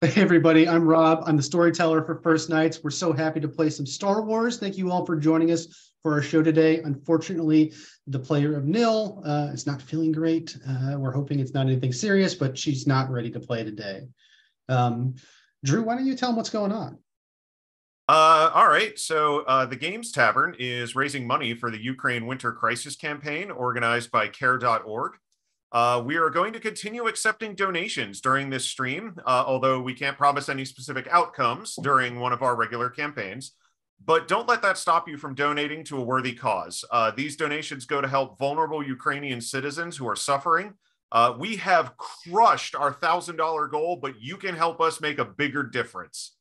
Hey everybody, I'm Rob. I'm the storyteller for First Nights. We're so happy to play some Star Wars. Thank you all for joining us for our show today. Unfortunately, the player of Nil is not feeling great. We're hoping it's not anything serious, but she's not ready to play today. Drew, why don't you tell them what's going on? All right. So the Games Tavern is raising money for the Ukraine Winter Crisis campaign organized by care.org. We are going to continue accepting donations during this stream, although we can't promise any specific outcomes during one of our regular campaigns. But don't let that stop you from donating to a worthy cause. These donations go to help vulnerable Ukrainian citizens who are suffering. We have crushed our $1,000 goal, but you can help us make a bigger difference.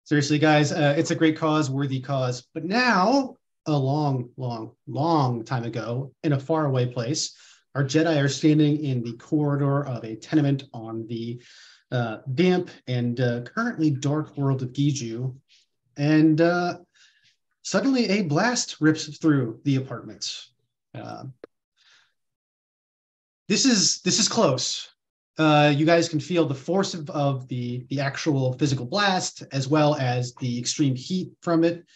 Seriously, guys, it's a great cause, worthy cause. But now, a long, long, long time ago, in a faraway place, our Jedi are standing in the corridor of a tenement on the damp and currently dark world of Giju. And suddenly a blast rips through the apartments. This is close. You guys can feel the force of the actual physical blast, as well as the extreme heat from it.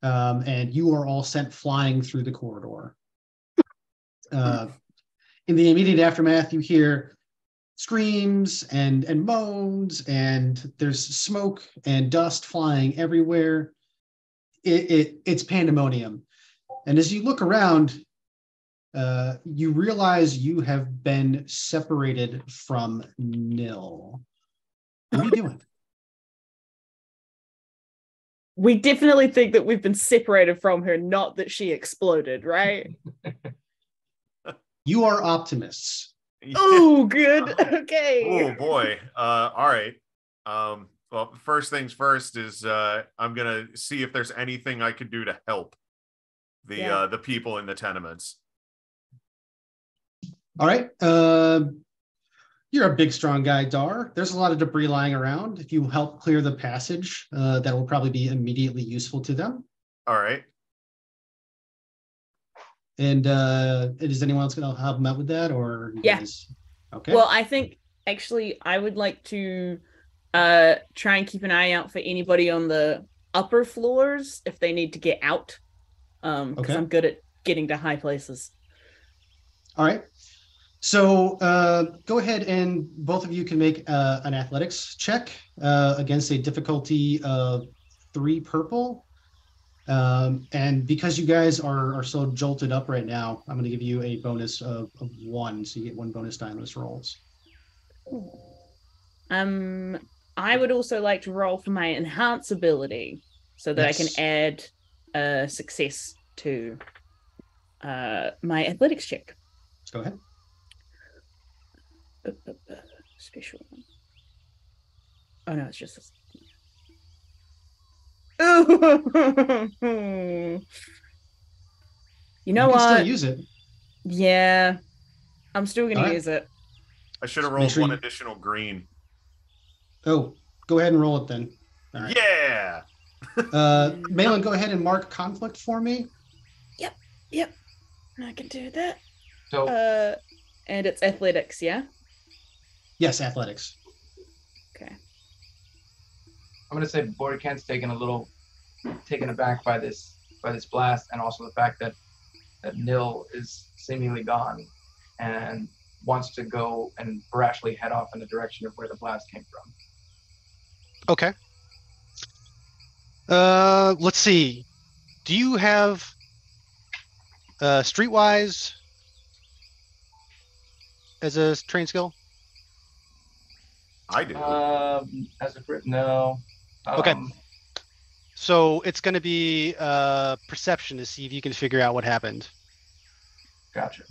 And you are all sent flying through the corridor. In the immediate aftermath, you hear screams and moans, and there's smoke and dust flying everywhere. It's pandemonium. And as you look around, you realize you have been separated from Nil. What are you doing? We definitely think that we've been separated from her, not that she exploded, right? You are optimists. Oh, good. Okay. Oh boy. All right. Well, first things first is I'm gonna see if there's anything I can do to help the people in the tenements. All right. You're a big, strong guy, Dar. There's a lot of debris lying around. If you help clear the passage, that will probably be immediately useful to them. All right. And is anyone else going to help them out with that, or yes? Yeah. Okay. Well, I think actually I would like to try and keep an eye out for anybody on the upper floors if they need to get out. Because I'm good at getting to high places. All right. So go ahead and both of you can make an athletics check against a difficulty of 3 purple. And because you guys are so jolted up right now, I'm going to give you a bonus of 1, so you get 1 bonus die on those rolls. I would also like to roll for my enhance ability so that I can add success to my athletics check. Let's go ahead. Special one. Oh no, it's just this. You know what? Still use it. Yeah, I'm still going to use it. I should have rolled one additional green. Oh, go ahead and roll it then. All right. Yeah. Malin, go ahead and mark conflict for me. Yep. I can do that. So, and it's athletics, yeah? Yes, athletics. Okay. I'm gonna say Borken's taken aback by this blast, and also the fact that Nil is seemingly gone and wants to go and brashly head off in the direction of where the blast came from. Okay. Let's see. Do you have Streetwise as a train skill? I do. As a grip, no. Okay. So it's going to be perception to see if you can figure out what happened. Gotcha.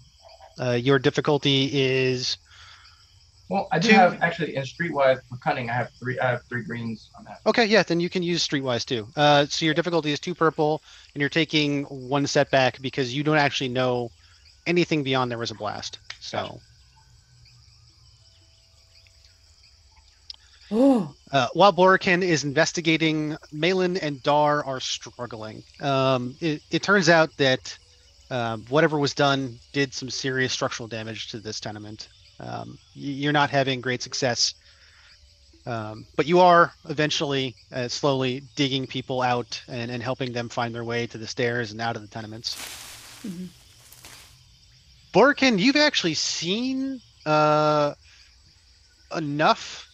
Your difficulty is. Well, I do have actually in Streetwise for cunning. I have 3 greens on that. Okay, yeah, then you can use Streetwise too. So your difficulty is 2 purple, and you're taking 1 setback because you don't actually know anything beyond there was a blast. So. Gotcha. While Borken is investigating, Malin and Dar are struggling. It turns out that whatever was done did some serious structural damage to this tenement. You're not having great success But you are eventually slowly digging people out and helping them find their way to the stairs and out of the tenements. Mm-hmm. Borkin, you've actually seen enough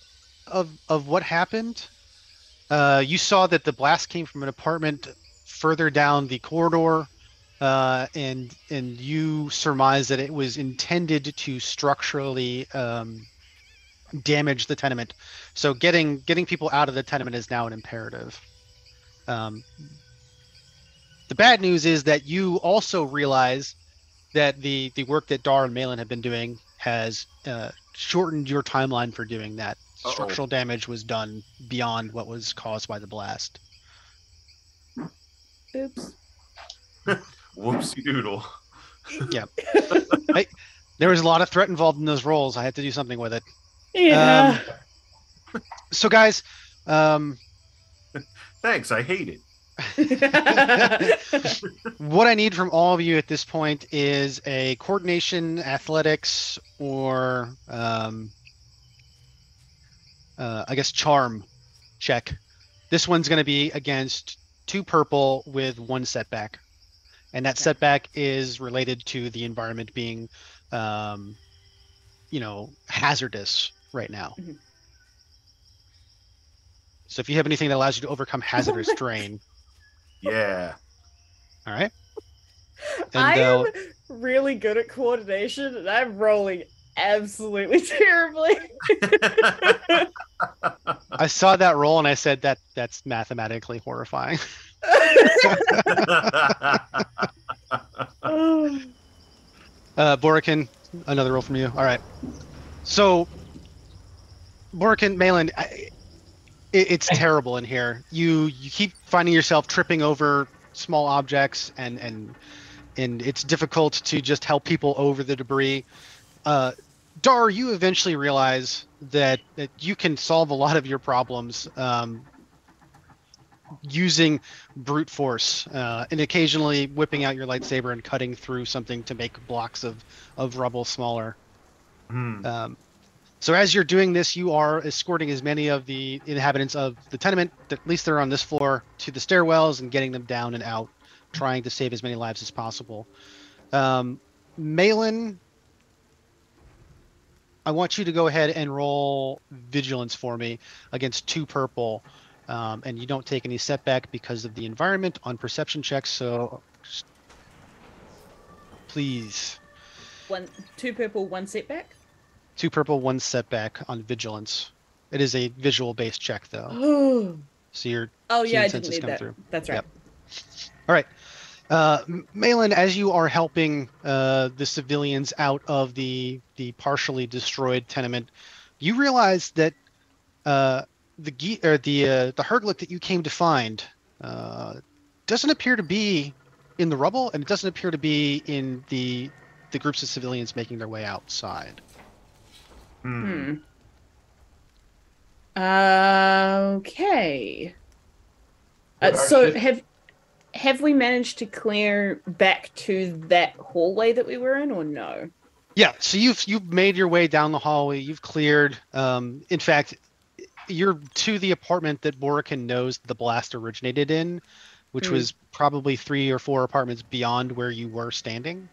of what happened. You saw that the blast came from an apartment further down the corridor, and you surmise that it was intended to structurally damage the tenement. So getting people out of the tenement is now an imperative. The bad news is that you also realize that the work that Dar and Malin have been doing has shortened your timeline for doing that. Structural damage was done beyond what was caused by the blast. Oops. Whoopsie doodle. Yeah. There was a lot of threat involved in those rolls. I had to do something with it. Yeah. So guys, Thanks, I hate it. what I need from all of you at this point is a coordination, athletics, or I guess charm check. This one's going to be against 2 purple with 1 setback, and that setback is related to the environment being, hazardous right now. Mm-hmm. So if you have anything that allows you to overcome hazardous terrain. Yeah. All right. And I am really good at coordination, and I'm rolling absolutely terribly. I saw that roll and I said that's mathematically horrifying. Borikin, another roll from you. All right. So, Borikin, Malin, it's terrible in here. You keep finding yourself tripping over small objects, and it's difficult to just help people over the debris. Dar, you eventually realize that you can solve a lot of your problems using brute force, and occasionally whipping out your lightsaber and cutting through something to make blocks of rubble smaller. So as you're doing this, you are escorting as many of the inhabitants of the tenement, at least they're on this floor, to the stairwells and getting them down and out, trying to save as many lives as possible. Malin, I want you to go ahead and roll vigilance for me against 2 purple, and you don't take any setback because of the environment on perception checks. So, please. 2 purple, 1 setback. 2 purple, 1 setback on vigilance. It is a visual-based check, though. So your I didn't need that. Through. That's right. Yep. All right. Malin, as you are helping the civilians out of the partially destroyed tenement, you realize that the Herglick that you came to find doesn't appear to be in the rubble, and it doesn't appear to be in the groups of civilians making their way outside. Okay. So have we managed to clear back to that hallway that we were in, or no? Yeah. So you've made your way down the hallway. You've cleared. In fact, you're to the apartment that Borikin knows the blast originated in, which was probably 3 or 4 apartments beyond where you were standing.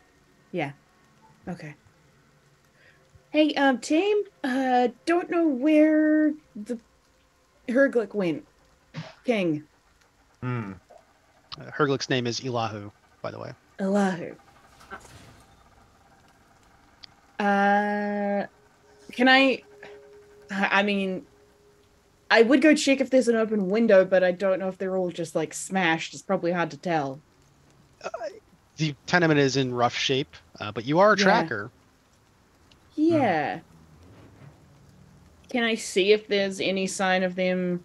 Yeah. Okay. Hey, team, don't know where the Herglick went. King. Herglick's name is Elahu, by the way. Elahu. Can I mean, I would go check if there's an open window, but I don't know if they're all just, like, smashed. It's probably hard to tell. The tenement is in rough shape, but you are a tracker. Yeah. Can I see if there's any sign of them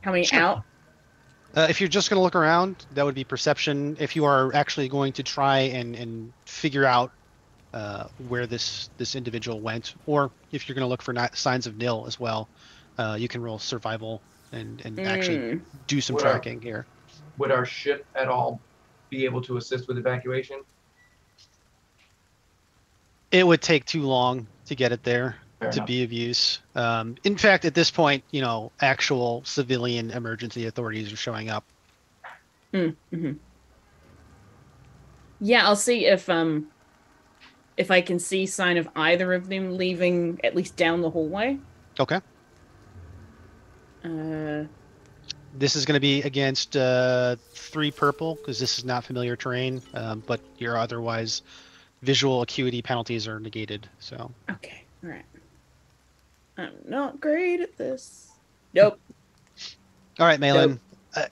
coming out? If you're just going to look around, that would be perception. If you are actually going to try and figure out where this individual went, or if you're going to look for signs of nil as well, you can roll survival and actually do some tracking here. Would our ship at all be able to assist with evacuation? It would take too long to get it there. to be of use. In fact, at this point, actual civilian emergency authorities are showing up. Mm-hmm. Yeah, I'll see if I can see sign of either of them leaving at least down the hallway. Okay. This is going to be against 3 purple because this is not familiar terrain, but your otherwise visual acuity penalties are negated. So. Okay. All right. I'm not great at this. Nope. All right, Malin. Nope.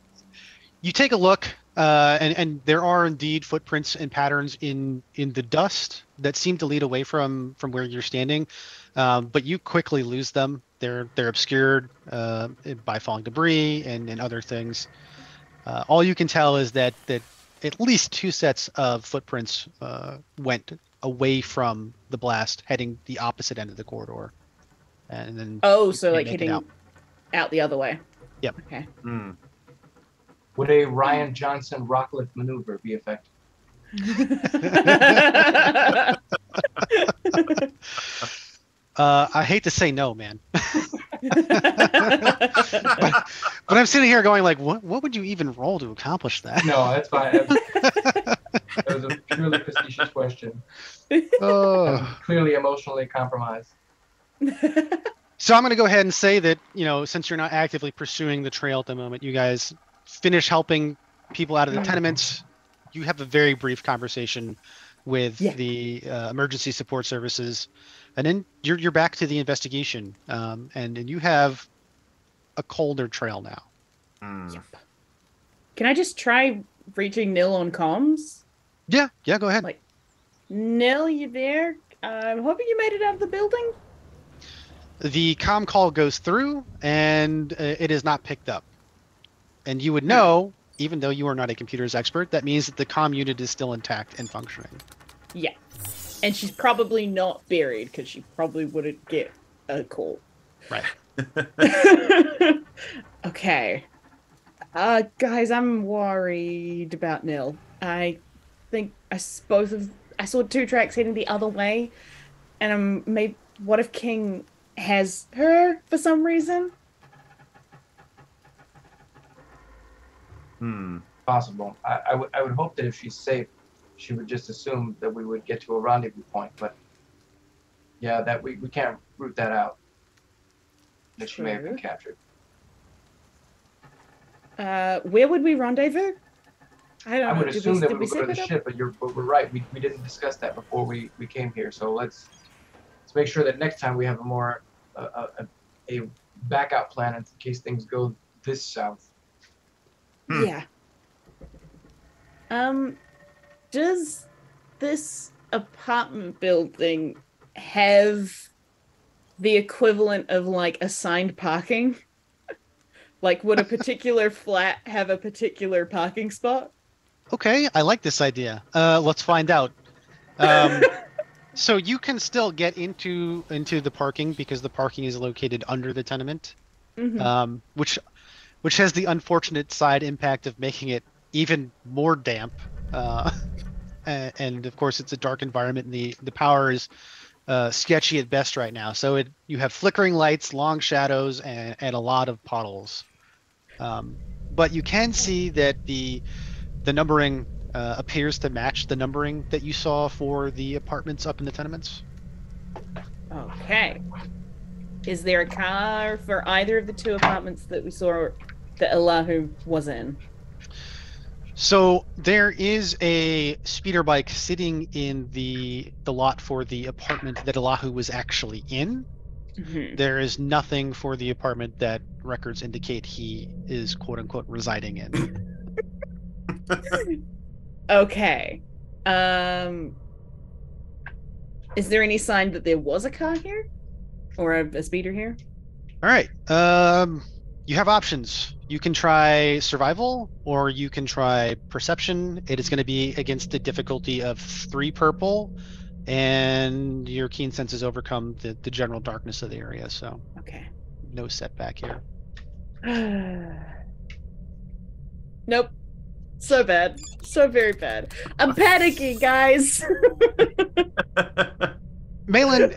You take a look, and there are indeed footprints and patterns in the dust that seem to lead away from where you're standing, but you quickly lose them. They're obscured by falling debris and other things. All you can tell is that at least 2 sets of footprints went away from the blast, heading the opposite end of the corridor. And then so like hitting out the other way. Yep. Okay. Would a Ryan Johnson rocklift maneuver be effective? I hate to say no, man. but I'm sitting here going like, what would you even roll to accomplish that? No, that's fine. That was a purely facetious question. I'm clearly emotionally compromised. So I'm going to go ahead and say that, since you're not actively pursuing the trail at the moment, you guys finish helping people out of the tenements. You have a very brief conversation with the emergency support services, and then you're back to the investigation, and you have a colder trail now. Yep. Can I just try reaching Nil on comms? Yeah, go ahead. Like, Nil, you there? I'm hoping you made it out of the building. The comm call goes through, and it is not picked up. And you would know, even though you are not a computers expert, that means that the comm unit is still intact and functioning. Yeah. And she's probably not buried, because she probably wouldn't get a call. Right. Okay. Guys, I'm worried about Nil. I think I saw 2 tracks heading the other way, and what if King has her for some reason? Possible. I would hope that if she's safe, she would just assume that we would get to a rendezvous point. But yeah, that we can't root that out. That she may have been captured. Where would we rendezvous? I would assume that we would go to the ship, but we're right. We didn't discuss that before we came here. So let's make sure that next time we have a more a backup plan in case things go this south. Yeah. Does this apartment building have the equivalent of like assigned parking? Like, would a particular flat have a particular parking spot? Okay, I like this idea. Let's find out. So you can still get into the parking because the parking is located under the tenement, which has the unfortunate side impact of making it even more damp. And of course, it's a dark environment, and the power is sketchy at best right now. So you have flickering lights, long shadows, and a lot of puddles. But you can see that the numbering appears to match the numbering that you saw for the apartments up in the tenements. Okay. Is there a car for either of the 2 apartments that we saw that Elahu was in? So there is a speeder bike sitting in the lot for the apartment that Elahu was actually in. There is nothing for the apartment that records indicate he is quote unquote residing in. Okay. Is there any sign that there was a car here? Or a speeder here? All right. You have options. You can try survival, or you can try perception. It is going to be against the difficulty of 3 purple, and your keen senses overcome the general darkness of the area. So, okay, no setback here. Nope. So bad. So very bad. I'm panicking, guys. Malin,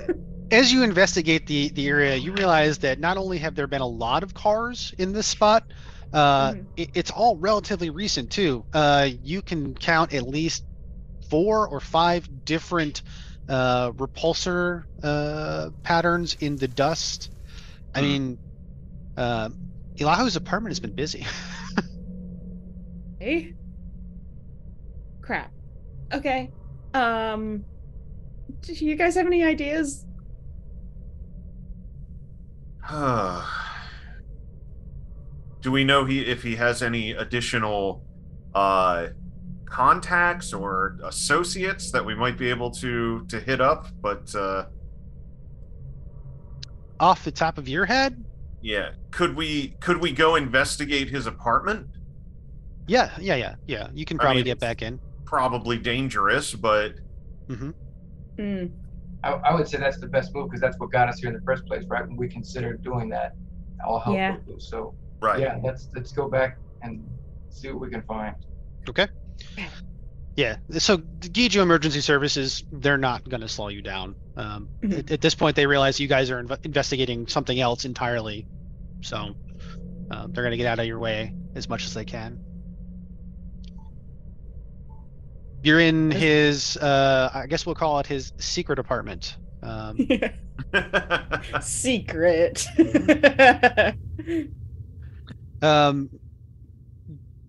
As you investigate the area, you realize that not only have there been a lot of cars in this spot, it's all relatively recent too. You can count at least 4 or 5 different repulsor patterns in the dust. I mean, Elihu's apartment has been busy. Hey? Crap. Okay. Do you guys have any ideas? Do we know if he has any additional contacts or associates that we might be able to hit up? But off the top of your head, yeah, could we go investigate his apartment? Yeah. You can probably get back in. Probably dangerous, but I would say that's the best move, because that's what got us here in the first place, right? When we considered doing that, all help will do. So right. Yeah, let's go back and see what we can find. Okay. Yeah. So the Giju Emergency Services, they're not going to slow you down. At this point, they realize you guys are investigating something else entirely. So they're going to get out of your way as much as they can. You're in his, I guess we'll call it his secret apartment. Secret.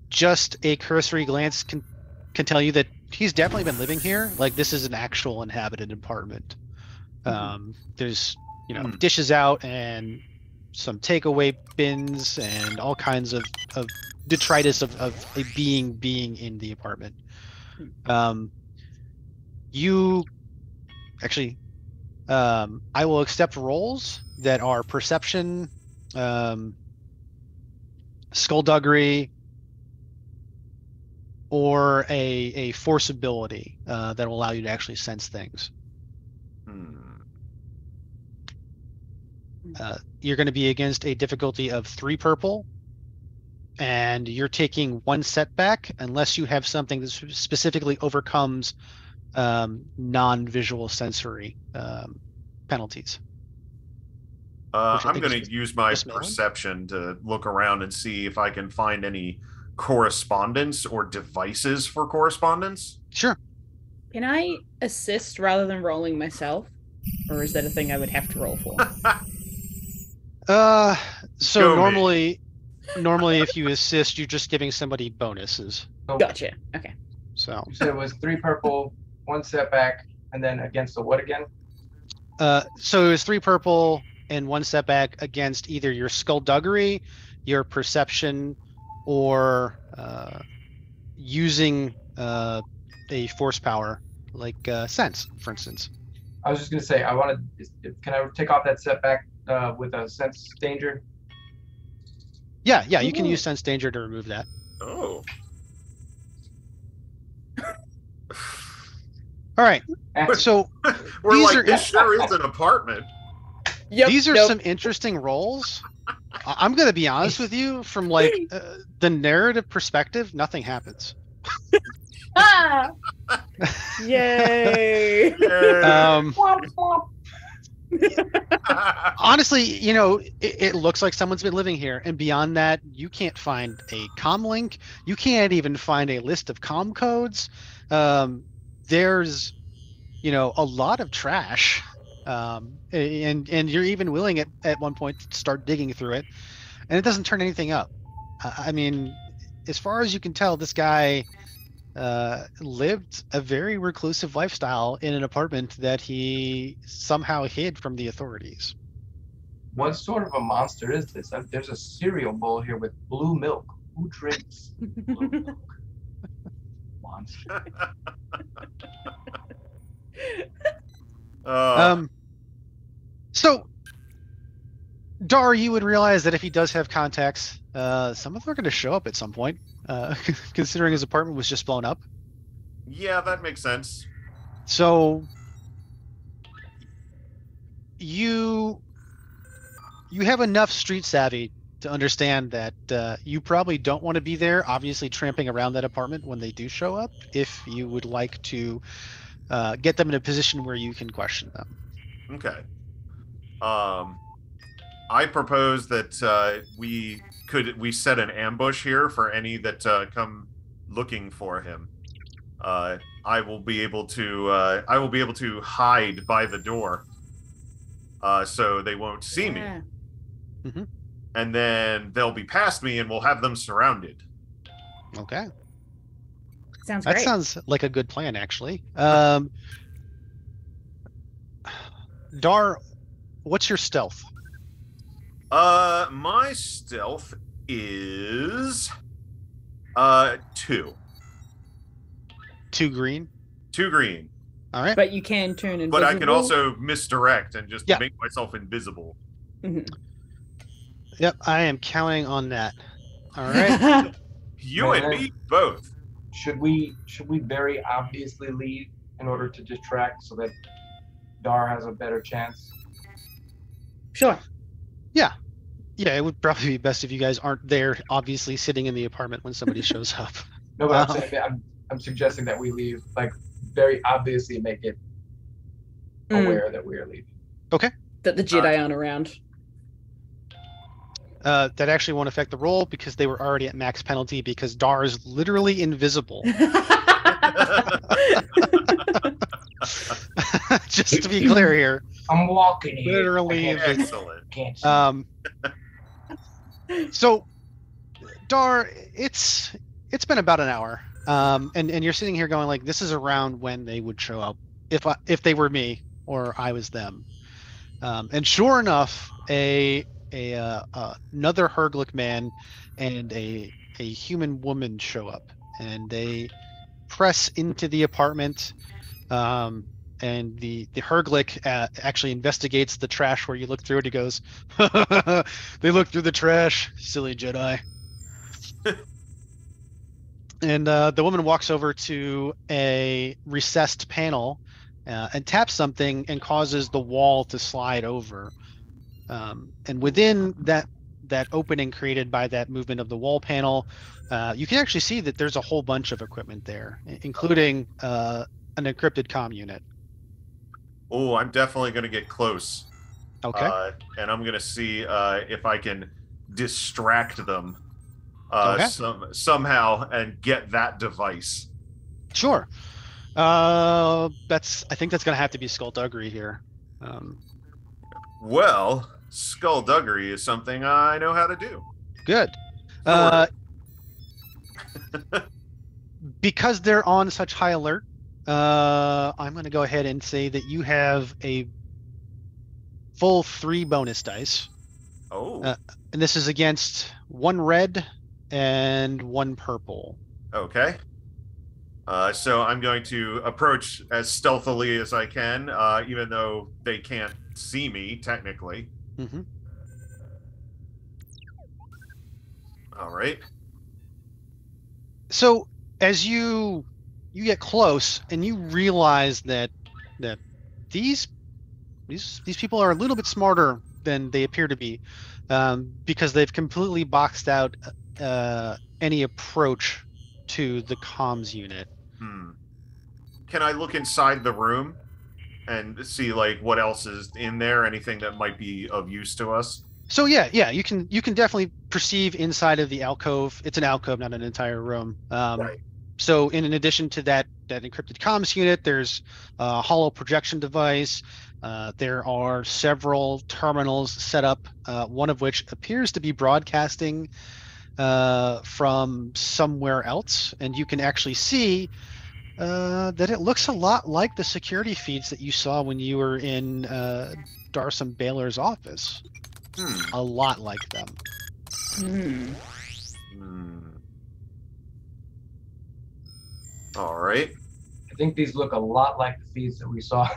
Just a cursory glance can tell you that he's definitely been living here. Like, this is an actual inhabited apartment. There's, dishes out and some takeaway bins and all kinds of detritus of a being in the apartment. You actually, I will accept rolls that are perception, skullduggery, or a force ability that will allow you to actually sense things. You're going to be against a difficulty of 3 purple, and you're taking 1 setback unless you have something that specifically overcomes non-visual sensory penalties. I'm going to use my perception to look around and see if I can find any correspondence or devices for correspondence. Sure. Can I assist rather than rolling myself? Or is that a thing I would have to roll for? So normally if you assist, you're just giving somebody bonuses. Gotcha. Okay. So you said it was 3 purple, 1 setback, and then against the what again? So it was 3 purple and 1 setback against either your skullduggery, your perception, or using a force power like sense, for instance. I was just going to say, can I take off that setback with a sense danger? Yeah, you can use sense danger to remove that. Oh. All right. So we're like, this sure is an apartment. Yep, these are some interesting rolls. I'm going to be honest with you, from like the narrative perspective, nothing happens. Yay. Honestly, it looks like someone's been living here, and beyond that, you can't find a comm link. You can't even find a list of comm codes. There's, a lot of trash, and you're even willing at one point to start digging through it, and it doesn't turn anything up. I mean, as far as you can tell, this guy lived a very reclusive lifestyle in an apartment that he somehow hid from the authorities. What sort of a monster is this? There's a cereal bowl here with blue milk. Who drinks blue milk? Monster. So, Dar, you would realize that if he does have contacts, some of them are going to show up at some point. Considering his apartment was just blown up. Yeah, that makes sense. So you have enough street savvy to understand that you probably don't want to be there, obviously tramping around that apartment when they do show up, if you would like to get them in a position where you can question them. Okay. I propose that we set an ambush here for any that come looking for him. I will be able to hide by the door, so they won't see me. Mm-hmm. And then they'll be past me, and we'll have them surrounded. Okay. Sounds That great. sounds like a good plan, actually. Dar, what's your stealth? My stealth is 2. 2 green. 2 green. All right. But you can turn invisible. But I can also misdirect and just Yeah. make myself invisible. Mm-hmm. Yep, I am counting on that. All right. You and me both. Should we very obviously leave in order to distract so that Dar has a better chance? Sure. Yeah, it would probably be best if you guys aren't there, obviously sitting in the apartment when somebody shows up. No, but I'm saying I'm suggesting that we leave, like, very obviously make it aware that we are leaving. Okay. That the Jedi aren't around. That actually won't affect the roll because they were already at max penalty because Dar is literally invisible. Just to be clear here. I'm walking here. Literally Excellent. Can't see. So, Dar, it's been about an hour, and you're sitting here going like, this is around when they would show up if they were me or I was them, and sure enough, another Herglick man and a human woman show up, and they press into the apartment. And the Herglick actually investigates the trash where you look through it. He goes, "They look through the trash, silly Jedi." And the woman walks over to a recessed panel and taps something and causes the wall to slide over. And within that opening created by that movement of the wall panel, you can actually see that there's a whole bunch of equipment there, including an encrypted comm unit. Oh, I'm definitely going to get close. Okay. And I'm going to see if I can distract them somehow and get that device. Sure. I think that's going to have to be skullduggery here. Well, skullduggery is something I know how to do. Good. Because they're on such high alert, I'm going to go ahead and say that you have a full 3 bonus dice. Oh. And this is against 1 red and 1 purple. Okay. So I'm going to approach as stealthily as I can, even though they can't see me, technically. Mm-hmm. All right. So as you get close and you realize that these people are a little bit smarter than they appear to be, because they've completely boxed out any approach to the comms unit. Can I look inside the room and see like what else is in there? Anything that might be of use to us? So yeah, you can definitely perceive inside of the alcove. It's an alcove, not an entire room. Right. So in addition to that encrypted comms unit, there's a hollow projection device. There are several terminals set up, one of which appears to be broadcasting from somewhere else, and you can actually see that it looks a lot like the security feeds that you saw when you were in Darsum Baylor's office. A lot like them. All right. I think these look a lot like the feeds that we saw.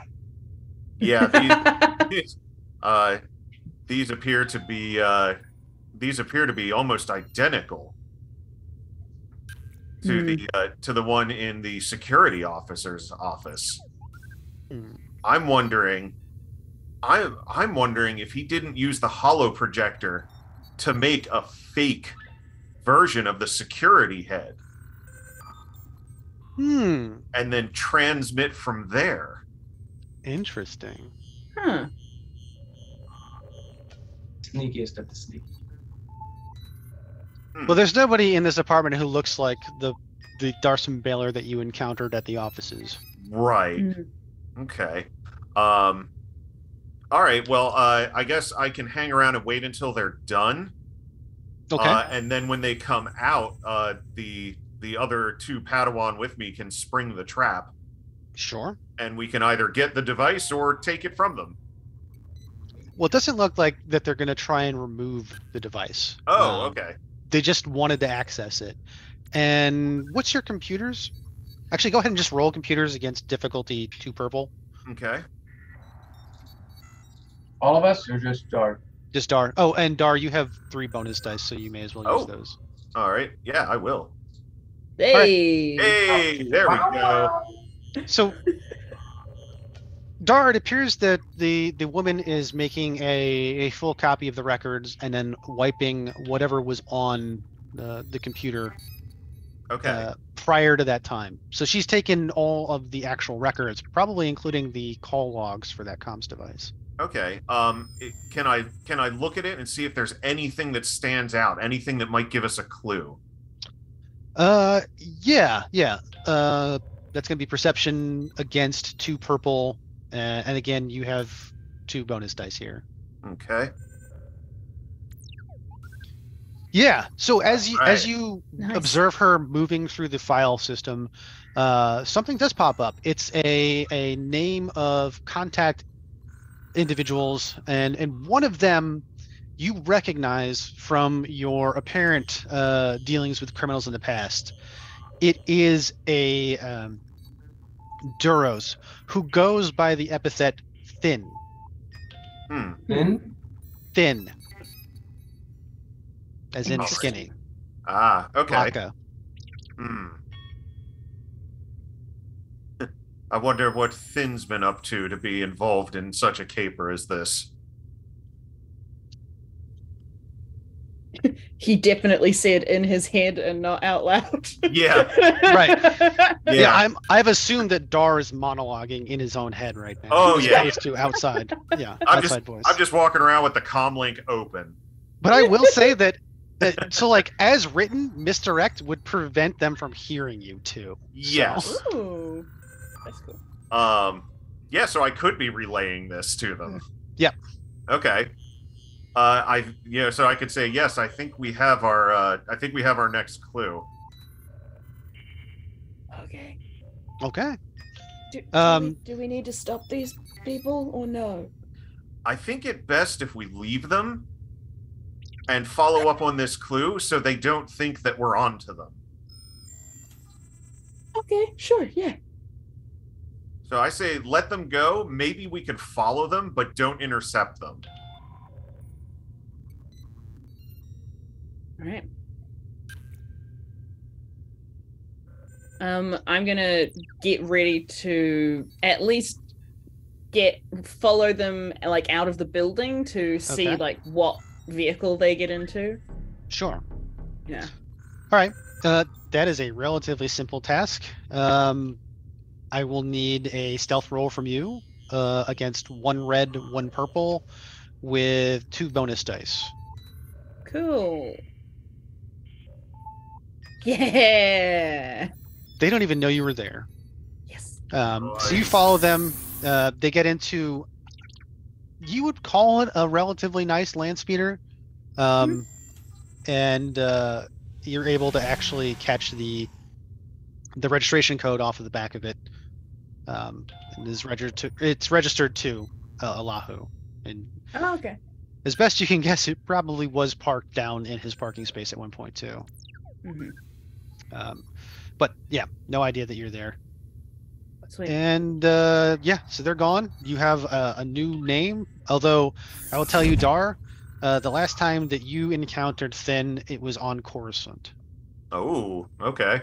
Yeah, these appear to be almost identical to the one in the security officer's office. I'm wondering if he didn't use the hollow projector to make a fake version of the security head. And then transmit from there. Interesting. Huh. sneakiest of the sneaky. Well, there's nobody in this apartment who looks like the Darson Baylor that you encountered at the offices. Right. Mm-hmm. Okay. All right. Well, I guess I can hang around and wait until they're done. Okay. And then when they come out, the other two Padawan with me can spring the trap. Sure. And we can either get the device or take it from them. Well, it doesn't look like that they're going to try and remove the device. Oh, okay. They just wanted to access it. And what's your computers? Actually, go ahead and just roll computers against difficulty 2 purple. Okay. All of us or just Dar? Just Dar. Oh, and Dar, you have 3 bonus dice, so you may as well use those. All right. Yeah, I will. Hey. Hey, there we go. So, Dar, it appears that the woman is making a full copy of the records and then wiping whatever was on the computer prior to that time. So she's taken all of the actual records, probably including the call logs for that comms device. Okay. Can I look at it and see if there's anything that stands out, anything that might give us a clue? Yeah. That's going to be perception against 2 purple. And again, you have 2 bonus dice here. Okay. Yeah. So as you Nice. observe her moving through the file system, something does pop up. It's a name of contact individuals, and one of them you recognize from your apparent dealings with criminals in the past. It is a Duros who goes by the epithet Thin. Thin? Thin. As in Interesting. skinny. Ah, okay. Laka. I wonder what Finn's been up to be involved in such a caper as this. He definitely said in his head and not out loud. Yeah. Right. Yeah. I've assumed that Dar is monologuing in his own head right now. Oh, as yeah. opposed to outside. Yeah. I'm voice. just walking around with the comm link open. But I will say that so like as written, misdirect would prevent them from hearing you too. Yes. Ooh, that's cool. Yeah, so I could be relaying this to them. Yep. Okay. So I could say yes. I think we have our next clue. Okay. Okay. Do we need to stop these people or no? I think it best if we leave them and follow up on this clue so they don't think that we're on to them. Okay, sure, yeah. So I say let them go. Maybe we can follow them, but don't intercept them. All right. I'm gonna get ready to at least follow them like out of the building to see like what vehicle they get into. Sure. Yeah. All right. That is a relatively simple task. I will need a stealth roll from you against 1 red, 1 purple with 2 bonus dice. Cool. Yeah. They don't even know you were there. Yes. So you follow them. They get into, you would call it a relatively nice land speeder. And you're able to actually catch the registration code off of the back of it. And it's registered to Allahu. And okay. as best you can guess, it probably was parked down in his parking space at one point too. Mm-hmm. But yeah, no idea that you're there. Sweet. And so they're gone. You have a new name, although I will tell you, Dar, the last time that you encountered Thin, it was on Coruscant. Oh, okay.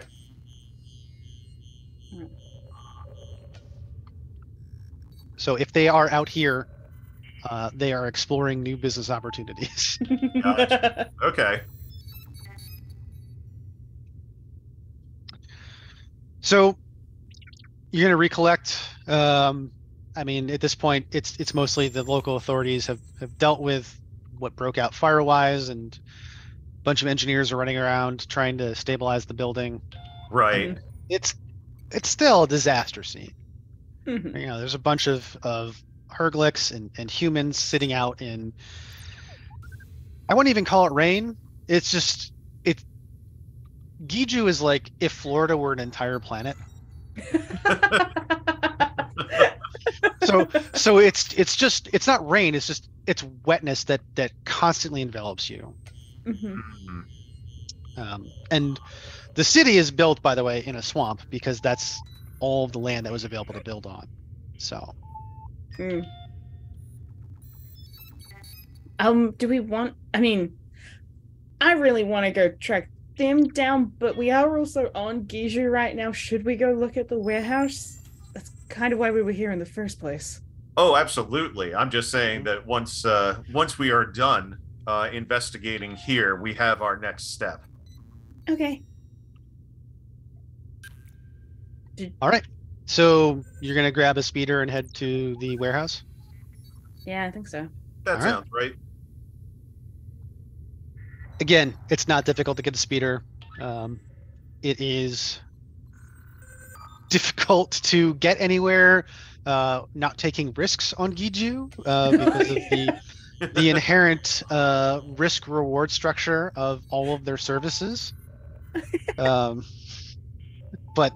So if they are out here, they are exploring new business opportunities. Gotcha. Okay. So you're going to recollect. I mean, at this point, it's mostly the local authorities have dealt with what broke out fire-wise, and a bunch of engineers are running around trying to stabilize the building. Right. It's still a disaster scene. Mhm. You know, there's a bunch of Herglics and humans sitting out in, I wouldn't even call it rain. It's just, Giju is like if Florida were an entire planet. So it's not rain, it's wetness that constantly envelops you. Mhm. And the city is built, by the way, in a swamp because that's all of the land that was available to build on. So Mm. Do we want? I mean, I really want to go track them down, but we are also on Giju right now. Should we go look at the warehouse? That's kind of why we were here in the first place. Oh, absolutely. I'm just saying that once we are done investigating here, we have our next step. Okay. all right. So you're gonna grab a speeder and head to the warehouse? Yeah, I think so. That All right. sounds right. Again, it's not difficult to get a speeder. It is difficult to get anywhere not taking risks on Giju because of the inherent risk reward structure of all of their services. But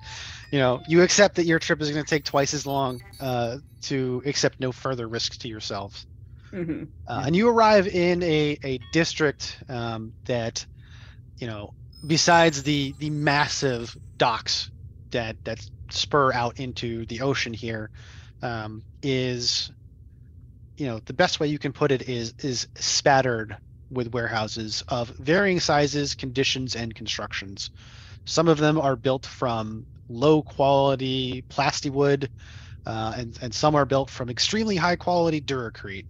you know, you accept that your trip is going to take twice as long to accept no further risks to yourselves. Mm-hmm. And you arrive in a district that, you know, besides the massive docks that spur out into the ocean here, is, you know, the best way you can put it is spattered with warehouses of varying sizes, conditions, and constructions. Some of them are built from low quality plastiwood, and some are built from extremely high quality duracrete.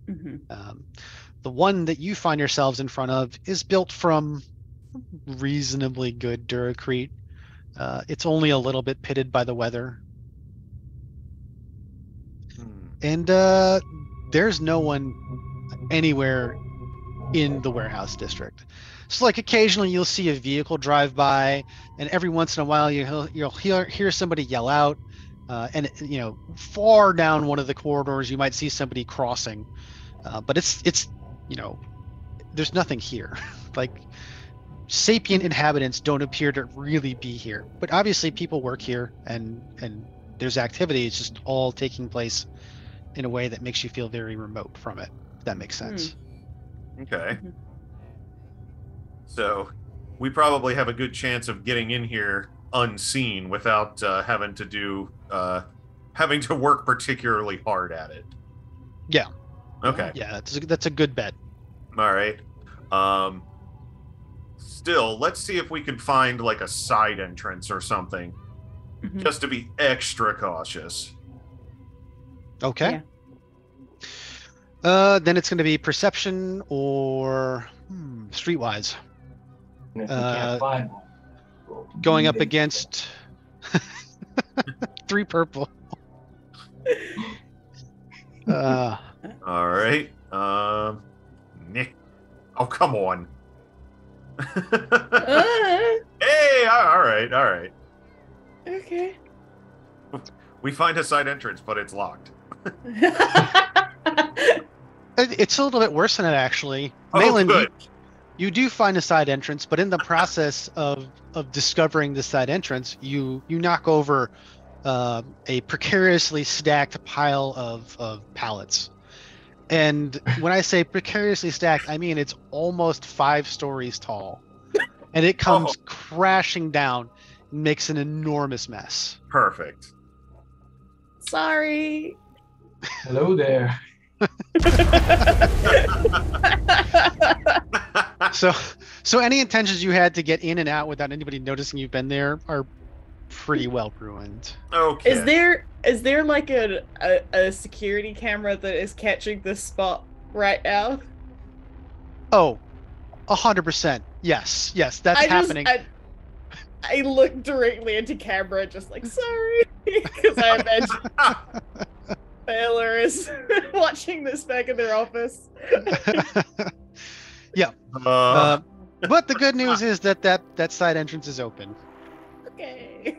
Mm-hmm. The one that you find yourselves in front of is built from reasonably good duracrete. It's only a little bit pitted by the weather. And there's no one anywhere in the warehouse district. So like occasionally you'll see a vehicle drive by, and every once in a while you'll hear somebody yell out, and you know, far down one of the corridors you might see somebody crossing, but it's you know, there's nothing here. Like, sapient inhabitants don't appear to really be here, but obviously people work here and there's activity. It's just all taking place in a way that makes you feel very remote from it, if that makes sense. Okay. So we probably have a good chance of getting in here unseen without having to work particularly hard at it. Yeah. Okay. Yeah, that's a good bet. All right. Still, let's see if we can find like a side entrance or something, just to be extra cautious. Okay. Yeah. Then it's going to be perception or streetwise. And if we can't find one, going up against 3 purple. All right. Nick. Oh, come on. Hey, all right. Okay. We find a side entrance, but it's locked. It's a little bit worse than that, actually. Oh, Malin, good. you do find a side entrance, but in the process of discovering the side entrance, you knock over a precariously stacked pile of pallets. And when I say precariously stacked, I mean it's almost 5 stories tall. And it comes crashing down and makes an enormous mess. Perfect. Sorry. hello there. So any intentions you had to get in and out without anybody noticing you've been there are pretty well ruined. Okay. Is there like a security camera that is catching this spot right now? Oh, 100%. Yes, that's happening. I look directly into camera, just like sorry, because I imagine. Baylor is watching this back in their office. Yeah. But the good news is that side entrance is open. Okay.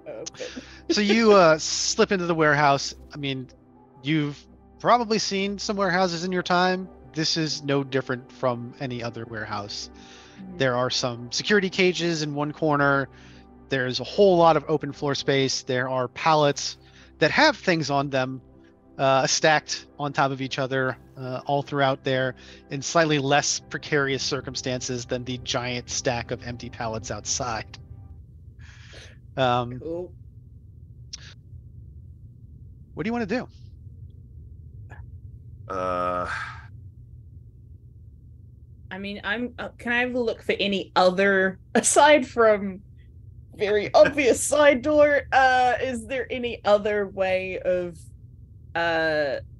Open. So you slip into the warehouse. I mean, you've probably seen some warehouses in your time. This is no different from any other warehouse. There are some security cages in one corner. There's a whole lot of open floor space. There are pallets that have things on them stacked on top of each other all throughout there in slightly less precarious circumstances than the giant stack of empty pallets outside. Cool. What do you want to do? I mean, can I have a look for any other, aside from very obvious side door, is there any other way of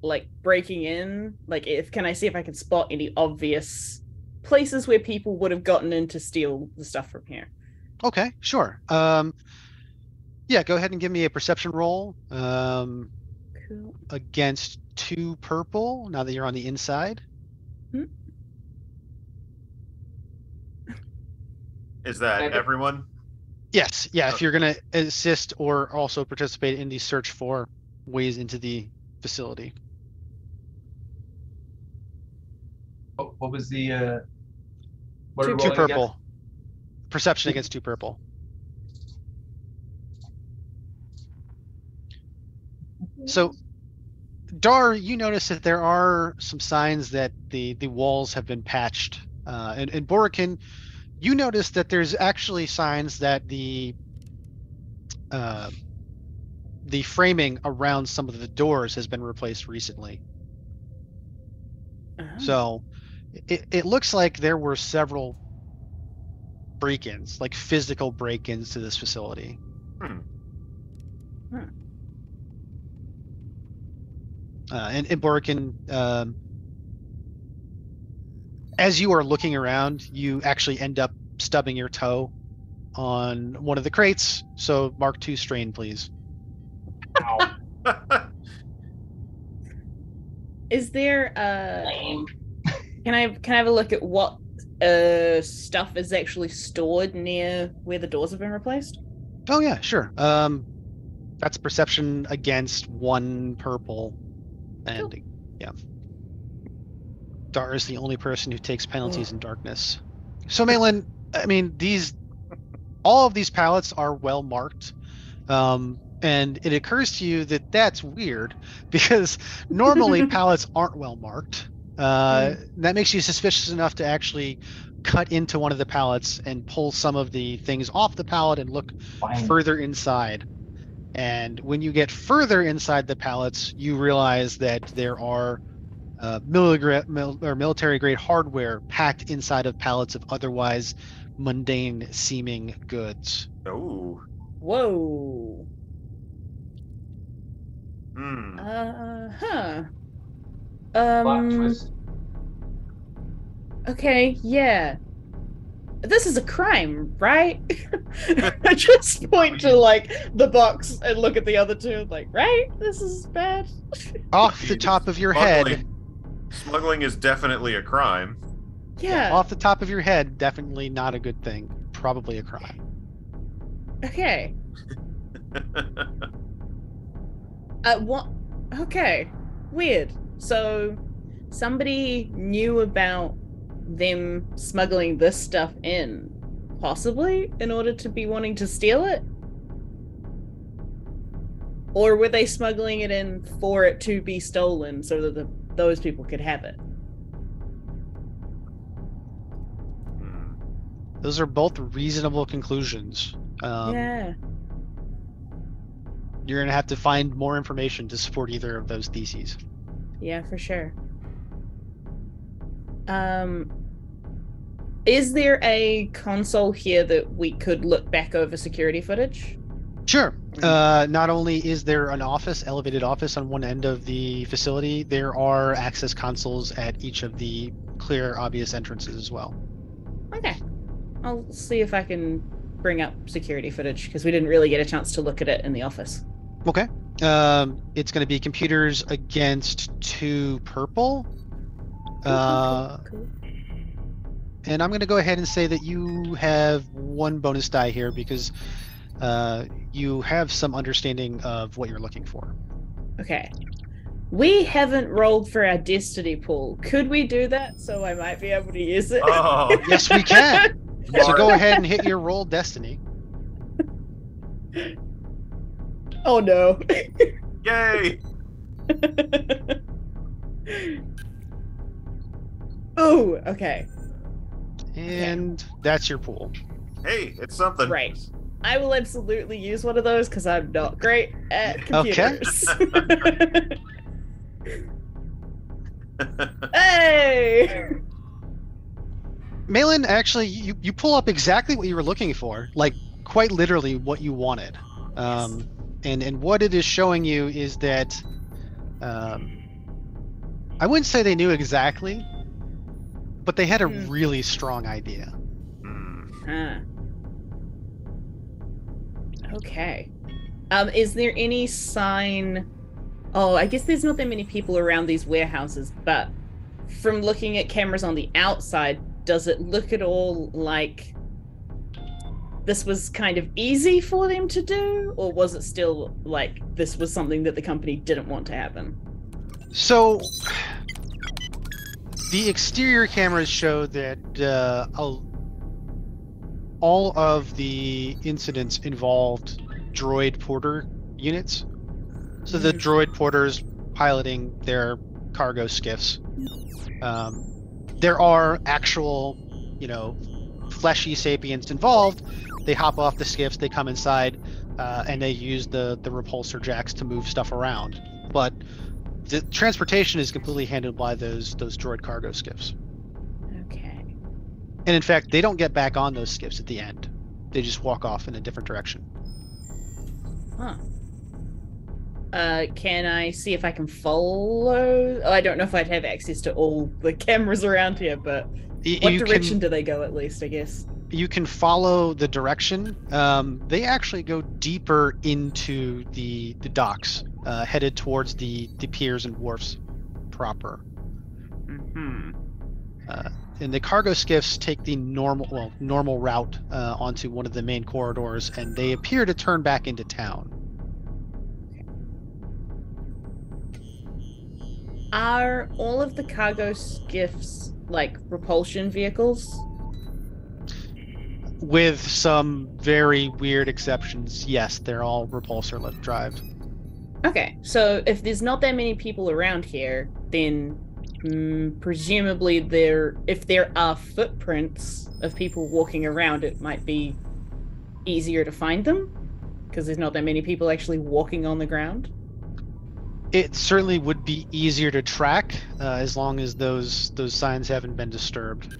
like breaking in? Like, can I see if I can spot any obvious places where people would have gotten in to steal the stuff from here? Okay, sure. Yeah, go ahead and give me a perception roll. Cool. Against 2 purple, now that you're on the inside. Is that everyone? Yes, yeah, Okay. if you're going to assist or also participate in the search for ways into the facility. What was the what are we 2 rolling purple. against? Perception against 2 purple. So, Dar, you notice that there are some signs that the walls have been patched. And Borikin, you notice that there's actually signs that the framing around some of the doors has been replaced recently. So it looks like there were several break-ins, like physical break-ins to this facility. And Borikin, as you are looking around, you actually end up stubbing your toe on one of the crates. So mark 2 strain, please. Ow. Is there can I have a look at what stuff is actually stored near where the doors have been replaced? Oh yeah, sure. That's perception against 1 purple. And Cool. yeah. Dar is the only person who takes penalties in darkness. So Malin, I mean, all of these pallets are well marked. And it occurs to you that that's weird because normally pallets aren't well marked. That makes you suspicious enough to actually cut into one of the pallets and pull some of the things off the pallet and look further inside. And when you get further inside the pallets, you realize that there are military-grade hardware packed inside of pallets of otherwise mundane-seeming goods. Oh. Whoa. Plot twist. Okay, yeah. This is a crime, right? I just point to like the box and look at the other two, like, right? This is bad. Off the top of your head. Smuggling is definitely a crime. Yeah. Off the top of your head, definitely not a good thing. Probably a crime. Okay. What? Okay. Weird. So, somebody knew about them smuggling this stuff in, possibly in order to be wanting to steal it? Or were they smuggling it in for it to be stolen so that those people could have it? Those are both reasonable conclusions. Yeah. You're going to have to find more information to support either of those theses. Yeah, for sure. Is there a console here that we could look back over security footage? Sure. Not only is there an elevated office on one end of the facility, there are access consoles at each of the clear, obvious entrances as well. Okay. I'll see if I can bring up security footage, because we didn't really get a chance to look at it in the office. Okay. It's going to be computers against 2 purple. Cool. And I'm going to go ahead and say that you have 1 bonus die here because you have some understanding of what you're looking for. Okay. We haven't rolled for our destiny pool. Could we do that so I might be able to use it? Oh, Yes, we can. So go ahead and hit your roll destiny. Oh no. yay! Oh, okay. And that's your pool. Hey, it's something. Right. I will absolutely use one of those because I'm not great at computers. Hey! Malin, actually, you pull up exactly what you were looking for, like quite literally what you wanted. And what it is showing you is that I wouldn't say they knew exactly, but they had a really strong idea. Huh. Okay. Is there any sign? Oh, I guess there's not that many people around these warehouses, but from looking at cameras on the outside, does it look at all like this was kind of easy for them to do? Or was it still like this was something that the company didn't want to happen? So, the exterior cameras show that all of the incidents involved droid porter units. So the droid porters piloting their cargo skiffs. There are actual, fleshy sapiens involved. They hop off the skiffs, they come inside, and they use the repulsor jacks to move stuff around. But the transportation is completely handled by those droid cargo skiffs. Okay. And in fact, they don't get back on those skiffs at the end. They just walk off in a different direction. Huh. Can I see if I can follow? Oh, I don't know if I'd have access to all the cameras around here, but what direction do they go at least, I guess? You can follow the direction. They actually go deeper into the docks, headed towards the piers and wharfs proper. Mm-hmm. And the cargo skiffs take the normal route onto one of the main corridors, and they appear to turn back into town. Are all of the cargo skiffs like propulsion vehicles? With some very weird exceptions, yes, they're all repulsor lift drive. Okay, so if there's not that many people around here, then presumably if there are footprints of people walking around, it might be easier to find them because there's not that many people actually walking on the ground. It certainly would be easier to track as long as those signs haven't been disturbed.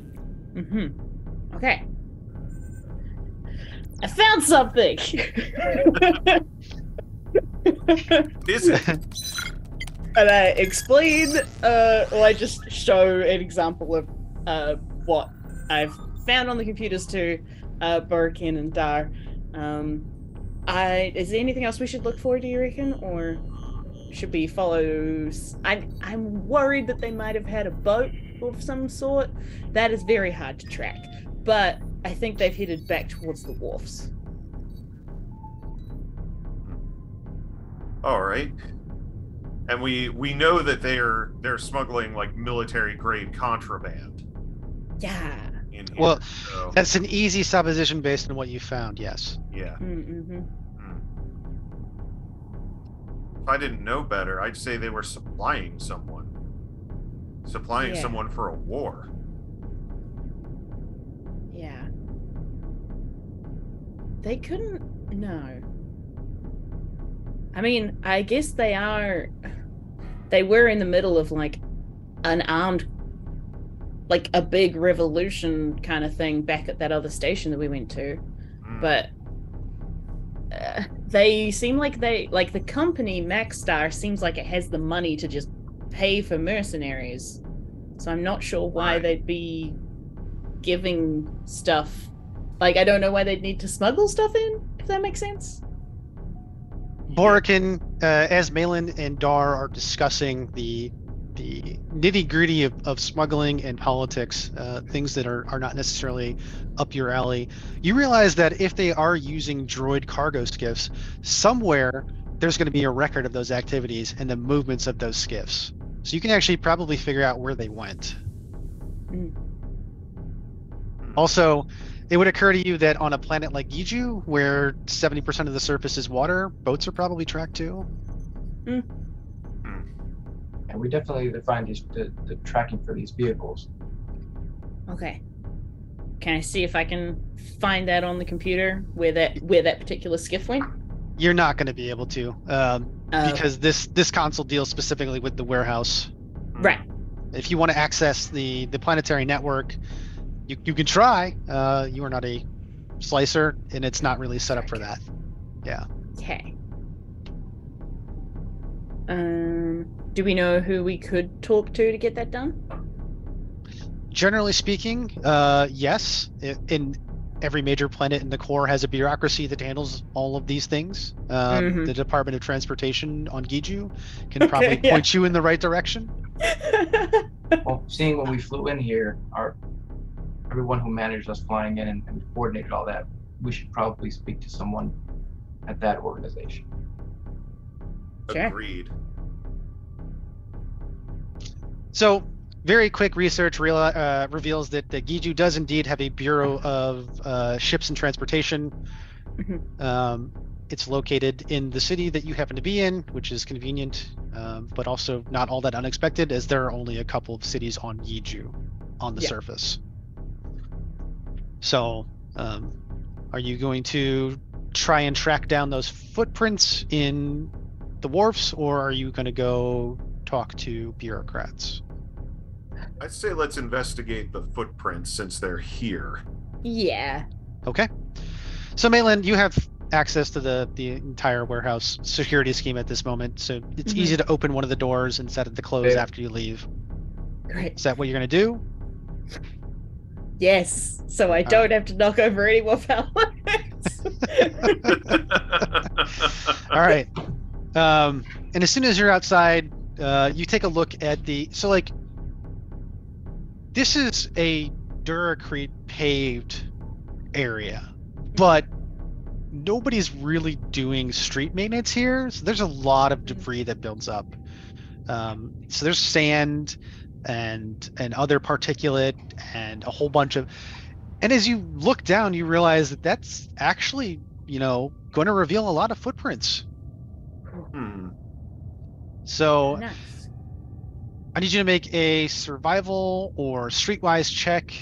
Mm-hmm. Okay. I found something. Is it? And I explain, I just show an example of what I've found on the computers to Burkin and Dar. Is there anything else we should look for, do you reckon? Or should we follow? I'm worried that they might have had a boat of some sort. That is very hard to track. But I think they've headed back towards the wharfs. All right. And we know that they're smuggling like military grade contraband. Yeah. In here, well, so. That's an easy supposition based on what you found. Yes. Yeah. Mm-hmm. If I didn't know better, I'd say they were supplying someone for a war. Yeah. They couldn't. No. I mean, I guess they were in the middle of like an armed, like a big revolution kind of thing back at that other station that we went to. But they seem like the company Maxstar seems like it has the money to just pay for mercenaries. So I'm not sure why they'd be giving stuff. Like, I don't know why they'd need to smuggle stuff in, if that makes sense. Borikin, as Malin and Dar are discussing the nitty-gritty of smuggling and politics, things that are not necessarily up your alley, you realize that if they are using droid cargo skiffs, somewhere there's going to be a record of those activities and the movements of those skiffs. So you can actually probably figure out where they went. Also, it would occur to you that on a planet like Giju, where 70% of the surface is water, boats are probably tracked too. And we definitely need to find the tracking for these vehicles. Okay. Can I see if I can find that on the computer where that particular skiff went? You're not going to be able to, because this console deals specifically with the warehouse. Right. If you want to access the planetary network, you can try. You are not a slicer, and it's not really set up for that. Yeah. Okay. Do we know who we could talk to get that done? Generally speaking, yes. In every major planet in the core has a bureaucracy that handles all of these things. The Department of Transportation on Giju can probably point you in the right direction. Well, seeing when we flew in here, everyone who managed us flying in and coordinated all that, we should probably speak to someone at that organization. Sure. Agreed. So, very quick research reveals that the Giju does indeed have a Bureau of Ships and Transportation. It's located in the city that you happen to be in, which is convenient, but also not all that unexpected, as there are only a couple of cities on Giju on the surface. So, are you going to try and track down those footprints in the wharfs, or are you going to go talk to bureaucrats? I'd say let's investigate the footprints since they're here. Yeah. Okay. So, Malin, you have access to the entire warehouse security scheme at this moment, so it's easy to open one of the doors and set it to close after you leave. Great. Is that what you're going to do? Yes, so I don't have to knock over any more pallets. All right. And as soon as you're outside, you take a look at this is a Duracrete paved area, but nobody's really doing street maintenance here. So there's a lot of debris that builds up. So there's sand and other particulate and a whole bunch of, and as you look down, you realize that that's actually, going to reveal a lot of footprints. So nice. I need you to make a survival or streetwise check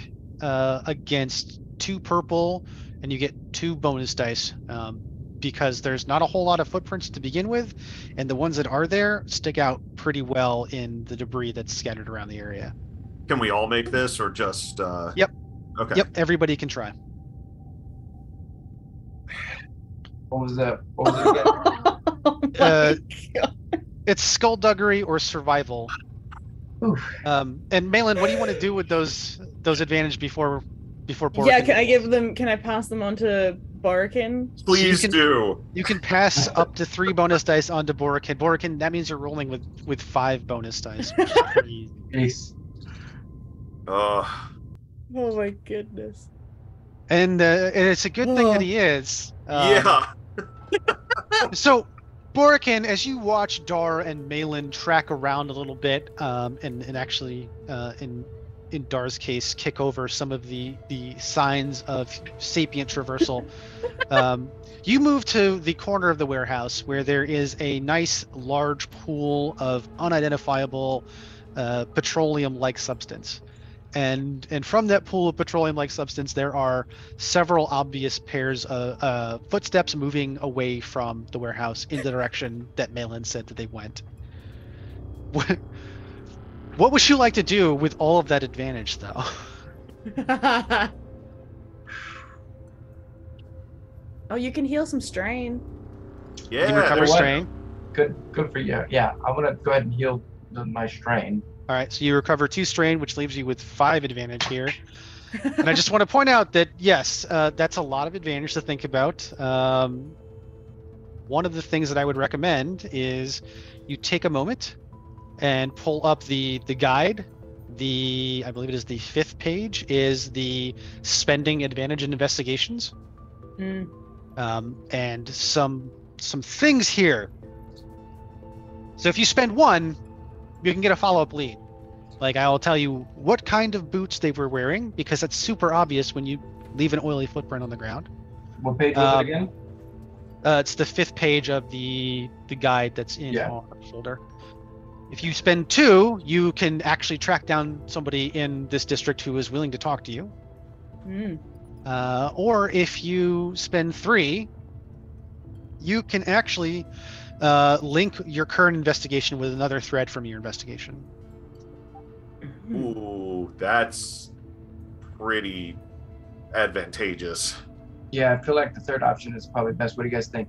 against 2 purple, and you get 2 bonus dice because there's not a whole lot of footprints to begin with, and the ones that are there stick out pretty well in the debris that's scattered around the area. Can we all make this, or just... Yep. Okay. Yep, everybody can try. What was that? What was it again? Oh my God. It's skullduggery or survival. And Malin, what do you want to do with those advantage before Borikin? Yeah, can I pass them on to Borikin? Please do. You can pass up to 3 bonus dice onto Borikin. Borikin, that means you're rolling with 5 bonus dice. Nice. Oh my goodness. And it's a good thing that he is. Yeah. So, Borikin, as you watch Dar and Malin track around a little bit, and actually, in Dar's case, kick over some of the signs of sapient traversal, you move to the corner of the warehouse where there is a nice large pool of unidentifiable petroleum-like substance. And from that pool of petroleum-like substance, there are several obvious pairs of footsteps moving away from the warehouse in the direction that Malin said that they went. What would you like to do with all of that advantage, though? Oh, you can heal some strain. Yeah. You recover strain? Good for you. Yeah, I'm gonna go ahead and heal my strain. All right, so you recover 2 strain, which leaves you with 5 advantage here. And I just want to point out that, yes, that's a lot of advantage to think about. one of the things that I would recommend is you take a moment and pull up the guide. I believe it is the 5th page, is the spending advantage in investigations. And some things here. So if you spend 1, you can get a follow-up lead. Like, I will tell you what kind of boots they were wearing, because it's super obvious when you leave an oily footprint on the ground. What page was it again? It's the 5th page of the guide that's in our folder. If you spend 2, you can actually track down somebody in this district who is willing to talk to you. Or if you spend 3, you can actually link your current investigation with another thread from your investigation. Ooh, that's pretty advantageous. Yeah, I feel like the 3rd option is probably best. What do you guys think?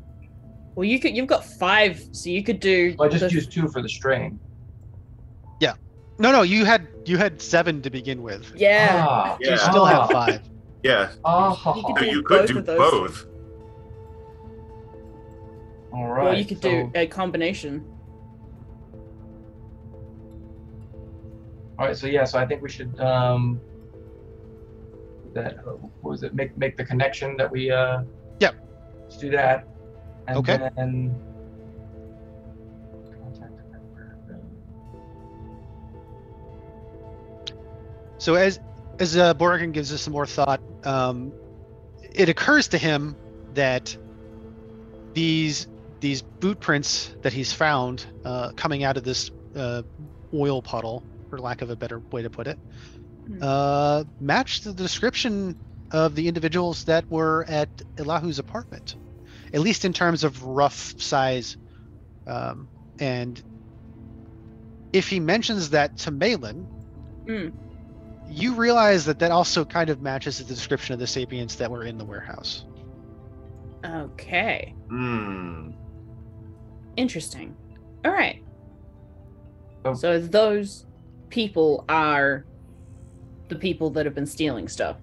Well, you've got 5, so you could do. Well, I just used 2 for the strain. Yeah. No, you had 7 to begin with. Yeah. You still have 5. Yeah. You So you could do both. All right. Or you could do a combination. All right, so I think we should what was it? Make the connection that we Yep. Let's do that. And okay. Then so as Borgen gives us some more thought, it occurs to him that these boot prints that he's found coming out of this oil puddle, for lack of a better way to put it, match the description of the individuals that were at Elihu's apartment, at least in terms of rough size. And if he mentions that to Malin, you realize that also kind of matches the description of the sapiens that were in the warehouse. Okay. Interesting. All right. So those people are the people that have been stealing stuff.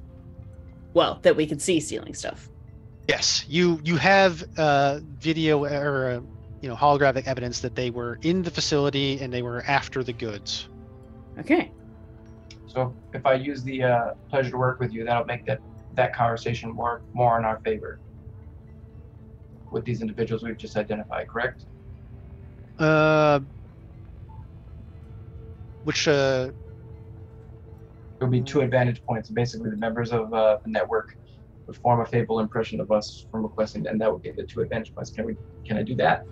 Well, that we can see stealing stuff. Yes, you have video or holographic evidence that they were in the facility and they were after the goods. Okay. So if I use the pleasure to work with you, that'll make that conversation more in our favor with these individuals we've just identified, correct? Which It would be 2 advantage points. Basically, the members of the network would form a favorable impression of us from requesting, and that would get the 2 advantage points. Can I do that?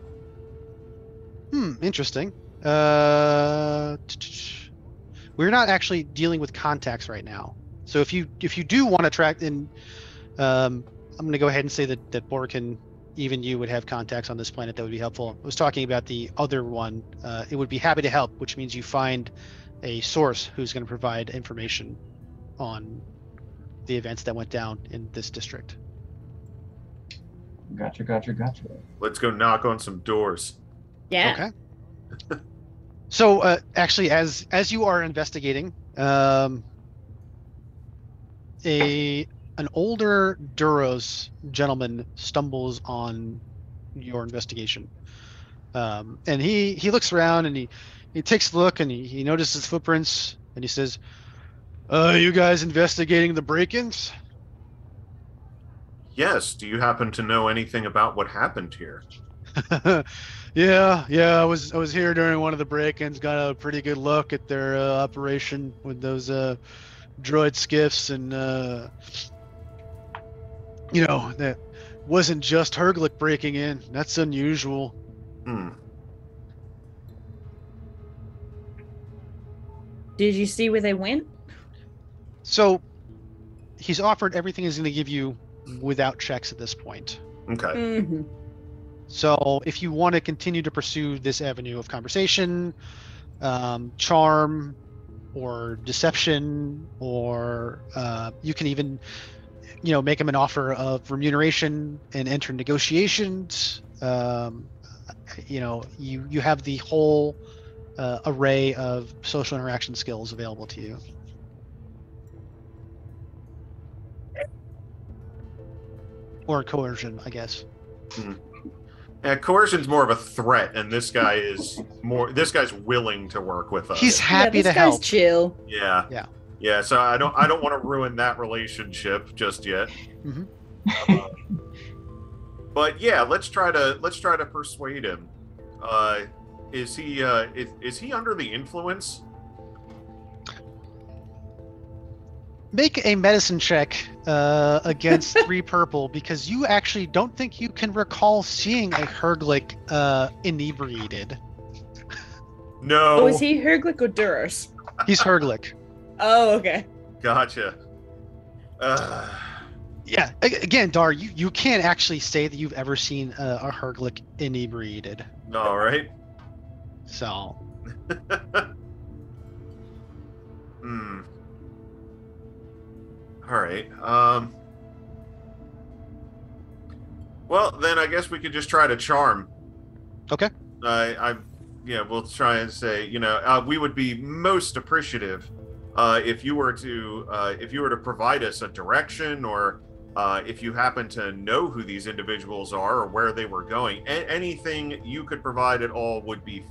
Interesting. We're not actually dealing with contacts right now. So if you do want to track in, I'm going to go ahead and say that Borkin, even you would have contacts on this planet that would be helpful. I was talking about the other one. It would be happy to help, which means you find a source who's going to provide information on the events that went down in this district. Gotcha. Let's go knock on some doors. Yeah. Okay. So actually, as you are investigating, an older Duros gentleman stumbles on your investigation, and he looks around and he takes a look and he notices footprints and he says, "You guys investigating the break-ins?" Yes. Do you happen to know anything about what happened here? Yeah. I was here during one of the break-ins. Got a pretty good look at their operation with those droid skiffs, and that wasn't just Herglick breaking in. That's unusual. Did you see where they went? So he's offered everything he's going to give you without checks at this point. Okay. Mm-hmm. So if you want to continue to pursue this avenue of conversation, charm, or deception, or you can even, make him an offer of remuneration and enter negotiations. You have the whole array of social interaction skills available to you. Or coercion, I guess. Coercion's more of a threat, and this guy's willing to work with us. He's happy to help. Chill. Yeah. Yeah. Yeah, so I don't want to ruin that relationship just yet. Mm-hmm. But yeah, let's try to persuade him. Is he under the influence? Make a medicine check against 3 purple, because you actually don't think you can recall seeing a Herglick inebriated. No. Oh, is he Herglick or Duros? He's Herglick. Oh, okay. Gotcha. Yeah, again, Dar, you can't actually say that you've ever seen a Herglick inebriated. All right. So. All right. Well, then I guess we could just try to charm. Okay. We'll try and say, we would be most appreciative if you were to provide us a direction, or if you happen to know who these individuals are or where they were going. Anything you could provide at all would be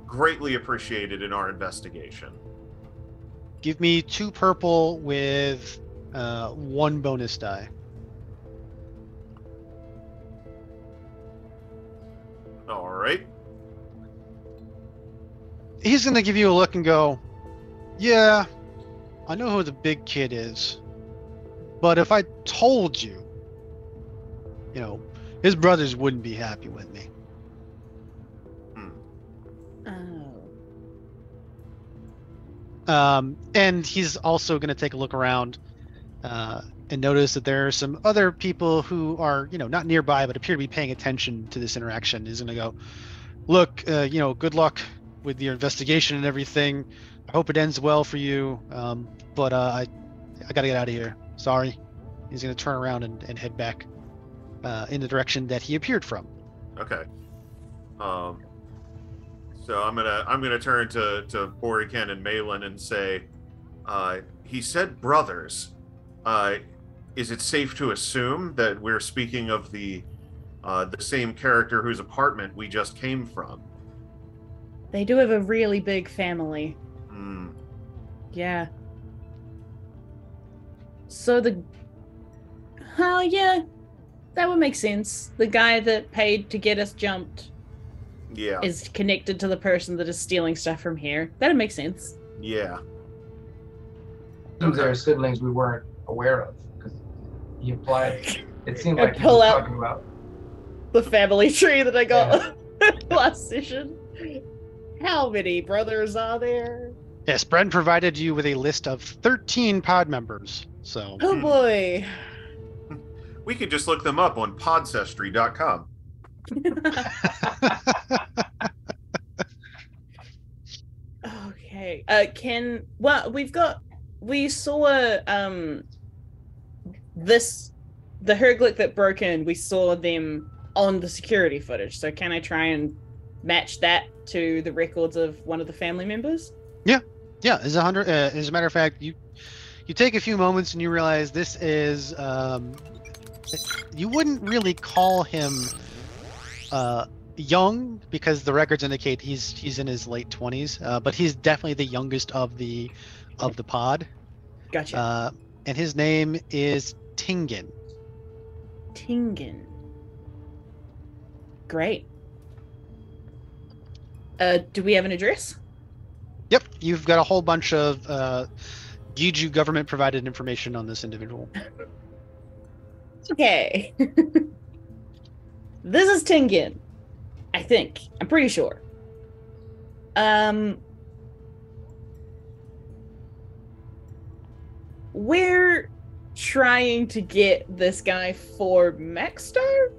greatly appreciated in our investigation. Give me 2 purple with 1 bonus die. All right. He's gonna give you a look and go, yeah, I know who the big kid is, but if I told you, his brothers wouldn't be happy with me. Oh. And he's also gonna take a look around and notice that there are some other people who are, not nearby but appear to be paying attention to this interaction. He's gonna go, look, good luck with your investigation and everything. I hope it ends well for you. But I gotta get out of here. Sorry. He's gonna turn around and head back in the direction that he appeared from. Okay. So I'm gonna turn to Boriken and Malin and say, he said brothers. Is it safe to assume that we're speaking of the same character whose apartment we just came from? They do have a really big family. Mm. Yeah. So yeah, that would make sense. The guy that paid to get us jumped is connected to the person that is stealing stuff from here. That'd make sense. Yeah. There are siblings we weren't aware of, because he implied it seemed I like he pull was out talking about the family tree that I got last session. How many brothers are there? Yes, Bren provided you with a list of 13 pod members. So. Oh boy. We could just look them up on podsestry.com. Okay. We saw the Herglick that broke in, we saw them on the security footage. So can I try and match that to the records of one of the family members? Yeah. As a matter of fact, you take a few moments and you realize this is you wouldn't really call him young, because the records indicate he's in his late 20s, but he's definitely the youngest of the pod. Gotcha. And his name is Tingen. Tingen. Great. Do we have an address? Yep, you've got a whole bunch of Giju government provided information on this individual. Okay. This is Tingen. I think. I'm pretty sure. We're trying to get this guy for Maxstar?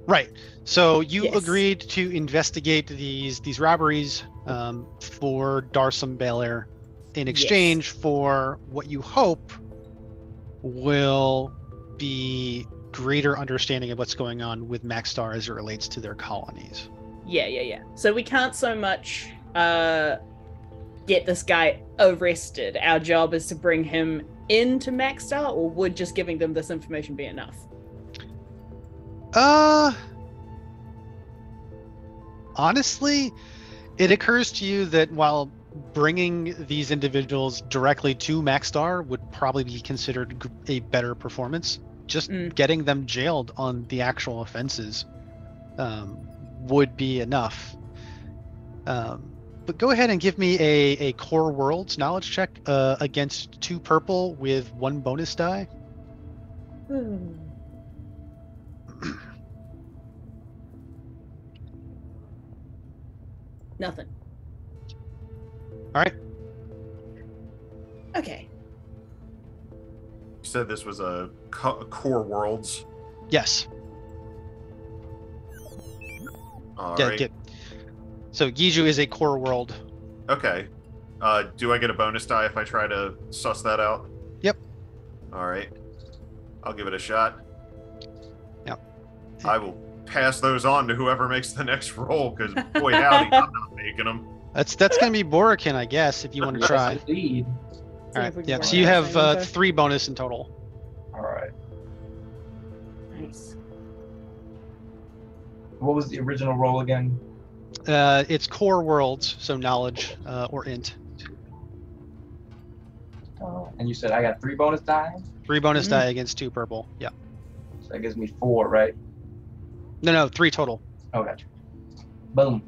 Right. So you Yes. agreed to investigate these robberies for Darsum Belair in exchange for what you hope will be greater understanding of what's going on with Maxstar as it relates to their colonies. Yeah. So we can't so much get this guy arrested. Our job is to bring him into Maxstar, or would just giving them this information be enough? Honestly, it occurs to you that while bringing these individuals directly to Maxstar would probably be considered a better performance, just getting them jailed on the actual offenses would be enough. But go ahead and give me a core worlds knowledge check against 2 purple with 1 bonus die. Nothing. All right. Okay. You said this was a core worlds. Yes. All right. So Giju is a core world. Okay. Do I get a bonus die if I try to suss that out? Yep. All right. I'll give it a shot. Yep. I will pass those on to whoever makes the next roll, because boy howdy, I'm not making them. That's gonna be Borikin, I guess, if you want to try. Indeed. All right. Yeah. So you have 3 bonus in total. All right. Nice. What was the original roll again? It's core worlds, so knowledge or int. And you said I got 3 bonus die? 3 bonus die against 2 purple. Yeah. So that gives me 4, right? No, 3 total. Oh, gotcha. Boom.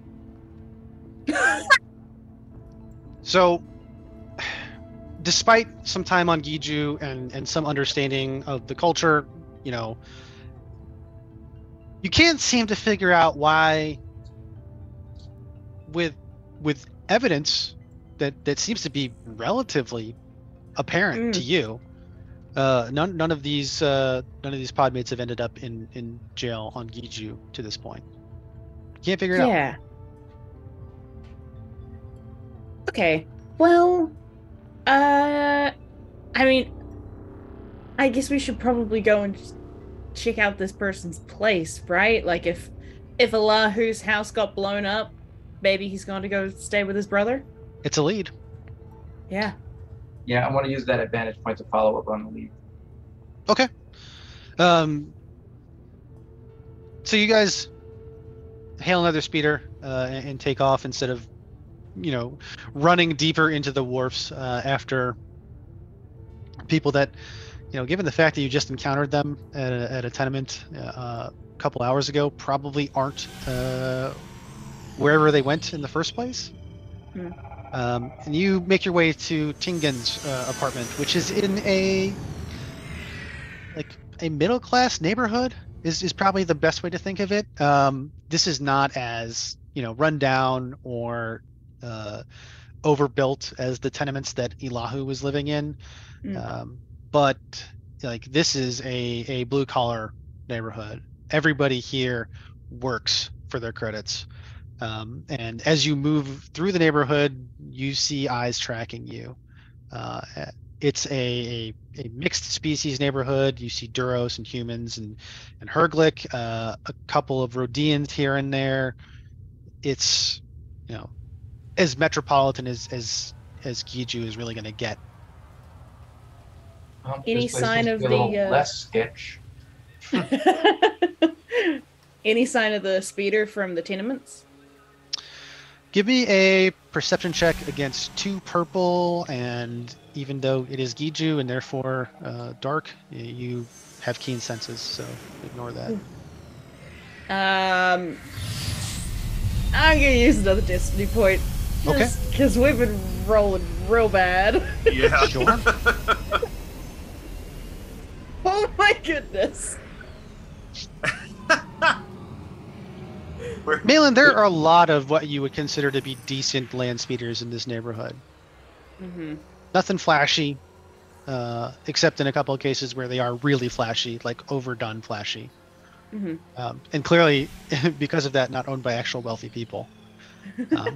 So, despite some time on Giju and some understanding of the culture, you know, you can't seem to figure out why, with evidence that seems to be relatively apparent to you, none of these podmates have ended up in jail on Giju to this point. Can't figure it out. Yeah. Okay. Well, I mean, I guess we should probably go and check out this person's place, right? Like if Allahu's house got blown up, maybe he's going to go stay with his brother. It's a lead. Yeah. Yeah, I want to use that advantage point to follow up on the lead. Okay. So you guys hail another speeder and take off instead of, you know, running deeper into the wharfs after people that, you know, given the fact that you just encountered them at a tenement a couple hours ago, probably aren't wherever they went in the first place. And you make your way to Tingen's apartment, which is in a middle-class neighborhood is probably the best way to think of it. This is not as, you know, run down or overbuilt as the tenements that Elahu was living in. But like, this is a blue collar neighborhood. Everybody here works for their credits. And as you move through the neighborhood, you see eyes tracking you. It's a mixed species neighborhood. You see Duros and humans and Herglick, a couple of Rhodians here and there. It's, you know, as metropolitan as Giju is really going to get. Any sign of the less sketch? Any sign of the speeder from the tenements? Give me a perception check against 2 purple, and even though it is Giju and therefore dark, you have keen senses, so ignore that. I'm gonna use another destiny point. Okay. Because we've been rolling real bad. Yeah. Sure. Oh my goodness. Malin, there are a lot of what you would consider to be decent land speeders in this neighborhood. Nothing flashy, except in a couple of cases where they are really flashy, like overdone flashy. And clearly, because of that, not owned by actual wealthy people.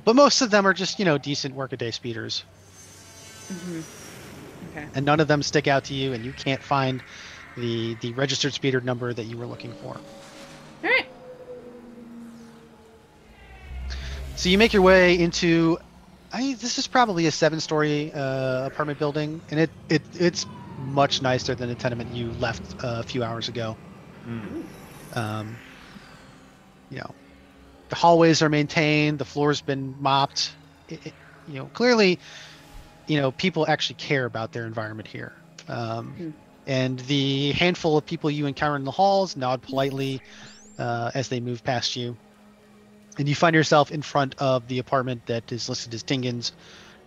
But most of them are just, you know, decent workaday speeders. Okay. And none of them stick out to you, and you can't find the registered speeder number that you were looking for. All right. So you make your way into, this is probably a 7-story apartment building, and it's much nicer than the tenement you left a few hours ago. You know, the hallways are maintained, the floor's been mopped. Clearly, people actually care about their environment here. And the handful of people you encounter in the halls nod politely as they move past you. And you find yourself in front of the apartment that is listed as Tingen's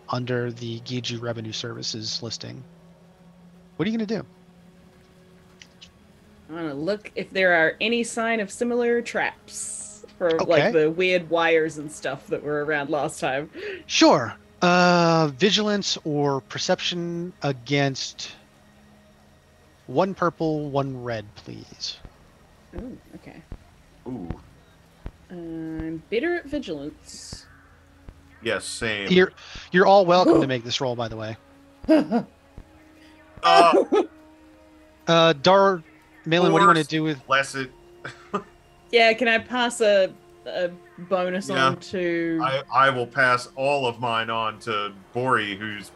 under the Giju Revenue Services listing. What are you going to do? I want to look if there are any sign of similar traps for like the weird wires and stuff that were around last time. Sure. Vigilance or perception against 1 purple, 1 red, please. Oh, okay. Ooh. I'm better at vigilance. Yes, same. You're all welcome to make this roll, by the way. Dar, Malin, what do you want to do with? Bless it. Yeah, can I pass a bonus on to? I will pass all of mine on to Bori, who's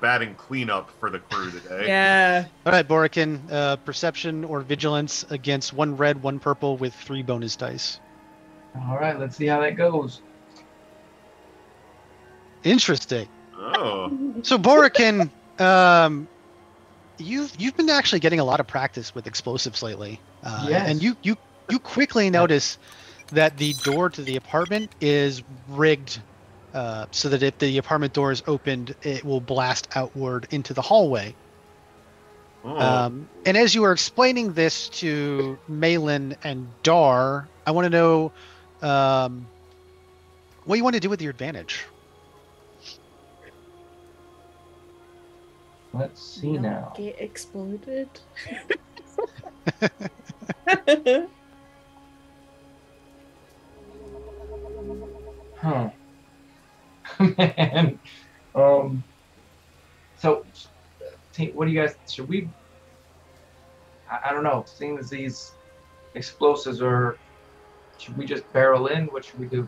batting cleanup for the crew today. Yeah. All right, Borikin, perception or vigilance against 1 red, 1 purple with 3 bonus dice. All right, let's see how that goes. Interesting. Oh. So Borikin, you've been actually getting a lot of practice with explosives lately. Yes. And you quickly notice that the door to the apartment is rigged so that if the apartment door is opened, it will blast outward into the hallway. Oh. And as you are explaining this to Malin and Dar, I want to know what you want to do with your advantage. Let's see now. Get exploded. Huh. Man. So, what do you guys? Should we? I don't know. Seeing as these explosives are, should we just barrel in? What should we do?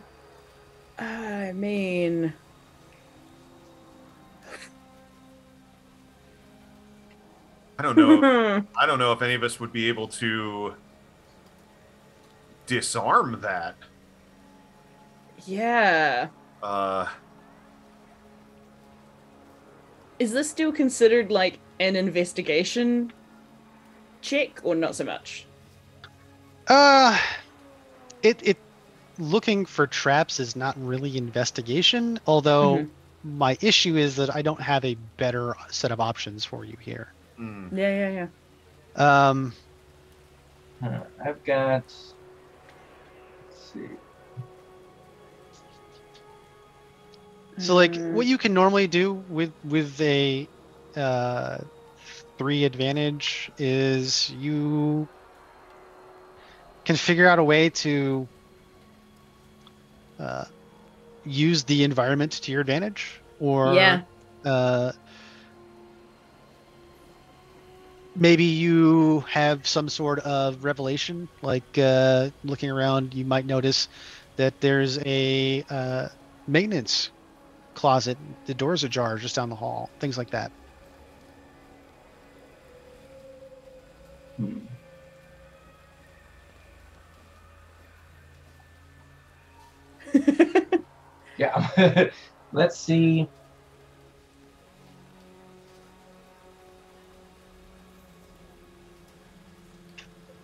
I mean, I don't know. I don't know if any of us would be able to disarm that. Yeah. Is this still considered like an investigation check or not so much? It looking for traps is not really investigation, although my issue is that I don't have a better set of options for you here. Yeah. I've got. Let's see. So, like, what you can normally do with a 3 advantage is you can figure out a way to use the environment to your advantage, or maybe you have some sort of revelation, like looking around, you might notice that there's a maintenance closet, the door's ajar just down the hall, things like that. Yeah. Let's see.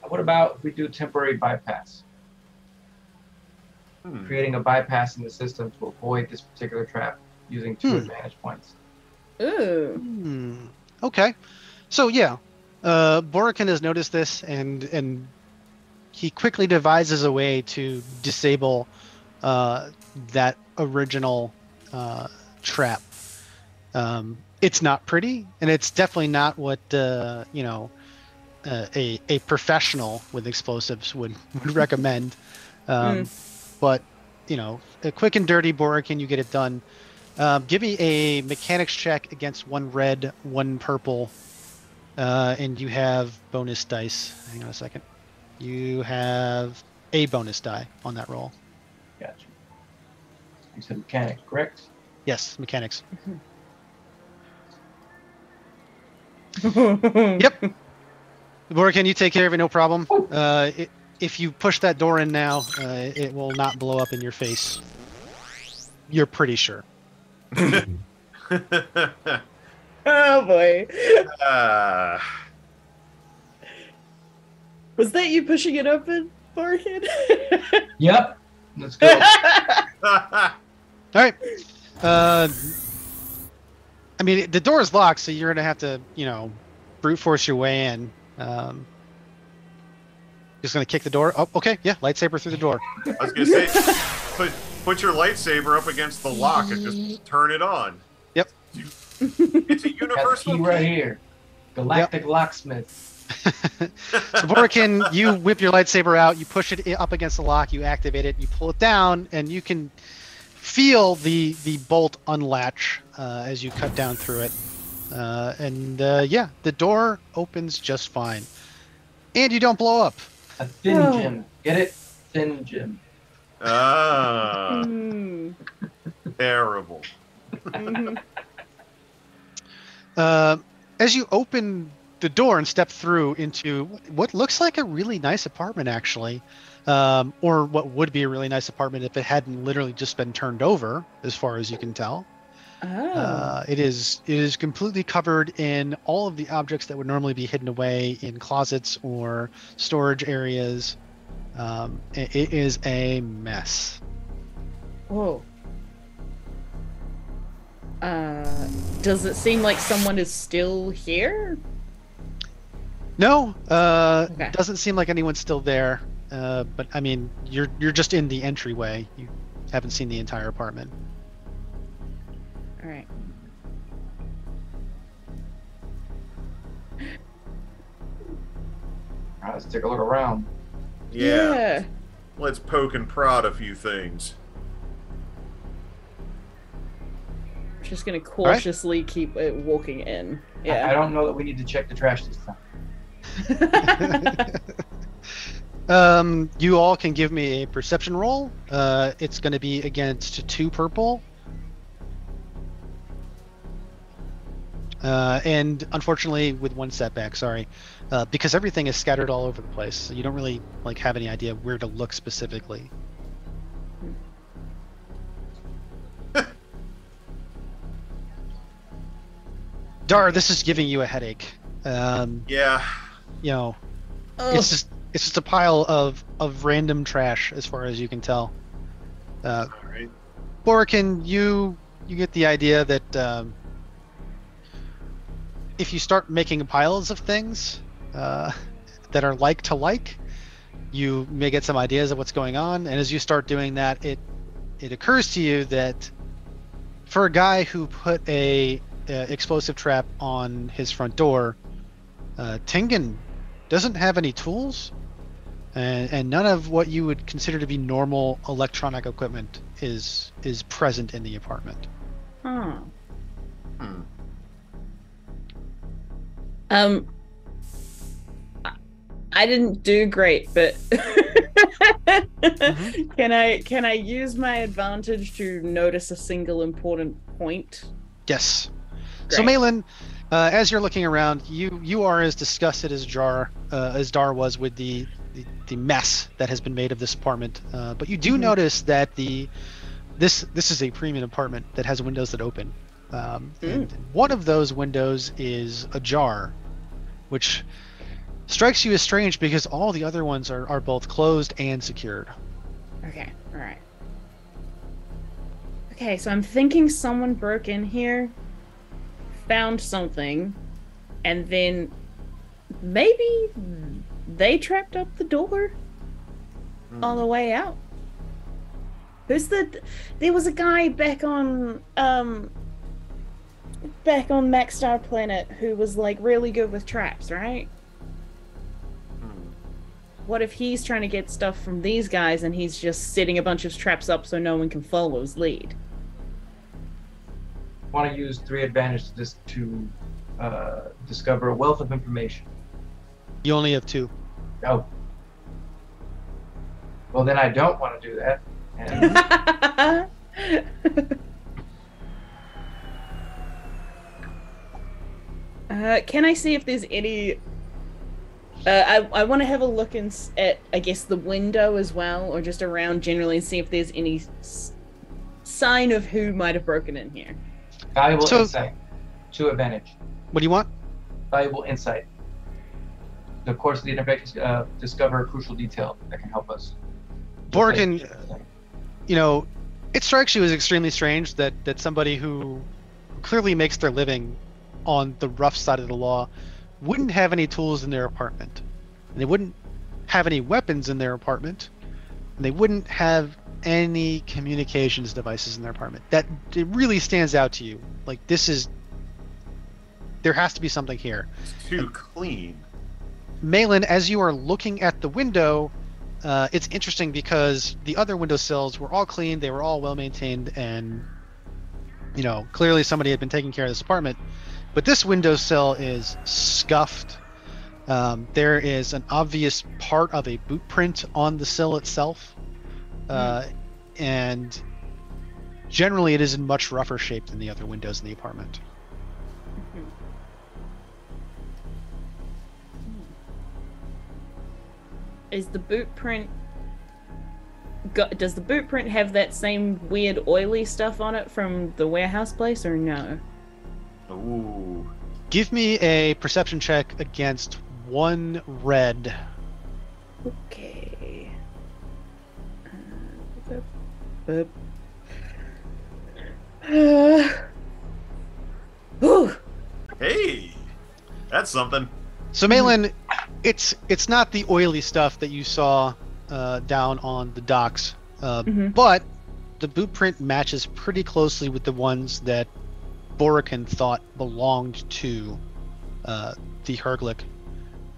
What about if we do temporary bypass? Creating a bypass in the system to avoid this particular trap using 2 advantage points. Ooh. Okay. So yeah, Borikin has noticed this, and he quickly devises a way to disable that original trap. It's not pretty, and it's definitely not what a professional with explosives would recommend. But a quick and dirty Borikin, you get it done. Give me a mechanics check against 1 red, 1 purple, and you have bonus dice. Hang on a second. You have a bonus die on that roll. Gotcha. You said mechanics, correct? Yes, mechanics. Yep. Borikin, you take care of it, no problem. if you push that door in now, it will not blow up in your face. You're pretty sure. Oh boy. Uh, Was that you pushing it open, Barkin? Yep. Let's go. All right. I mean, the door is locked, so you're gonna have to, brute force your way in. Just gonna kick the door. Oh, okay, yeah, lightsaber through the door. I was gonna say, put your lightsaber up against the lock and just turn it on. Yep. It's a Got the universal key right here. Galactic locksmith. So Borkin, you whip your lightsaber out, you push it up against the lock, you activate it, you pull it down, and you can feel the bolt unlatch as you cut down through it. Yeah, the door opens just fine. And you don't blow up. A thin gem. Get it? Thin gem. Ah. Terrible. As you open the door and step through into what looks like a really nice apartment, actually, or what would be a really nice apartment if it hadn't literally just been turned over, as far as you can tell. Oh. It is completely covered in all of the objects that would normally be hidden away in closets or storage areas. It is a mess. Whoa. Does it seem like someone is still here? No, Okay. doesn't seem like anyone's still there. But I mean, you're just in the entryway. You haven't seen the entire apartment. All right. All right, let's take a look around. Yeah. Let's poke and prod a few things. Just gonna cautiously keep it walking in. I Yeah. don't know that we need to check the trash this time. You all can give me a perception roll. It's going to be against 2 purple. And unfortunately with 1 setback, sorry. Because everything is scattered all over the place. So you don't really have any idea where to look specifically. Dar, this is giving you a headache. Yeah. It's just a pile of random trash as far as you can tell. All right. Borkin, you get the idea that if you start making piles of things that are like to like, you may get some ideas of what's going on. And as you start doing that, it occurs to you that for a guy who put a explosive trap on his front door, Tengen doesn't have any tools, and none of what you would consider to be normal electronic equipment is present in the apartment. Huh. I didn't do great, but can I use my advantage to notice a single important point? Yes. Great. So Malin, as you're looking around, you are as disgusted as Dar was with the mess that has been made of this apartment. But you do notice that this is a premium apartment that has windows that open. And one of those windows is ajar, which strikes you as strange because all the other ones are both closed and secured. Okay, all right. Okay, so I'm thinking someone broke in here, found something, and then maybe they trapped up the door on the way out. There was a guy back on Max Star Planet who was really good with traps, right? What if he's trying to get stuff from these guys and he's just setting a bunch of traps up so no one can follow his lead? I want to use 3 advantage to discover a wealth of information. You only have 2. Oh. Well, then I don't want to do that. And... can I see if there's any I want to have a look at, I guess, the window as well, or just around generally, and see if there's any sign of who might have broken in here. Valuable insight to advantage. What do you want? Valuable insight. The course of the intervention, discover a crucial detail that can help us. Borkin, it strikes you as extremely strange that somebody who clearly makes their living on the rough side of the law wouldn't have any tools in their apartment. And they wouldn't have any weapons in their apartment. And they wouldn't have any communications devices in their apartment. That it really stands out to you. Like, there has to be something here. It's too clean. Malin, as you are looking at the window, it's interesting because the other windowsills were all clean, they were all well maintained, and clearly somebody had been taking care of this apartment. But this windowsill is scuffed. There is an obvious part of a boot print on the sill itself, and generally it is in much rougher shape than the other windows in the apartment. Is the boot print... Does the boot print have that same weird oily stuff on it from the warehouse place, or no? Ooh. Give me a perception check against 1 red. Okay. Hey, that's something. So Malin, it's not the oily stuff that you saw down on the docks, but the boot print matches pretty closely with the ones that Borikin thought belonged to the Herglick,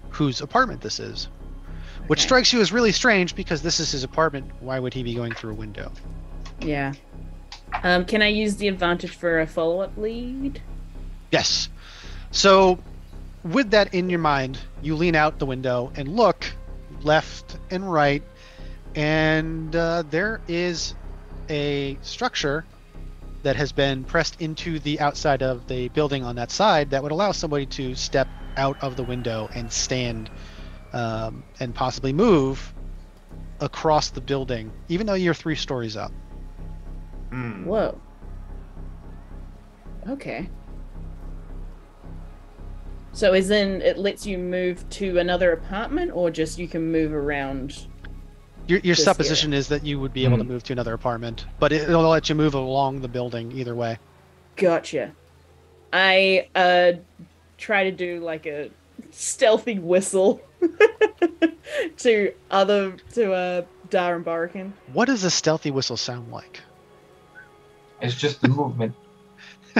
whose apartment this is. Which strikes you as really strange because this is his apartment. Why would he be going through a window? Yeah. Can I use the advantage for a follow-up lead? Yes. So with that in your mind, you lean out the window and look left and right, and there is a structure that has been pressed into the outside of the building on that side that would allow somebody to step out of the window and stand and possibly move across the building, even though you're 3 stories up. Whoa. Okay. So as in it lets you move to another apartment, or just you can move around? Your supposition is that you would be able to move to another apartment, but it'll let you move along the building either way. Gotcha. I try to do like a stealthy whistle to Dar and Borikin. What does a stealthy whistle sound like? It's just the movement.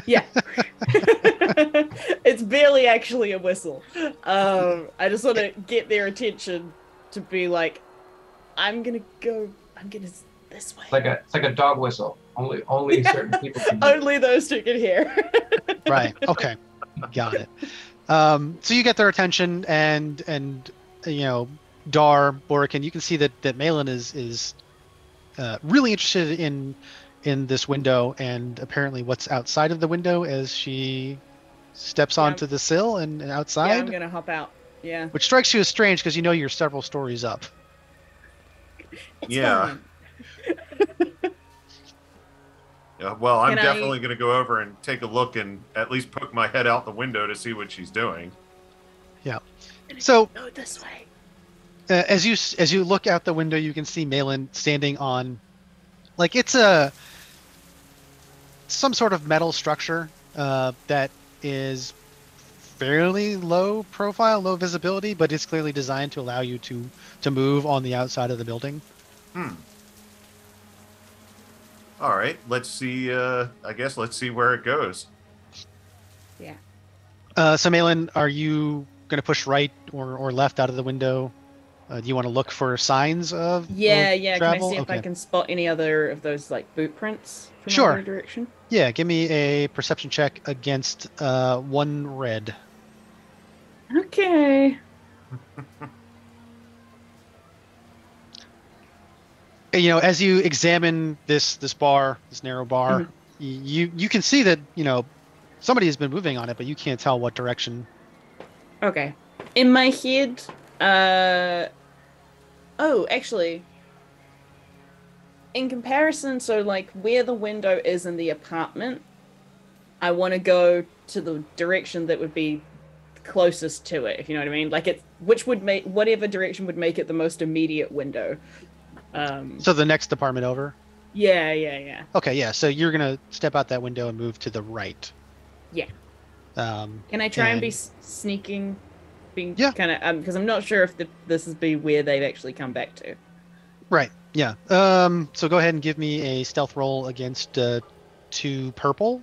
Yeah. It's barely actually a whistle. I just want to get their attention to be like, I'm gonna this way. It's like a dog whistle. Only certain people can Only those 2 can hear. Right. Okay. Got it. So you get their attention, and Dar, Borikin, you can see that Malin is really interested in this window, and apparently what's outside of the window as she steps onto the sill and outside. Yeah, I'm gonna hop out. Yeah. Which strikes you as strange because you're several stories up. It's Yeah. Yeah. Well, I'm definitely going to go over and take a look and at least poke my head out the window to see what she's doing. Yeah. So go this way. As you look out the window, you can see Malin standing on, like, it's some sort of metal structure that is fairly low profile, low visibility, but it's clearly designed to allow you to move on the outside of the building. All right, let's see. I guess let's see where it goes. Yeah. So Malin, are you going to push right or left out of the window? Do you want to look for signs of travel? Can I see if I can spot any other of those like boot prints from either direction? Yeah, give me a perception check against 1 red. Okay. As you examine this narrow bar, you can see that somebody has been moving on it, but you can't tell what direction. Okay. In my head, Oh, actually, in comparison, so like where the window is in the apartment, I want to go to the direction that would be closest to it, if you know what I mean. Like it's which would make whatever direction would make it the most immediate window. So the next apartment over? Yeah. Okay, yeah. So you're gonna step out that window and move to the right. Yeah. Can I try and be sneaking? Being kind of because I'm not sure if this is be where they've actually come back to. Right. Yeah. So go ahead and give me a stealth roll against 2 purple,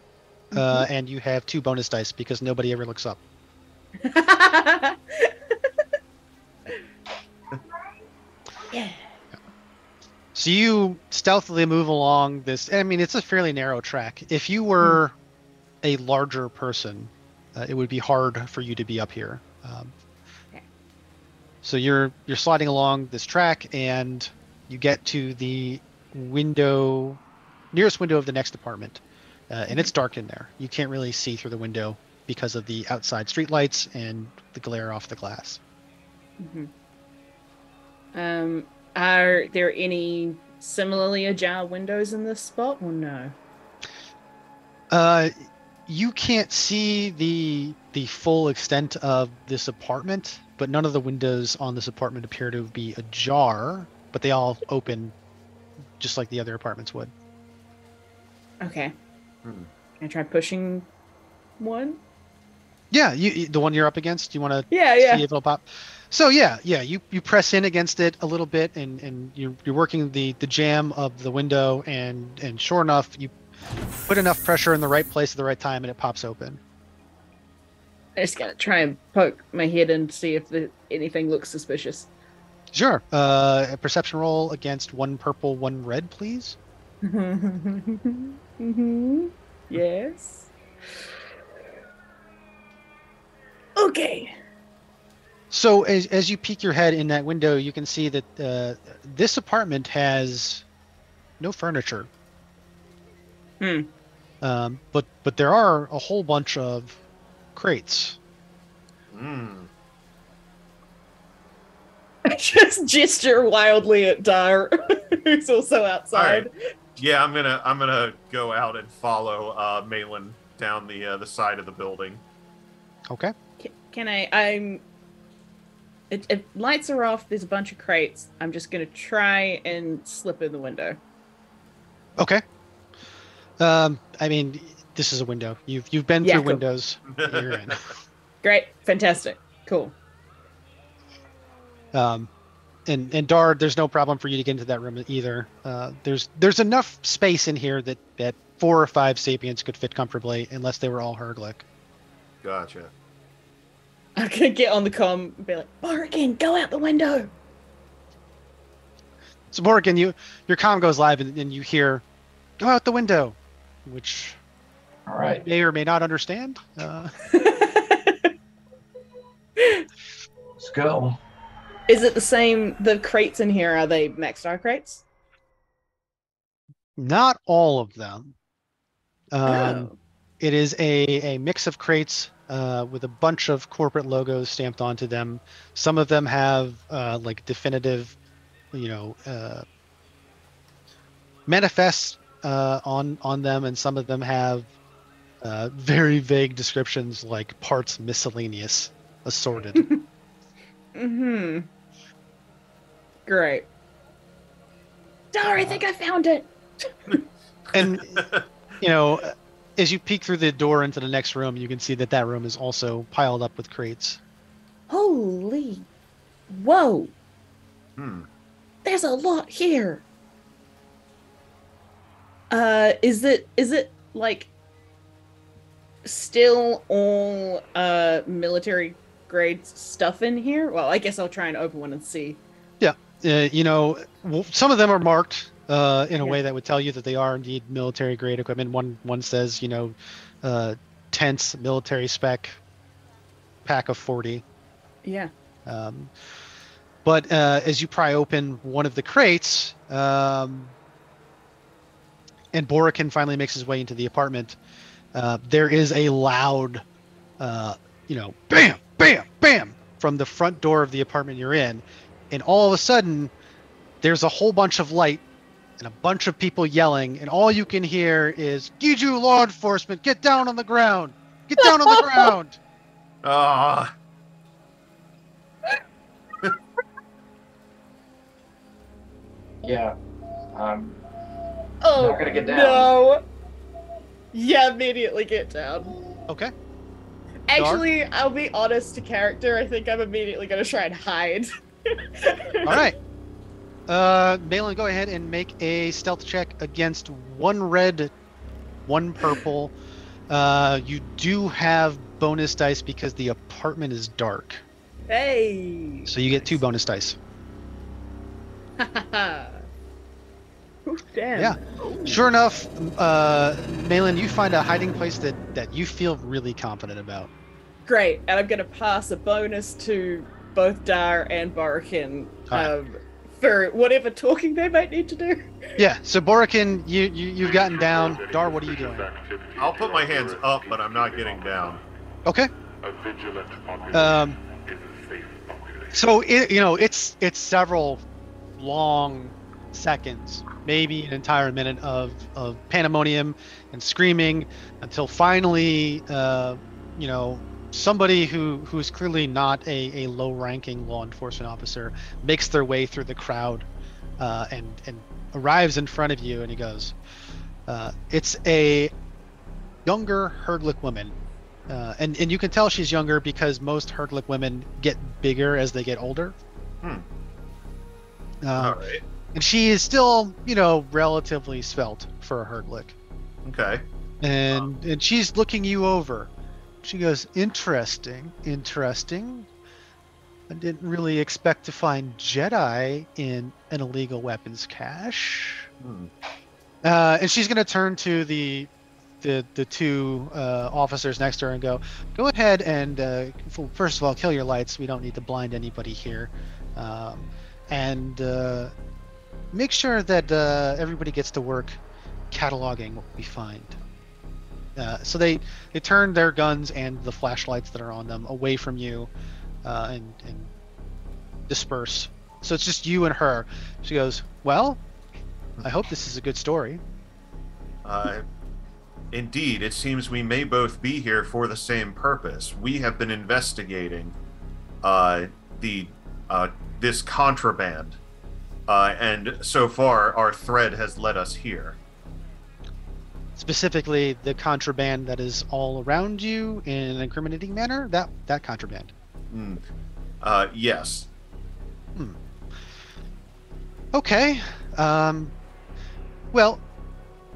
and you have 2 bonus dice because nobody ever looks up. Yeah. So you stealthily move along this. I mean, it's a fairly narrow track. If you were a larger person, it would be hard for you to be up here. Okay. So you're sliding along this track, and you get to the nearest window of the next apartment, and it's dark in there. You can't really see through the window because of the outside streetlights and the glare off the glass. Are there any similarly ajar windows in this spot or no? You can't see the full extent of this apartment, but none of the windows on this apartment appear to be ajar, but they all open just like the other apartments would. Okay. Can I try pushing one? Yeah, the one you're up against. You want to see if it'll pop? So you press in against it a little bit, and you're working the jam of the window, and sure enough, you put enough pressure in the right place at the right time, and it pops open. I just gotta try and poke my head and see if anything looks suspicious. Sure. A perception roll against 1 purple, 1 red, please. Yes. Okay. So as you peek your head in that window, you can see that this apartment has no furniture. But there are a whole bunch of crates. I just gesture wildly at Dar, who's also outside. Right. Yeah, I'm gonna go out and follow Malin down the side of the building. Okay. Can I? If lights are off, there's a bunch of crates. I'm just gonna try and slip in the window. Okay. I mean, this is a window. You've been through windows. You're in. Great, fantastic, cool. And Dar, there's no problem for you to get into that room either. There's enough space in here that 4 or 5 sapiens could fit comfortably, unless they were all Herglick. Gotcha. I could get on the comm and be like, Morgan, go out the window. So Morgan, your comm goes live, and you hear, "Go out the window," which all right, may or may not understand. Let's go. Is it the same? The crates in here, are they Max Star crates? Not all of them. It is a mix of crates with a bunch of corporate logos stamped onto them. Some of them have like definitive, manifests on them, and some of them have very vague descriptions like parts miscellaneous, assorted. Great. Dar, I think I found it. And as you peek through the door into the next room, you can see that room is also piled up with crates. Holy, whoa! There's a lot here. Is it like still all military grade stuff in here? Well, I guess I'll try and open one and see. Yeah, some of them are marked in a way that would tell you that they are indeed military grade equipment. One says, tents, military spec, pack of 40. Yeah. But as you pry open one of the crates, and Borikin finally makes his way into the apartment, there is a loud, bam, bam, bam from the front door of the apartment you're in, and all of a sudden there's a whole bunch of light and a bunch of people yelling, and all you can hear is, "Giju law enforcement, get down on the ground! Get down on the ground!" Ah. Yeah. Oh, not gonna get down. No. Yeah, immediately get down. Okay. Actually, I'll be honest to character. I think I'm immediately going to try and hide. All right. Malin, go ahead and make a stealth check against 1 red, 1 purple. You do have bonus dice because the apartment is dark. Hey. So you get 2 bonus dice. Oh, damn. Yeah. Sure enough, Malin, you find a hiding place that you feel really confident about. Great. And I'm going to pass a bonus to both Dar and Barakin for whatever talking they might need to do. Yeah. So Barakin, you've gotten down. Dar, what are you doing? I'll put my hands up, but I'm not getting down. Okay. So it's several long seconds, maybe an entire minute of pandemonium and screaming until finally, somebody who's clearly not a low-ranking law enforcement officer makes their way through the crowd and arrives in front of you, and he goes, it's a younger Herdlick woman. And you can tell she's younger because most Herdlick women get bigger as they get older. All right. And she is still, relatively svelte for a Herdlick. Okay. And she's looking you over. She goes, interesting. I didn't really expect to find Jedi in an illegal weapons cache. And she's going to turn to the 2 officers next to her and go ahead and first of all, kill your lights. We don't need to blind anybody here. And make sure that everybody gets to work cataloging what we find. So they turn their guns and the flashlights that are on them away from you and disperse. So it's just you and her. She goes, well, I hope this is a good story. Indeed, it seems we may both be here for the same purpose. We have been investigating this contraband, and so far our thread has led us here. Specifically, the contraband that is all around you in an incriminating manner? That contraband? Yes. Okay. Well,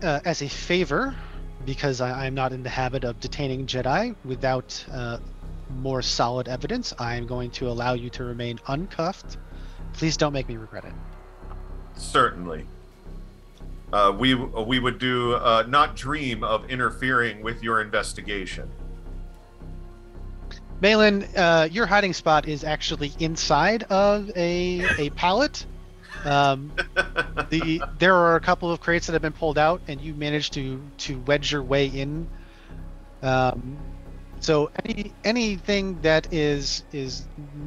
as a favor, because I'm not in the habit of detaining Jedi without more solid evidence, I'm going to allow you to remain uncuffed. Please don't make me regret it. Certainly. We would do not dream of interfering with your investigation. Malin, your hiding spot is actually inside of a pallet. There are a couple of crates that have been pulled out, and you managed to wedge your way in. So anything that is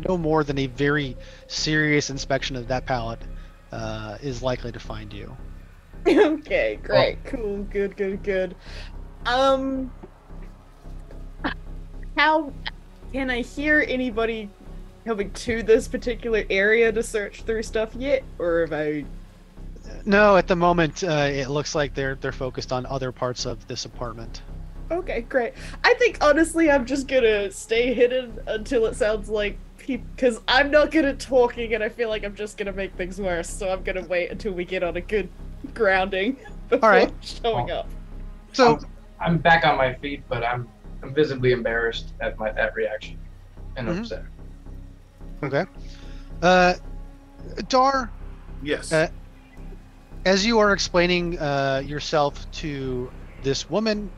no more than a very serious inspection of that pallet is likely to find you. Okay, great, cool, good. How can I hear anybody coming to this particular area to search through stuff yet, or have I? No, at the moment, it looks like they're focused on other parts of this apartment. Okay, great. I think honestly, I'm just gonna stay hidden until it sounds like because I'm not good at talking, and I feel like I'm just gonna make things worse. So I'm gonna wait until we get on a good grounding before showing up. So I'm back on my feet, but I'm visibly embarrassed at that reaction and upset. Okay. Dar. Yes. As you are explaining yourself to this woman,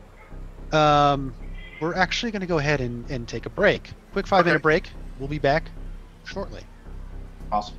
we're actually going to go ahead and take a break. Quick 5-minute break. We'll be back shortly. Awesome.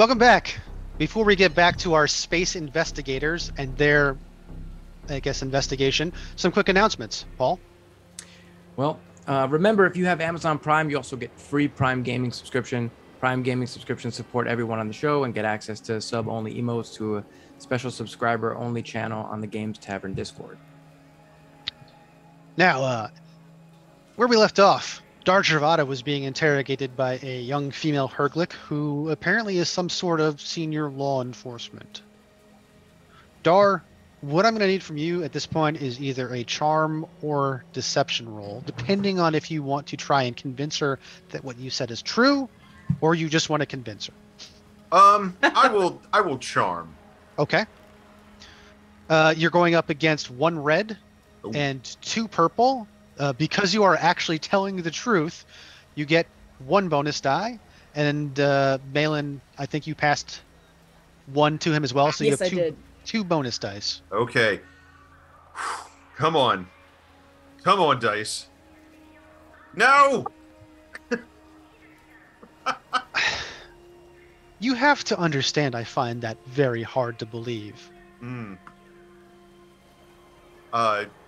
Welcome back. Before we get back to our space investigators and their, I guess, investigation, some quick announcements. Paul? Well, remember, if you have Amazon Prime, you also get free Prime Gaming subscription. Prime Gaming subscriptions support everyone on the show and get access to sub-only emotes to a special subscriber-only channel on the Games Tavern Discord. Now, where we left off, Dar Gervada was being interrogated by a young female Herglick who apparently is some sort of senior law enforcement. Dar, what I'm going to need from you at this point is either a charm or deception roll, depending on if you want to try and convince her that what you said is true, or you just want to convince her. I will charm. Okay. You're going up against 1 red and 2 purple. Because you are actually telling the truth, you get 1 bonus die. And Malin, I think you passed 1 to him as well, so yes, you have I did. 2 bonus dice. Okay. Come on. Come on, dice. No! You have to understand, I find that very hard to believe.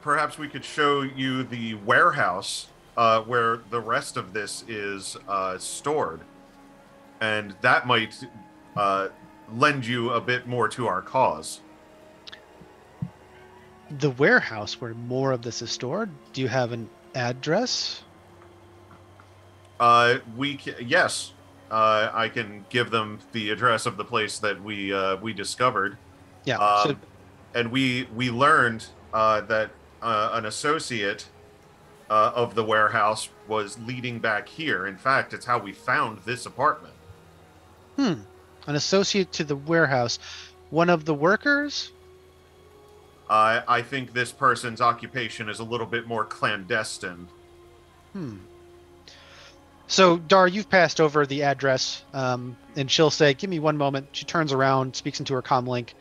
Perhaps we could show you the warehouse where the rest of this is stored. And that might lend you a bit more to our cause. The warehouse where more of this is stored? Do you have an address? Yes. I can give them the address of the place that we discovered. Yeah. And we learned that an associate of the warehouse was leading back here. In fact, it's how we found this apartment. An associate to the warehouse. One of the workers? I think this person's occupation is a little bit more clandestine. So, Dar, you've passed over the address, and she'll say, give me 1 moment. She turns around, speaks into her comlink.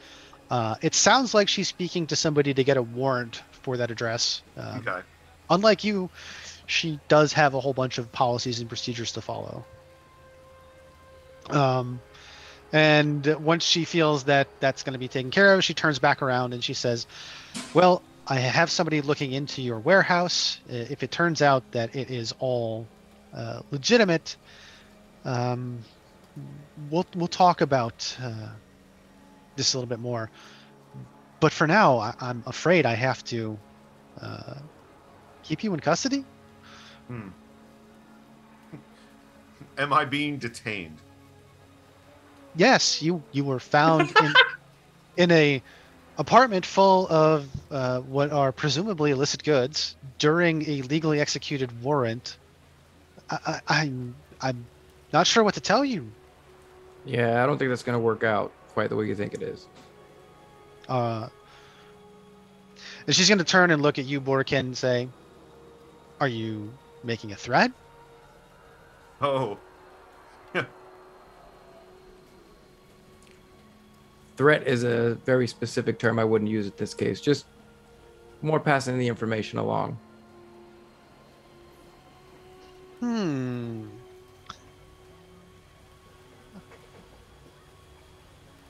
It sounds like she's speaking to somebody to get a warrant for that address. Okay. Unlike you, she does have a whole bunch of policies and procedures to follow. And once she feels that that's going to be taken care of, she turns back around and she says, well, I have somebody looking into your warehouse. If it turns out that it is all legitimate, we'll talk about this a little bit more. But for now, I'm afraid I have to keep you in custody. Am I being detained? Yes, you were found in a apartment full of what are presumably illicit goods during a legally executed warrant. I'm not sure what to tell you. Yeah, I don't think that's going to work out quite the way you think it is. And she's going to turn and look at you, Borkin, and say, are you making a threat? Oh. Threat is a very specific term I wouldn't use in this case. Just more passing the information along.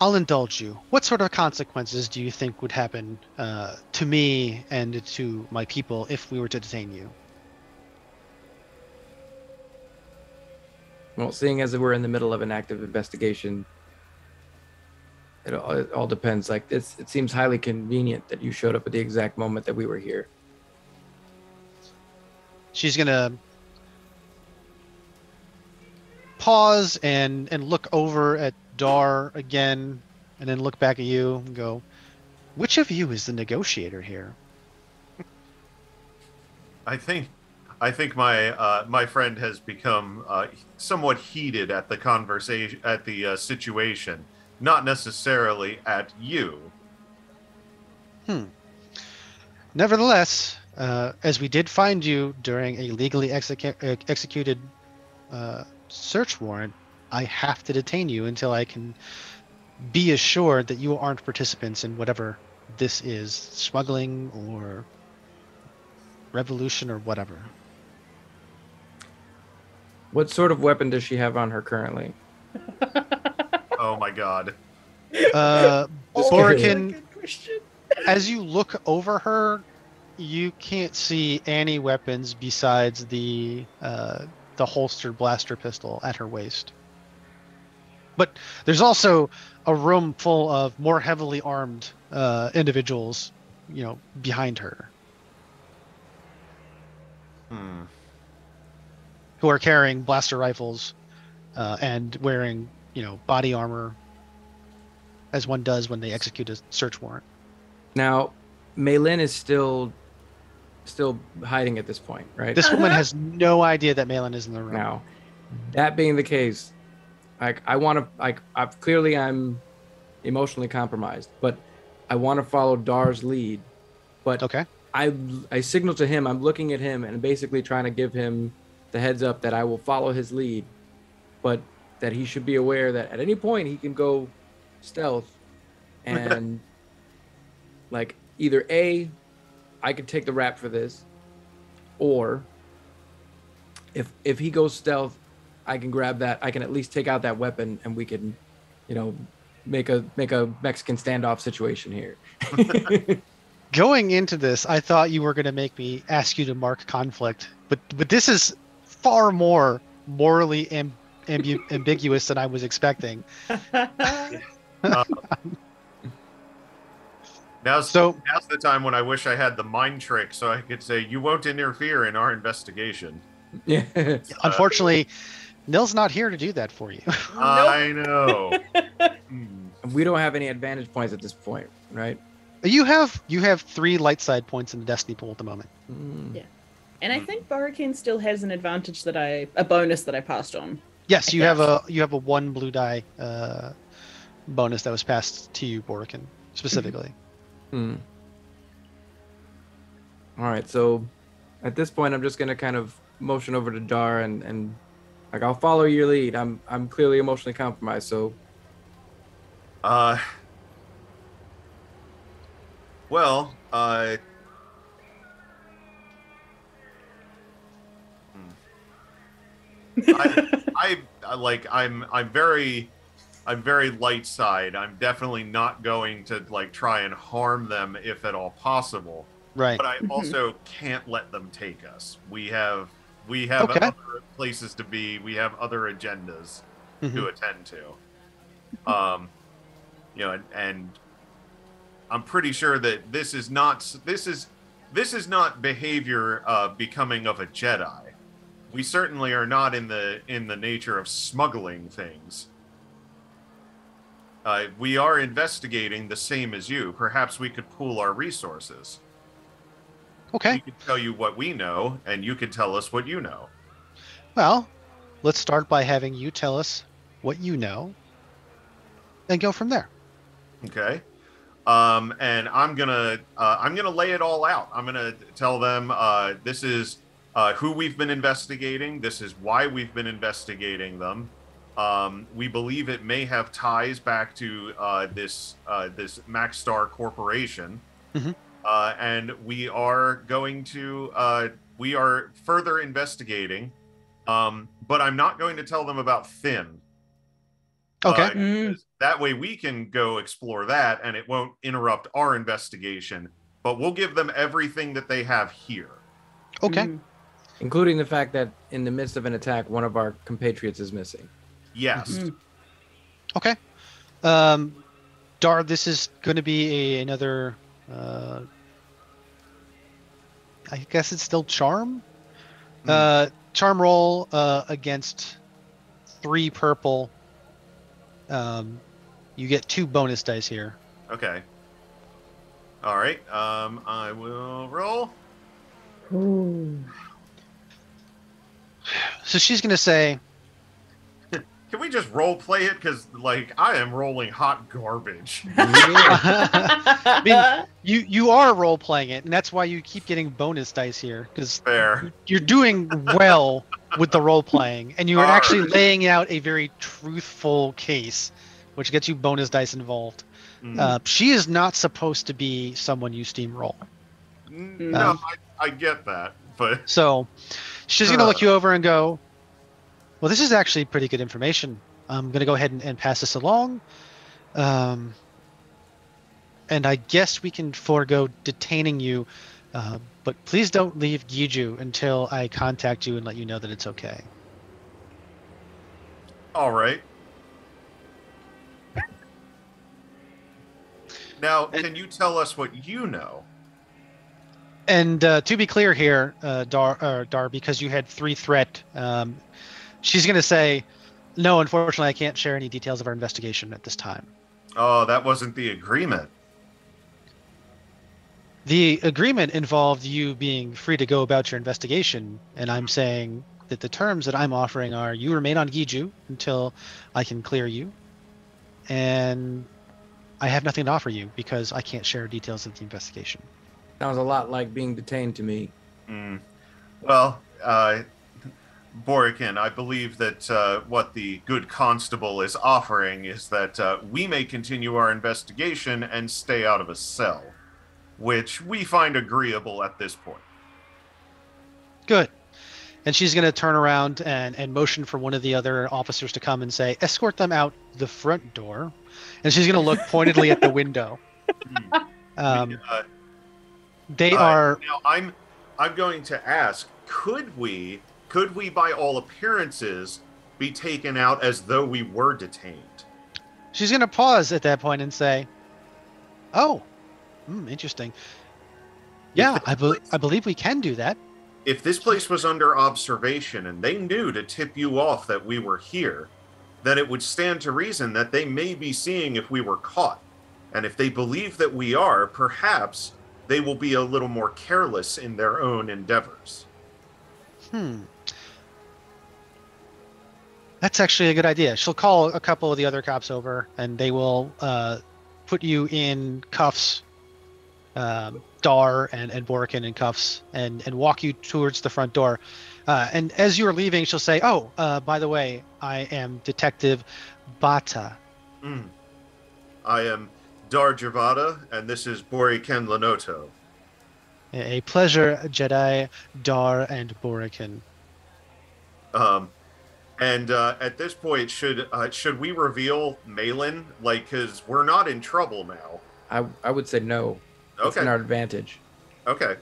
I'll indulge you. What sort of consequences do you think would happen to me and to my people if we were to detain you? Well, seeing as we're in the middle of an active investigation, it all depends. Like this, it seems highly convenient that you showed up at the exact moment that we were here. She's gonna pause and look over at Dar again, and then look back at you and go, which of you is the negotiator here? I think my friend has become somewhat heated at the conversation, at the situation, not necessarily at you. Nevertheless, as we did find you during a legally executed search warrant, I have to detain you until I can be assured that you aren't participants in whatever this is, smuggling or revolution or whatever. What sort of weapon does she have on her currently? Oh god. Borikin, as you look over her, you can't see any weapons besides the holstered blaster pistol at her waist. But there's also a room full of more heavily armed individuals, behind her. Who are carrying blaster rifles and wearing, body armor, as one does when they execute a search warrant. Now, Maylin is still hiding at this point, right? This woman has no idea that Maylin is in the room. Now, that being the case, I'm emotionally compromised, but I want to follow Dar's lead. But okay. I signal to him, I'm looking at him and basically trying to give him the heads up that I will follow his lead, but that he should be aware that at any point he can go stealth and like either A, I could take the rap for this, or if he goes stealth, I can grab that. I can at least take out that weapon and we can, make a Mexican standoff situation here. Going into this, I thought you were going to make me ask you to mark conflict, but this is far more morally ambiguous than I was expecting. Now's the time when I wish I had the mind trick so I could say, you won't interfere in our investigation. Yeah. Unfortunately, Nil's not here to do that for you. I know. We don't have any advantage points at this point, right? You have 3 light side points in the destiny pool at the moment. Yeah. And I think Borikin still has an advantage a bonus that I passed on. Yes, you have a 1 blue die bonus that was passed to you, Borikin, specifically. All right, so at this point, I'm just gonna kind of motion over to Dar and like I'll follow your lead. I'm clearly emotionally compromised, so. Well, I'm very light side. I'm definitely not going to try and harm them if at all possible. Right. But I also can't let them take us. We have Okay. other places to be. We have other agendas to attend to. And I'm pretty sure that this is not behavior becoming of a Jedi. We certainly are not in the nature of smuggling things. We are investigating the same as you. Perhaps we could pool our resources. Okay. We could tell you what we know, and you could tell us what you know. Well, let's start by having you tell us what you know, and go from there. Okay. And I'm gonna lay it all out. I'm gonna tell them this is who we've been investigating. This is why we've been investigating them. We believe it may have ties back to this Maxstar Corporation, and we are going to we are further investigating. But I'm not going to tell them about Finn. Okay. That way we can go explore that, and it won't interrupt our investigation. But we'll give them everything that they have here. Okay. Including the fact that in the midst of an attack, one of our compatriots is missing. Yes. Okay. Dar, this is going to be another. I guess it's still charm. Charm roll against 3 purple. You get 2 bonus dice here. Okay. All right. I will roll. So she's going to say, Can we just role play it? Because I am rolling hot garbage. I mean, you are role playing it, and that's why you keep getting bonus dice here, because you're doing well with the role playing, and you are actually laying out a very truthful case, which gets you bonus dice involved. She is not supposed to be someone you steamroll. No, I get that, but so she's gonna look you over and go, "Well, this is actually pretty good information, I'm going to go ahead and pass this along. And I guess we can forego detaining you, but please don't leave Giju until I contact you and let you know that it's okay. All right. Now, can you tell us what you know? And to be clear here, Dar, because you had 3 threat, she's going to say, no, unfortunately, I can't share any details of our investigation at this time. Oh, that wasn't the agreement. The agreement involved you being free to go about your investigation, and I'm saying that the terms that I'm offering are you remain on Giju until I can clear you, and I have nothing to offer you because I can't share details of the investigation. Sounds a lot like being detained to me. Well, Borikin, I believe that what the good constable is offering is that we may continue our investigation and stay out of a cell, which we find agreeable at this point. Good. And she's going to turn around and motion for one of the other officers to come and say, escort them out the front door. And she's going to look pointedly at the window. They are... Now, I'm going to ask, could we, by all appearances, be taken out as though we were detained? She's going to pause at that point and say, oh, interesting. Yeah, I believe we can do that. If this place was under observation and they knew to tip you off that we were here, then it would stand to reason that they may be seeing if we were caught. And if they believe that we are, perhaps they will be a little more careless in their own endeavors. That's actually a good idea. She'll call a couple of the other cops over, and they will put you in cuffs, Dar and Borikin in cuffs, and walk you towards the front door. And as you are leaving, she'll say, oh, by the way, I am Detective Bata. I am Dar Javada, and this is Borikin Lenoto. A pleasure, Jedi, Dar, and Borikin. And at this point, should we reveal Malin? Like, because we're not in trouble now. I would say no. Okay. It's in our advantage. Okay.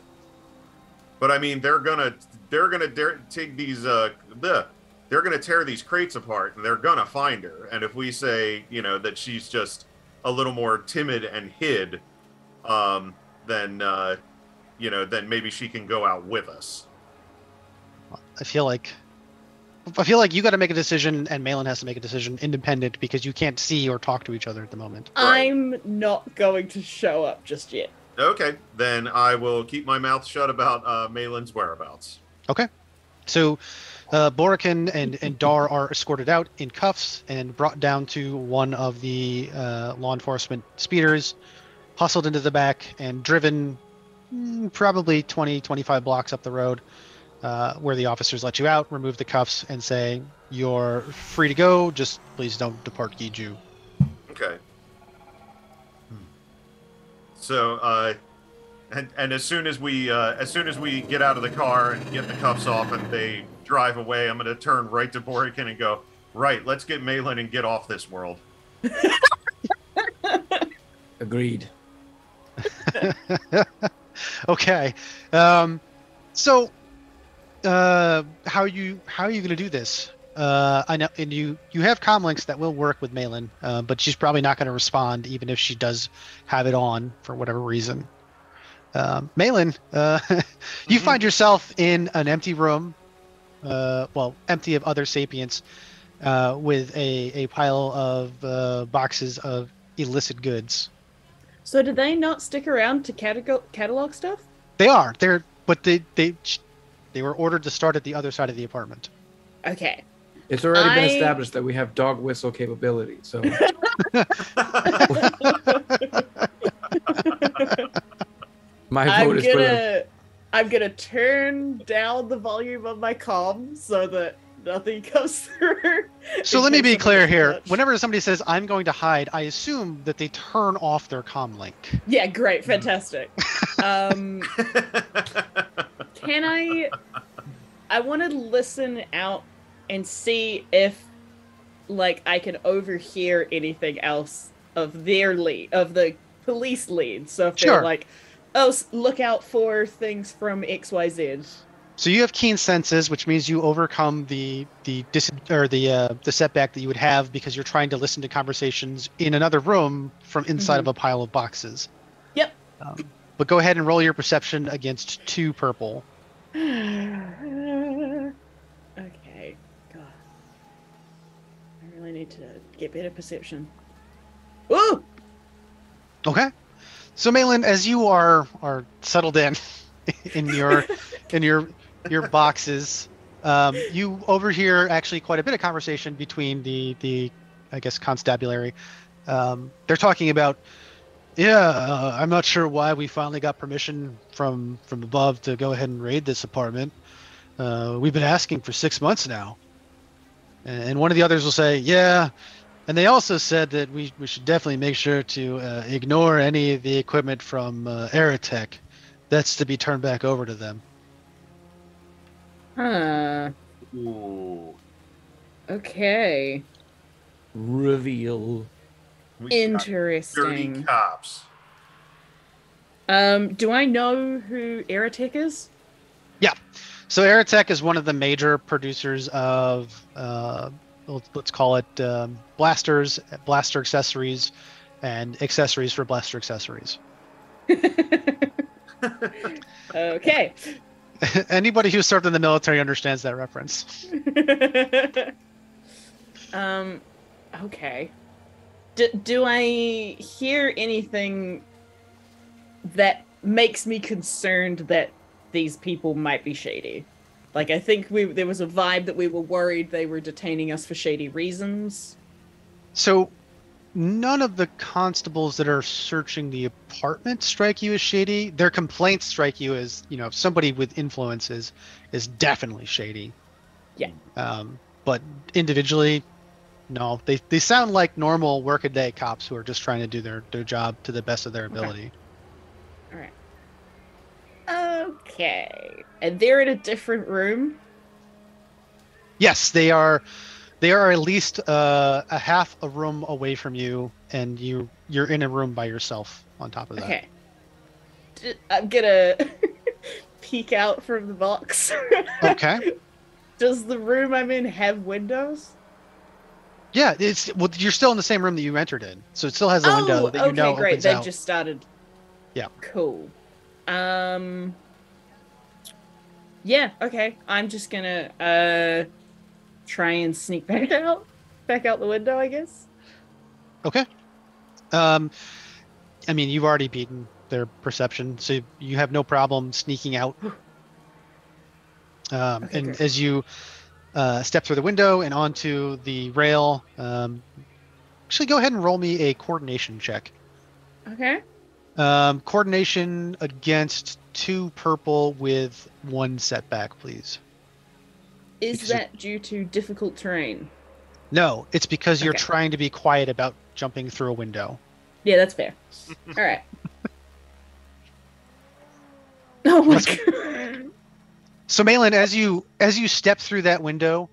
But I mean, they're gonna take these they're gonna tear these crates apart, and they're gonna find her. And if we say, that she's just a little more timid and hid, then maybe she can go out with us. I feel like you got to make a decision, and Malin has to make a decision independent because you can't see or talk to each other at the moment. I'm not going to show up just yet. Okay, then I will keep my mouth shut about Malin's whereabouts. Okay. So Borikin and Dar are escorted out in cuffs and brought down to one of the law enforcement speeders, hustled into the back, and driven probably 20-25 blocks up the road, where the officers let you out, remove the cuffs, and say, you're free to go, just please don't depart Giju. Okay. So, and as soon as we get out of the car and get the cuffs off and they drive away, I'm going to turn right to Borikin and go, right, let's get Malin and get off this world. Agreed. Okay. So, how are you going to do this? I know, and you have comlinks that will work with Malin, but she's probably not going to respond even if she does have it on for whatever reason. Malin, you find yourself in an empty room, empty of other sapients, with a pile of boxes of illicit goods. So did they not stick around to catalog stuff? They are. But they were ordered to start at the other side of the apartment. Okay. It's already been established that we have dog whistle capability, so... My vote is for them. I'm gonna turn down the volume of my comm so that nothing comes through. So let me be clear here. Whenever somebody says, I'm going to hide, I assume that they turn off their comm link. Yeah, great. Fantastic. Can I want to listen out and see if, like I can overhear anything else of their lead, of the police lead. So if they're like, oh, look out for things from XYZ. So you have keen senses, which means you overcome the setback that you would have because you're trying to listen to conversations in another room from inside of a pile of boxes. Yep. But go ahead and roll your perception against 2 purple. Okay. God. I really need to get better perception. Ooh! Okay. So Malin, as you are settled in your boxes, you overhear actually quite a bit of conversation between the I guess constabulary. They're talking about, I'm not sure why we finally got permission from above to go ahead and raid this apartment. We've been asking for 6 months now. And one of the others will say, yeah. And they also said that we should definitely make sure to ignore any of the equipment from Aerotech. That's to be turned back over to them. Huh. Ooh. Okay. Reveal. Interesting. Dirty cops. Do I know who Aerotech is? Yeah. So Aerotech is one of the major producers of, let's call it blasters, blaster accessories, and accessories for blaster accessories. Okay. Anybody who served in the military understands that reference. Okay. Do I hear anything that makes me concerned that these people might be shady? Like, I think there was a vibe that we were worried they were detaining us for shady reasons. So none of the constables that are searching the apartment strike you as shady. Their complaints strike you as, somebody with influences is definitely shady. Yeah. But individually, no. They sound like normal workaday cops who are just trying to do their job to the best of their ability. All right. Okay. And they're in a different room? Yes, they are. They are at least a half a room away from you, and you're in a room by yourself on top of that. Okay. I'm gonna peek out from the box. Okay. Does the room I'm in have windows? Yeah, you're still in the same room that you entered in, so it still has a window that you know great. opens They out. just started. Yeah. Cool. Yeah. Okay. I'm just gonna try and sneak back out the window, I guess. Okay. I mean, you've already beaten their perception, so you have no problem sneaking out. Okay, and great. as you step through the window and onto the rail, actually go ahead and roll me a coordination check. Okay. Coordination against 2 purple with 1 setback, please. Is that due to difficult terrain? No, it's because you're Okay. trying to be quiet about jumping through a window. Yeah, that's fair. All right. Oh my god. So Malin, as you step through that window,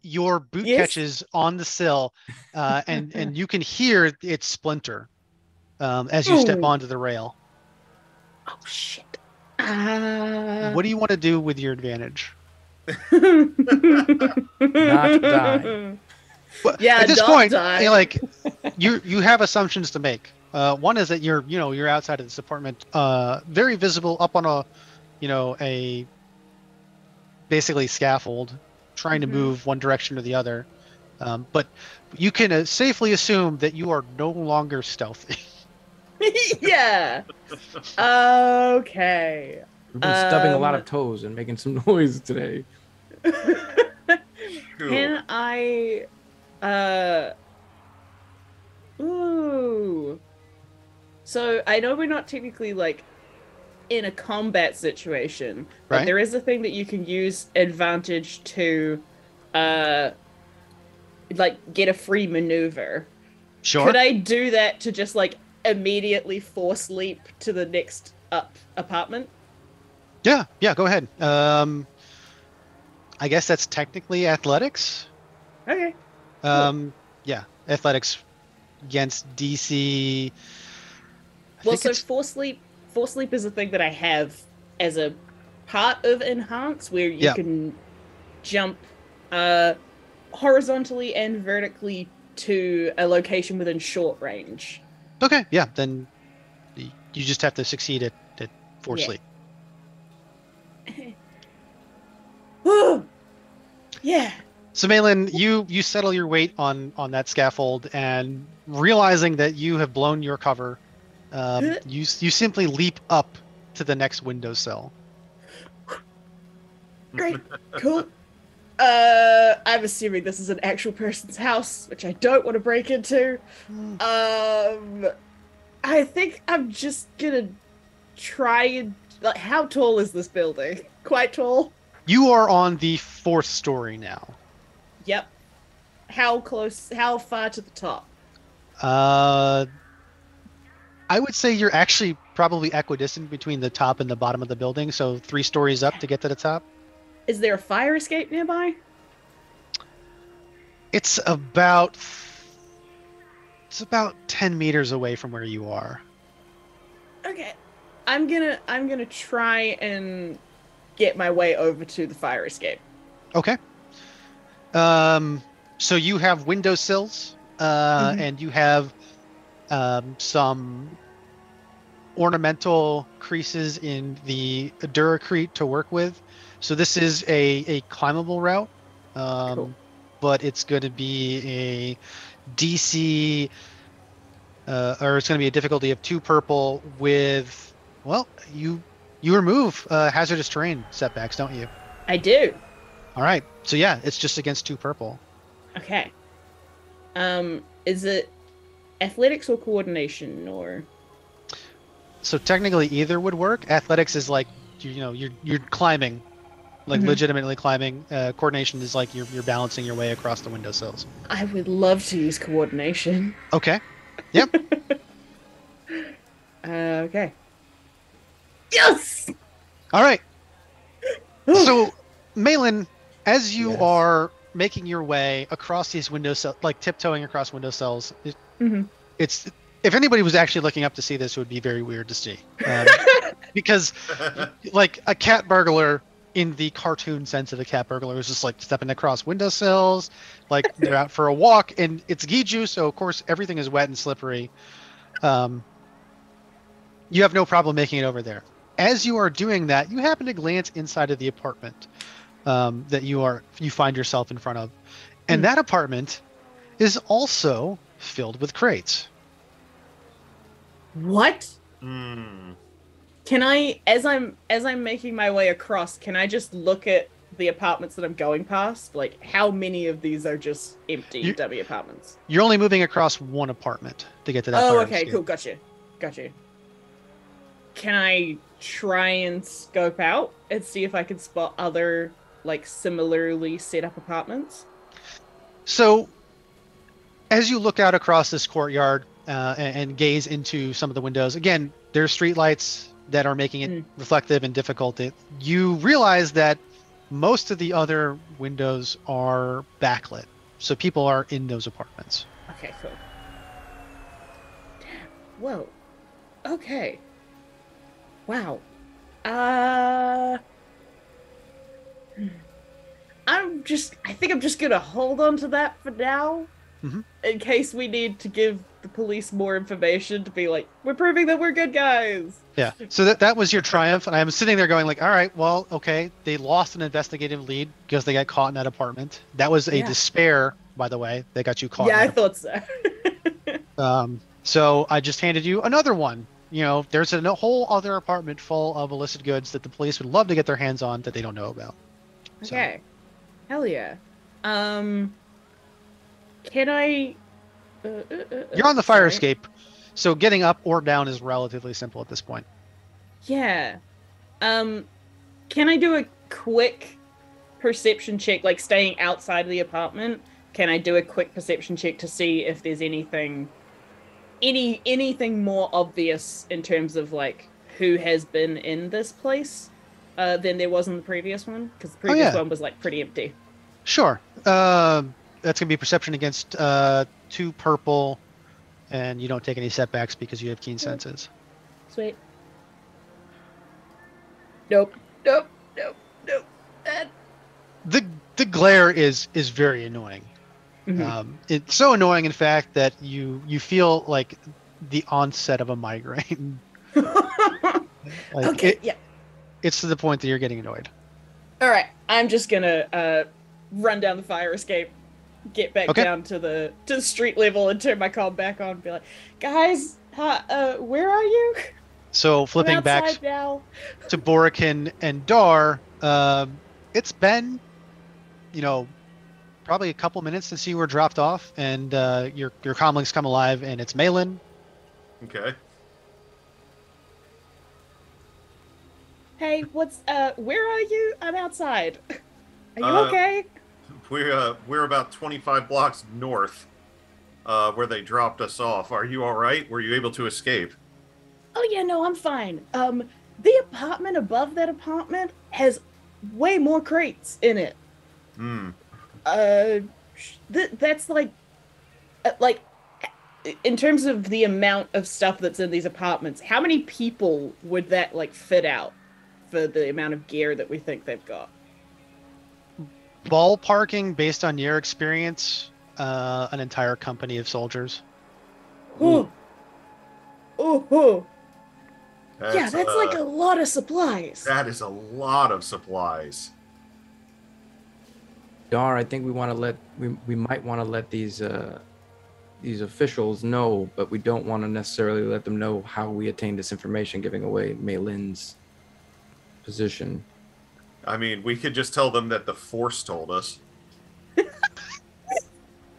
your boot catches on the sill, and you can hear it splinter as you step onto the rail. Oh shit. What do you want to do with your advantage? Not die. Well, Yeah, at this not point, die. like you have assumptions to make. One is that you're outside of this apartment, very visible up on a basically scaffold, trying to move one direction or the other. But you can safely assume that you are no longer stealthy. Yeah. Okay. We've been stubbing a lot of toes and making some noise today. Can I ooh. So I know we're not technically like in a combat situation, but Right. there is a thing that you can use advantage to like get a free maneuver. Sure. Could I do that to just like immediately force leap to the next apartment? Yeah, go ahead. I guess that's technically athletics. Okay. Yeah, athletics against DC. Well, so force sleep is a thing that I have as a part of enhance, where you can jump horizontally and vertically to a location within short range. Okay, yeah, then you just have to succeed at force sleep. Yeah. So Malin, you settle your weight on that scaffold, and realizing that you have blown your cover, you simply leap up to the next windowsill. Great. Cool. I'm assuming this is an actual person's house, which I don't want to break into. I think I'm just gonna try and how tall is this building? Quite tall. You are on the 4th story now. Yep. How far to the top? I would say you're actually probably equidistant between the top and the bottom of the building, so 3 stories up to get to the top. Is there a fire escape nearby? It's about 10 meters away from where you are. Okay. I'm gonna try and get my way over to the fire escape. Okay. So you have windowsills, and you have some ornamental creases in the Duracrete to work with. So this is a climbable route, cool. But it's going to be a DC, or it's going to be a difficulty of 2 purple with, well, you remove hazardous terrain setbacks, don't you? I do. All right. So yeah, it's just against 2 purple. Okay. Is it athletics or coordination or? So technically either would work. Athletics is like, you're climbing, like legitimately climbing. Coordination is like you're balancing your way across the windowsills. I would love to use coordination. Okay. Yep. Okay. Yes! All right. So, Malin, as you are making your way across these windowsills, like tiptoeing across windowsills, it's, if anybody was actually looking up to see this, it would be very weird to see. Because, like, a cat burglar in the cartoon sense of a cat burglar is just like stepping across windowsills, like they're out for a walk, and it's Giju, so of course everything is wet and slippery. You have no problem making it over there. As you are doing that, you happen to glance inside of the apartment that you find yourself in front of, and that apartment is also filled with crates. What? Can I, as I'm making my way across, can I just look at the apartments that I'm going past? Like, how many of these are just empty dummy apartments? You're only moving across one apartment to get to that. Oh, okay, cool, got you. Can I try and scope out and see if I can spot other, like, similarly set up apartments? So, as you look out across this courtyard and gaze into some of the windows, again, there's streetlights that are making it reflective and difficult. You realize that most of the other windows are backlit, so people are in those apartments. Okay, cool. Damn. Whoa. Okay. Wow. I think I'm just gonna hold on to that for now, in case we need to give the police more information to be like, we're proving that we're good guys. Yeah. So that was your triumph, and I'm sitting there going like, all right, well, okay, they lost an investigative lead because they got caught in that apartment. That was a despair, by the way. They got you caught. Yeah, I thought so. So I just handed you another one. You know, there's a whole other apartment full of illicit goods that the police would love to get their hands on that they don't know about. Okay. So. Hell yeah. Can I... You're on the fire escape, so getting up or down is relatively simple at this point. Yeah. Can I do a quick perception check, like staying outside of the apartment? Can I do a quick perception check to see if there's anything more obvious in terms of like who has been in this place? than there was in the previous one? Because the previous one was like pretty empty. Sure. That's gonna be perception against 2 purple, and you don't take any setbacks because you have keen senses. Sweet. Nope. The glare is very annoying. Mm-hmm. It's so annoying, in fact, that you feel like the onset of a migraine. It's to the point that you're getting annoyed. All right, I'm just gonna run down the fire escape, get back down to the street level, and turn my comm back on, and be like, "Guys, where are you?" So flipping back now to Borikin and Dar, it's been, probably a couple minutes since you were dropped off, and your comlinks come alive, and it's Malin. Okay. Hey, where are you? I'm outside. Are you okay? We're about 25 blocks north, where they dropped us off. Are you all right? Were you able to escape? Oh yeah, no, I'm fine. The apartment above that apartment has way more crates in it. That's like in terms of the amount of stuff that's in these apartments, how many people would that like fit out for the amount of gear that we think they've got? Ballparking based on your experience, an entire company of soldiers. Ooh. That's like a lot of supplies. That is a lot of supplies. Dar, I think we might want to let these officials know, but we don't want to necessarily let them know how we attained this information, giving away Maylin's position. I mean, we could just tell them that the Force told us.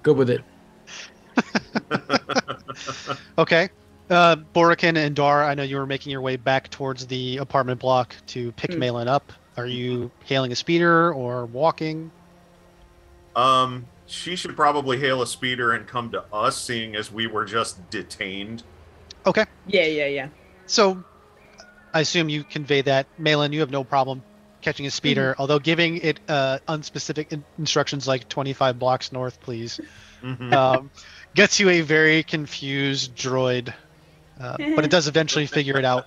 Good with it. Okay. Borikin and Dar, I know you were making your way back towards the apartment block to pick Malin up. Are you hailing a speeder or walking? She should probably hail a speeder and come to us, seeing as we were just detained. Okay. Yeah. So, I assume you convey that. Malin, you have no problem catching a speeder, although giving it unspecific instructions like 25 blocks north, please, gets you a very confused droid. But it does eventually figure it out.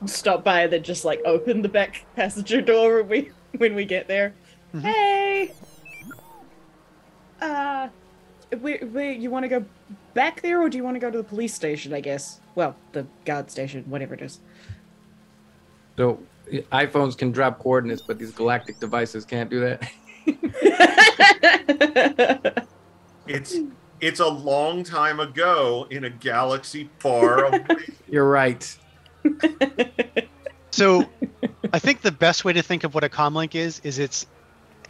I'll stop by and just like open the back passenger door when we get there. Hey, you want to go back there, or do you want to go to the police station? I guess. Well, the guard station, whatever it is. So iPhones can drop coordinates, but these galactic devices can't do that. It's a long time ago in a galaxy far away. You're right. So I think the best way to think of what a comlink is it's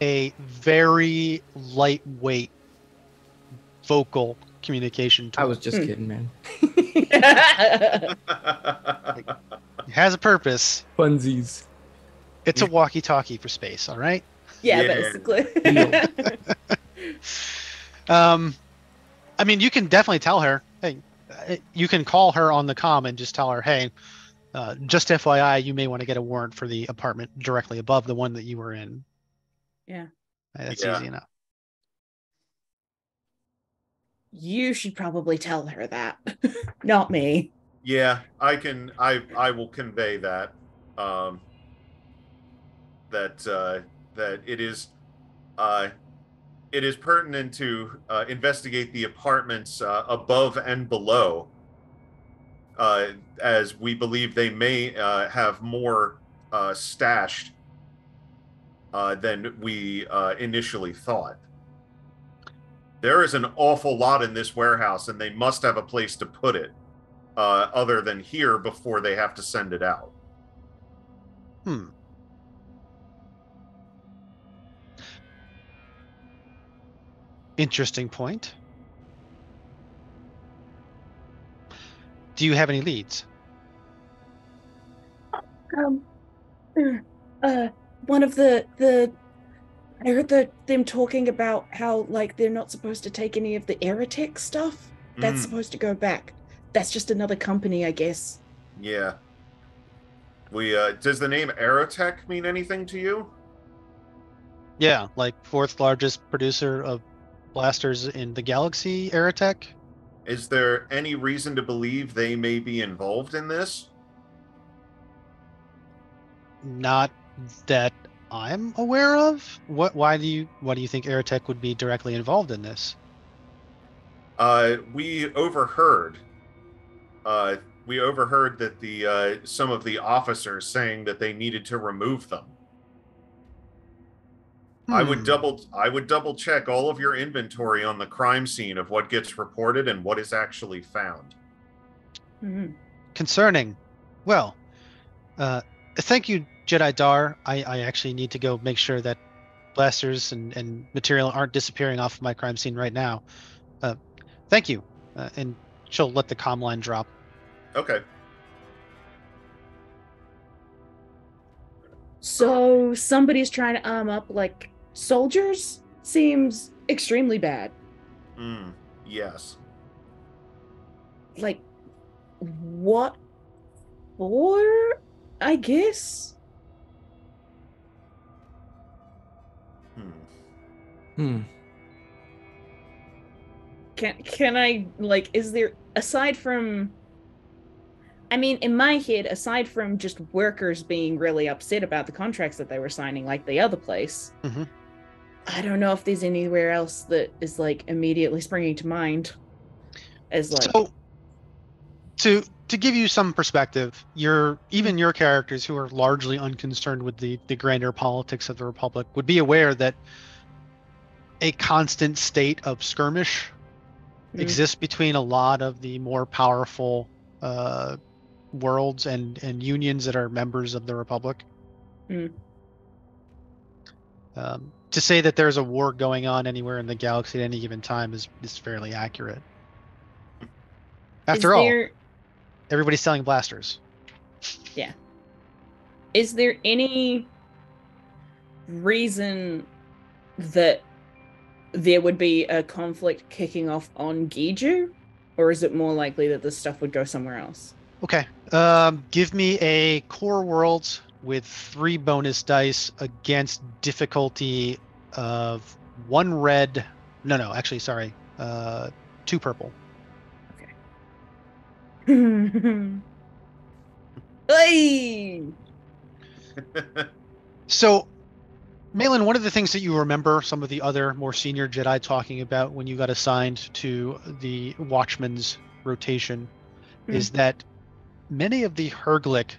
a very lightweight vocal communication tool. I was just kidding, man. It has a purpose. Funsies. It's a walkie-talkie for space, all right? Yeah. Basically. I mean, you can definitely tell her, hey, you can call her on the comm and just tell her, hey, just FYI, you may want to get a warrant for the apartment directly above the one that you were in. Yeah. That's easy enough. You should probably tell her that, not me. Yeah, I will convey that. That it is pertinent to investigate the apartments above and below, as we believe they may have more stashed than we initially thought. There is an awful lot in this warehouse, and they must have a place to put it other than here before they have to send it out. Interesting point. Do you have any leads? One of the I heard them talking about how like they're not supposed to take any of the Eritech stuff. That's supposed to go back. That's just another company, I guess. Yeah. We does the name Aerotech mean anything to you? Yeah, like fourth largest producer of blasters in the galaxy, Aerotech. Is there any reason to believe they may be involved in this? Not that I'm aware of. Why do you think Aerotech would be directly involved in this? We overheard. Uh, we overheard that the some of the officers saying that they needed to remove them. I would double check all of your inventory on the crime scene of what gets reported and what is actually found. Concerning. Well, thank you, Jedi Dar. I actually need to go make sure that blasters and material aren't disappearing off of my crime scene right now. Thank you. And she'll let the comm line drop. Okay. So somebody's trying to arm up like soldiers? Seems extremely bad. Yes. Like, what for? I guess. Can I, like, is there, aside from, I mean, in my head, aside from just workers being really upset about the contracts that they were signing, like the other place, I don't know if there's anywhere else that is, like, immediately springing to mind as, like... So, to give you some perspective, even your characters who are largely unconcerned with the grander politics of the Republic would be aware that a constant state of skirmish exists between a lot of the more powerful worlds and unions that are members of the Republic. To say that there's a war going on anywhere in the galaxy at any given time is fairly accurate. After all, everybody's selling blasters. Yeah. Is there any reason that there would be a conflict kicking off on Giju? Or is it more likely that this stuff would go somewhere else? Okay. Give me a core world with 3 bonus dice against difficulty of 1 red. No, actually, sorry. 2 purple. Okay. Hey! So, Malin, one of the things that you remember some of the other more senior Jedi talking about when you got assigned to the Watchman's rotation is that many of the Herglick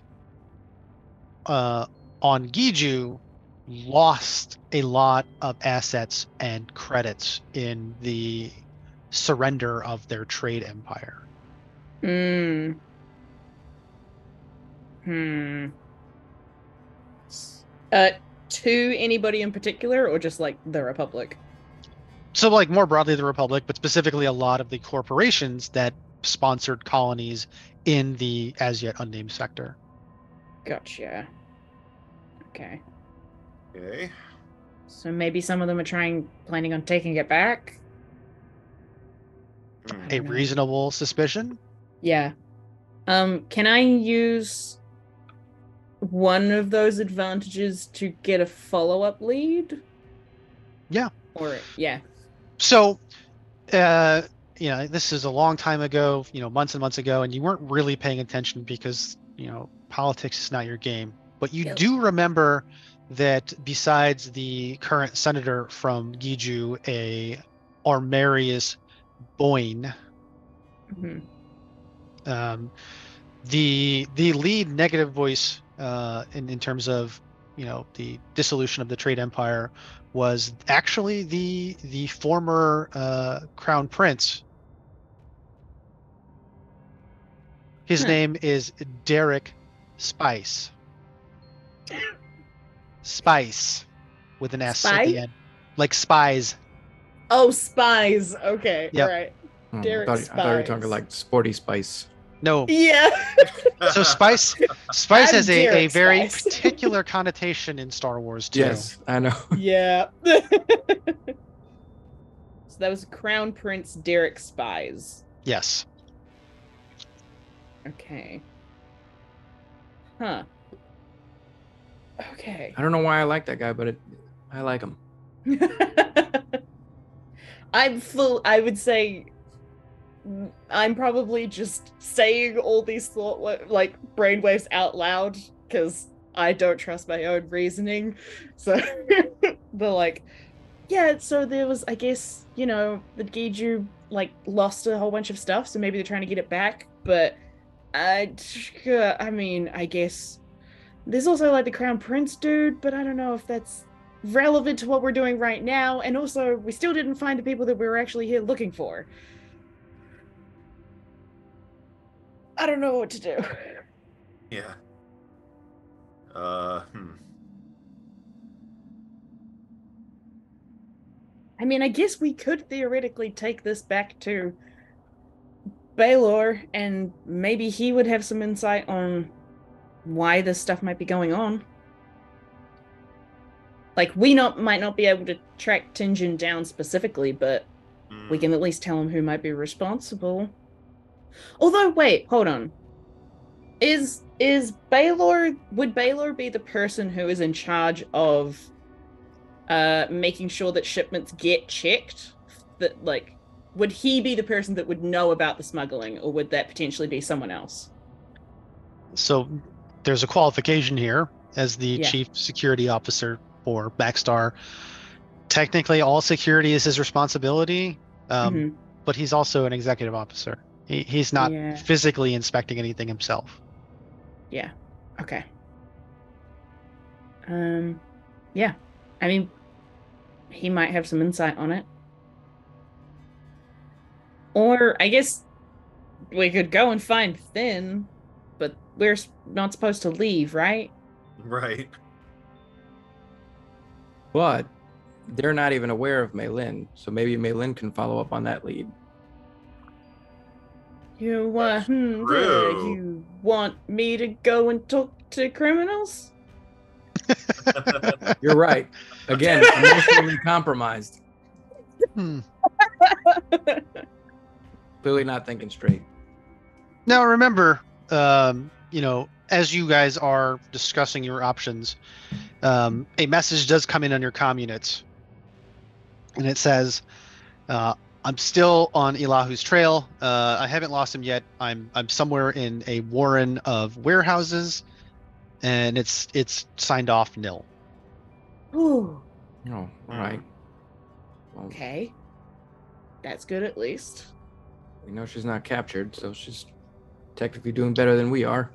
on Giju lost a lot of assets and credits in the surrender of their trade empire. To anybody in particular, or just like the Republic? So, like, more broadly the Republic, but specifically a lot of the corporations that sponsored colonies in the as yet unnamed sector. Gotcha. Okay. Okay. So maybe some of them are planning on taking it back? A reasonable suspicion? Yeah. Can I use one of those advantages to get a follow-up lead? Yeah. Or, yeah. So, this is a long time ago, months and months ago, and you weren't really paying attention because, politics is not your game. But you do remember that besides the current senator from Giju, a Armarius Boyne, the lead negative voice in terms of the dissolution of the trade empire was actually the former crown prince. His name is Derek Spice. Spice with an S at the end, like spies. Oh, spies. Okay, yep. All right. Derek Spice. I thought you were talking like Sporty Spice. No. Yeah. So Spice has a very particular connotation in Star Wars too. Yes, I know. Yeah. So that was Crown Prince Derek Spies. Yes. Okay. Huh. Okay. I don't know why I like that guy, but I like him. I would say I'm probably just saying all these like brainwaves out loud because I don't trust my own reasoning. So they're like, yeah, so there was, I guess, the Giju like lost a whole bunch of stuff, so maybe they're trying to get it back. But I mean, I guess there's also like the Crown Prince dude, but I don't know if that's relevant to what we're doing right now. And also, we still didn't find the people that we were actually here looking for. I don't know what to do. Yeah. I mean, I guess we could theoretically take this back to Baylor, and maybe he would have some insight on why this stuff might be going on. Like, we might not be able to track Tinjin down specifically, but we can at least tell him who might be responsible. Although, wait, hold on. Would Baylor be the person who is in charge of making sure that shipments get checked? That, like, would he be the person that would know about the smuggling, or would that potentially be someone else? So there's a qualification here as the chief security officer for Backstar. Technically, all security is his responsibility, but he's also an executive officer. He's not physically inspecting anything himself. Yeah. Okay. Yeah. I mean, he might have some insight on it. Or I guess we could go and find Finn, but we're not supposed to leave, right? Right. But they're not even aware of Maylin, so maybe Maylin can follow up on that lead. You want me to go and talk to criminals? You're right. Again, emotionally compromised. Clearly not thinking straight. Now remember, as you guys are discussing your options, a message does come in on your comm units, and it says, I'm still on Elihu's trail. I haven't lost him yet. I'm somewhere in a warren of warehouses, and it's signed off nil. Ooh. Oh, all right. Well, okay. That's good at least. We know she's not captured, so she's technically doing better than we are.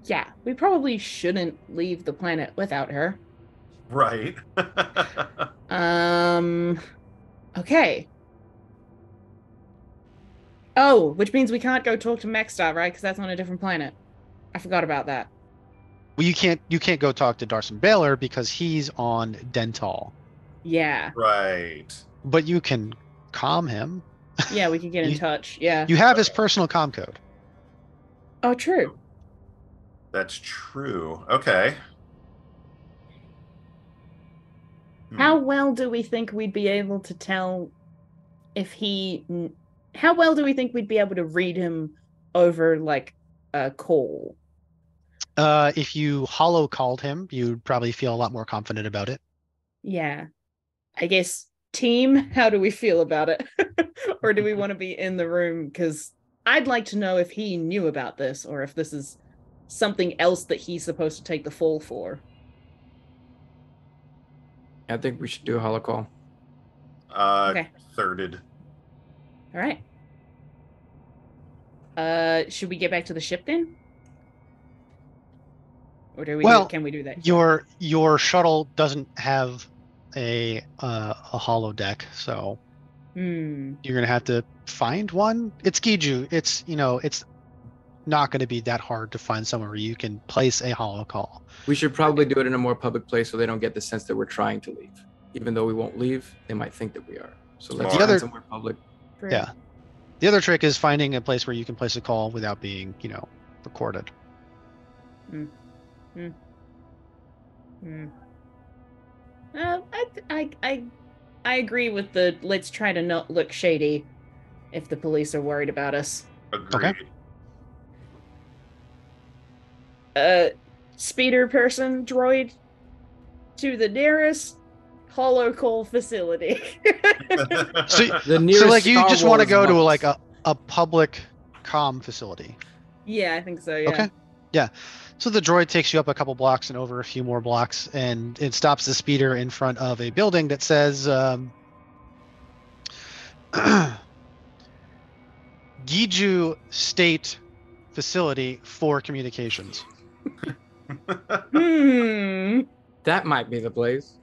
Yeah, we probably shouldn't leave the planet without her. Right. Okay. Oh, which means we can't go talk to Maxstar, right? Because that's on a different planet. I forgot about that. Well, you can't go talk to Darson Baylor because he's on Dental. Yeah. Right. But you can calm him. Yeah, we can get in touch. Yeah. You have his personal comm code. Oh, true. That's true. Okay. How well do we think we'd be able to tell if he... How well do we think we'd be able to read him over, like, a call? If you hollow called him, you'd probably feel a lot more confident about it. Yeah. I guess, team, how do we feel about it? Or do we want to be in the room? Because I'd like to know if he knew about this, or if this is something else that he's supposed to take the fall for. I think we should do a hollow call. Okay. Thirded. All right. Should we get back to the ship then? Or can we do that? Your shuttle doesn't have a holodeck, so you're gonna have to find one. It's Giju. It's not going to be that hard to find somewhere where you can place a hollow call. We should probably do it in a more public place so they don't get the sense that we're trying to leave. Even though we won't leave, they might think that we are. So let's find somewhere public. Yeah. The other trick is finding a place where you can place a call without being, recorded. I agree with the let's try to not look shady if the police are worried about us. Agreed. Okay. speeder person droid to the nearest hollow coal facility. The nearest like you Star just want to Wars go to vault. like a public comm facility. Yeah, I think so. Yeah. Okay. Yeah. So the droid takes you up a couple blocks and over a few more blocks, and it stops the speeder in front of a building that says Giju State Facility for Communications. Hmm. That might be the place.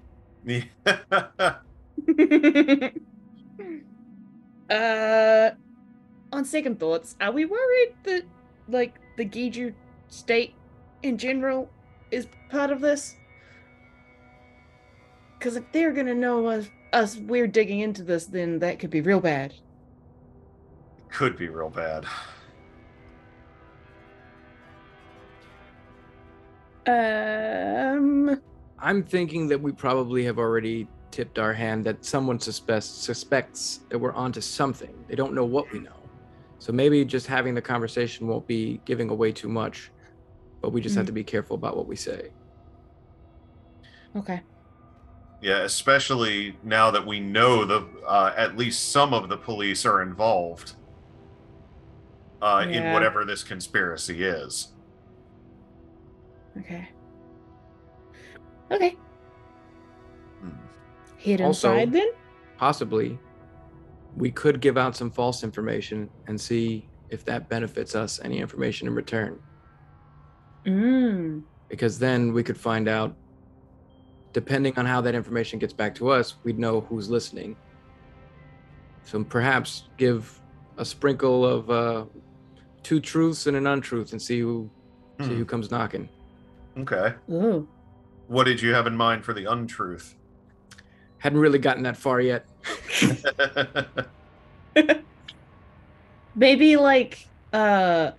On second thoughts, are we worried that like the Giju state in general is part of this? Because if they're gonna know us we're digging into this, then that could be real bad. Could be real bad. I'm thinking that we probably have already tipped our hand that someone suspects that we're onto something. They don't know what we know. So maybe just having the conversation won't be giving away too much, but we just have to be careful about what we say. Okay. Yeah, especially now that we know at least some of the police are involved in whatever this conspiracy is. Okay. Okay. Head Also, inside then? Possibly, we could give out some false information and see if that benefits us any information in return. Because then we could find out, depending on how that information gets back to us, we'd know who's listening. So perhaps give a sprinkle of 2 truths and an untruth and see who comes knocking. Okay. Ooh. What did you have in mind for the untruth? Hadn't really gotten that far yet. Maybe like Tinjin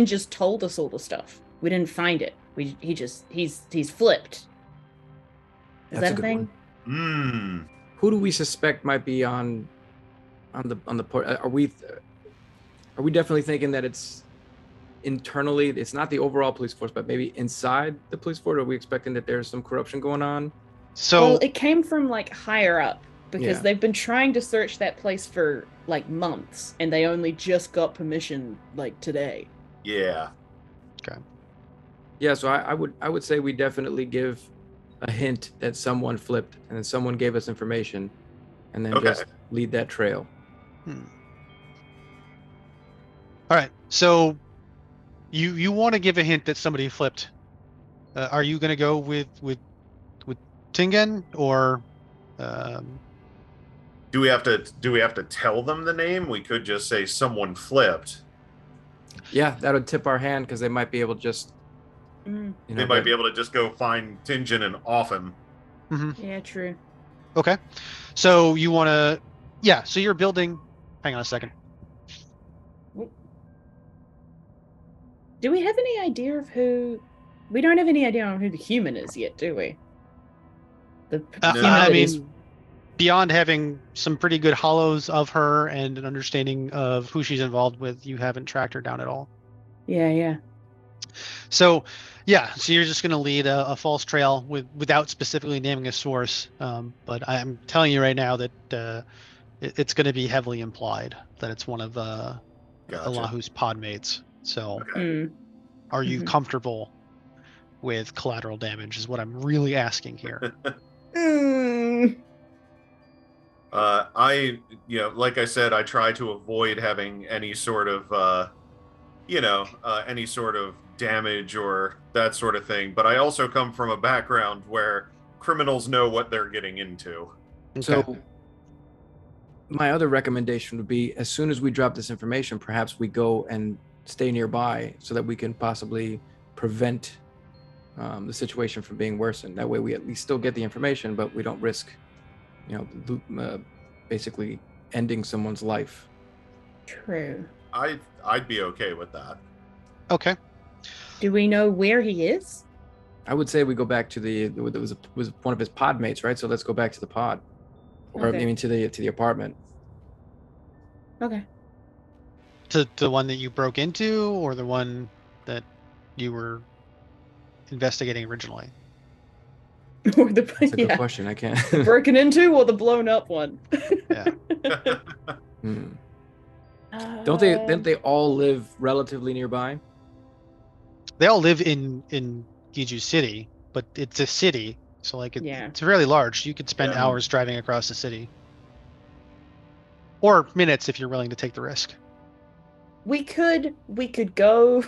just told us all the stuff. We didn't find it. He's flipped. Is that a thing? Who do we suspect might be on the port? Are we definitely thinking that it's internally? It's not the overall police force, but maybe inside the police force. Are we expecting that there's some corruption going on? Well, it came from like higher up because they've been trying to search that place for like months, and they only just got permission like today. Yeah. Okay. Yeah, so I would say we definitely give a hint that someone flipped and then someone gave us information, and then just lead that trail. All right. So you want to give a hint that somebody flipped. Are you going to go with Tingen, or do we have to tell them the name? We could just say someone flipped. Yeah, that would tip our hand because they might be able to just they might be able to just go find Tingen and off him. Yeah, true. Okay. So you want to so you're building. Hang on a second. Do we have any idea of who? We don't have any idea on who the human is yet, do we? I mean, beyond having some pretty good hollows of her and an understanding of who she's involved with, you haven't tracked her down at all. Yeah. So you're just going to lead a false trail without specifically naming a source. But I'm telling you right now that it's going to be heavily implied that it's one of Allahu pod mates. So are you comfortable with collateral damage is what I'm really asking here. Like I said, I try to avoid having any sort of any sort of damage or that sort of thing, but I also come from a background where criminals know what they're getting into. Okay. So my other recommendation would be, as soon as we drop this information, perhaps we go and stay nearby so that we can possibly prevent the situation from being worsened. That way we at least still get the information, but we don't risk basically ending someone's life. True. I'd be okay with that. Okay. Do we know where he is? I would say we go back to it was one of his pod mates, right? So let's go back to the pod, or maybe to the apartment. Okay. To the one that you broke into, or the one that you were investigating originally? Or That's a good question. I can't. Broken into or the blown up one? Yeah. Didn't they all live relatively nearby? They all live in Giju City, but it's a city, so like it's really large. You could spend hours driving across the city, or minutes if you're willing to take the risk. We could go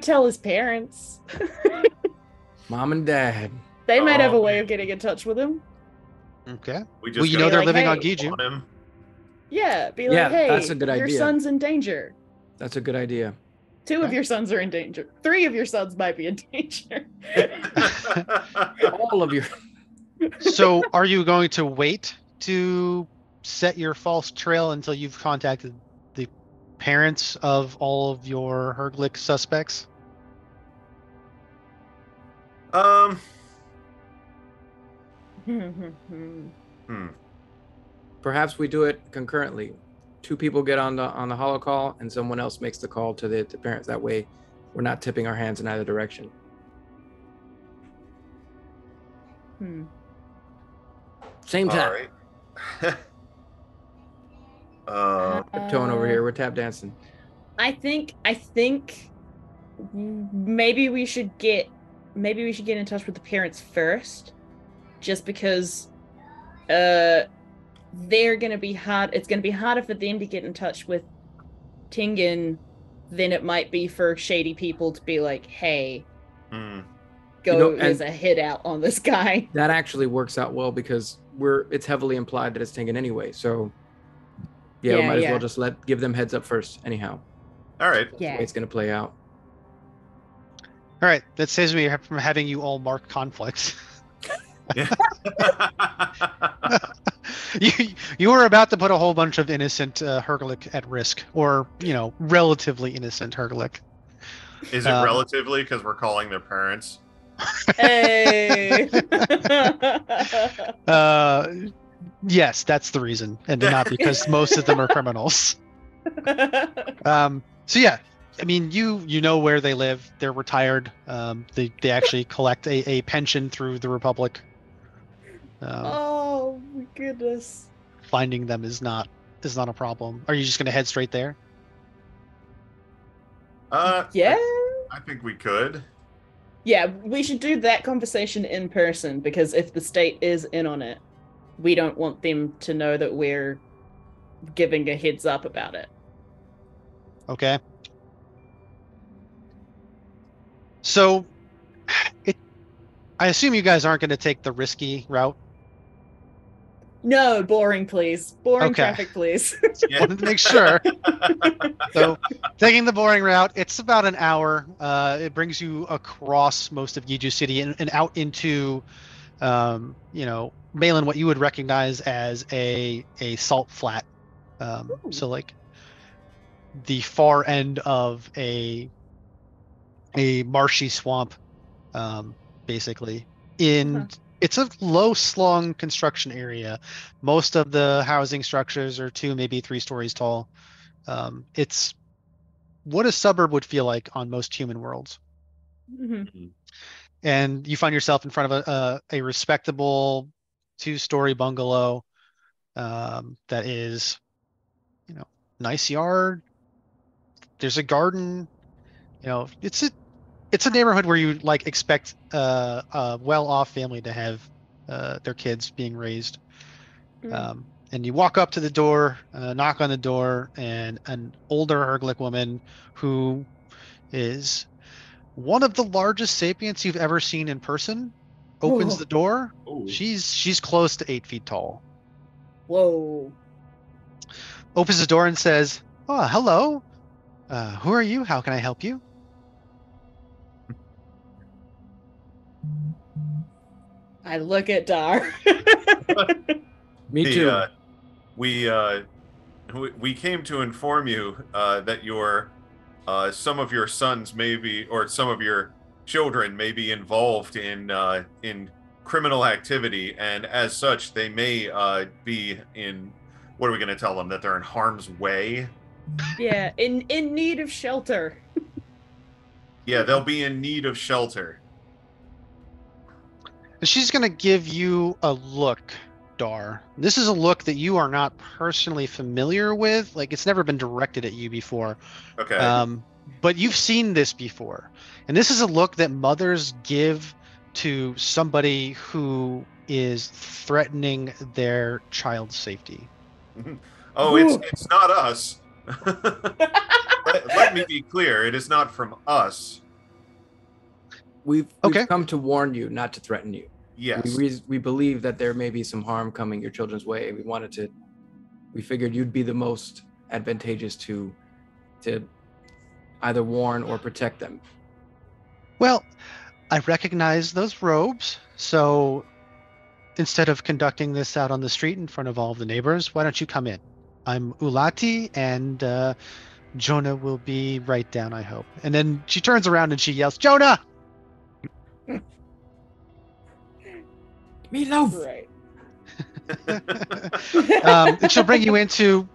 tell his parents. Mom and Dad. They might have a way of getting in touch with him. Okay. Well, you know they're like, living hey, on Giju. Yeah, be like, hey, that's a good idea. Your son's in danger. That's a good idea. 2 of your sons are in danger. 3 of your sons might be in danger. All of you. So are you going to wait to set your false trail until you've contacted the parents of all of your Herglick suspects? Perhaps we do it concurrently. 2 people get on the holo call, and someone else makes the call to the parents. That way, we're not tipping our hands in either direction. Same time. All right. Tone over here. We're tap dancing. I think maybe we should get in touch with the parents first, just because they're gonna be hard. It's gonna be harder for them to get in touch with Tingen than it might be for shady people to be like, "Hey, there's a hit out on this guy." That actually works out well because it's heavily implied that it's Tingen anyway. So we might as well just give them heads up first. Anyhow. All right. That's the way it's gonna play out. All right. That saves me from having you all mark conflicts. Yeah. You were about to put a whole bunch of innocent Herglick at risk, or relatively innocent Herglick. Is it relatively because we're calling their parents? Hey. Yes, that's the reason, and not because most of them are criminals. So yeah, I mean, you know where they live. They're retired. They actually collect a pension through the Republic. Oh my goodness! Finding them is not a problem. Are you just gonna head straight there? Yeah. I think we could. Yeah, we should do that conversation in person, because if the state is in on it, we don't want them to know that we're giving a heads up about it. Okay. So, I assume you guys aren't going to take the risky route. No, boring, please. Boring traffic, please. Wanted to make sure. So, taking the boring route, it's about an hour. It brings you across most of Giju City and out into, Malin, what you would recognize as a salt flat. So, like the far end of a marshy swamp, basically. It's a low-slung construction area. Most of the housing structures are 2, maybe 3 stories tall. It's what a suburb would feel like on most human worlds. Mm-hmm. And you find yourself in front of a respectable 2-story bungalow that is, nice yard. There's a garden. It's a neighborhood where you expect a well-off family to have their kids being raised. And you walk up to the door, knock on the door, and an older Herglick woman who is one of the largest sapients you've ever seen in person opens the door. Ooh. She's close to 8 feet tall. Whoa. Opens the door and says, "Oh, hello. Who are you? How can I help you?" I look at Dar. Me too. We came to inform you that some of your sons may be, or some of your children may be involved in criminal activity, and as such, they may be in. What are we going to tell them? That they're in harm's way? Yeah, in need of shelter. Yeah, they'll be in need of shelter. And she's going to give you a look, Dar. This is a look that you are not personally familiar with. Like, it's never been directed at you before. Okay. But you've seen this before. And this is a look that mothers give to somebody who is threatening their child's safety. Oh, it's not us. Let me be clear. It is not from us. We've come to warn you, not to threaten you. Yes. We believe that there may be some harm coming your children's way. We figured you'd be the most advantageous to either warn or protect them. Well, I recognize those robes, so instead of conducting this out on the street in front of all of the neighbors, why don't you come in? I'm Ulati, and Jonah will be right down, I hope. And then she turns around and she yells, Jonah! Meatloaf! Right. And she'll bring you into,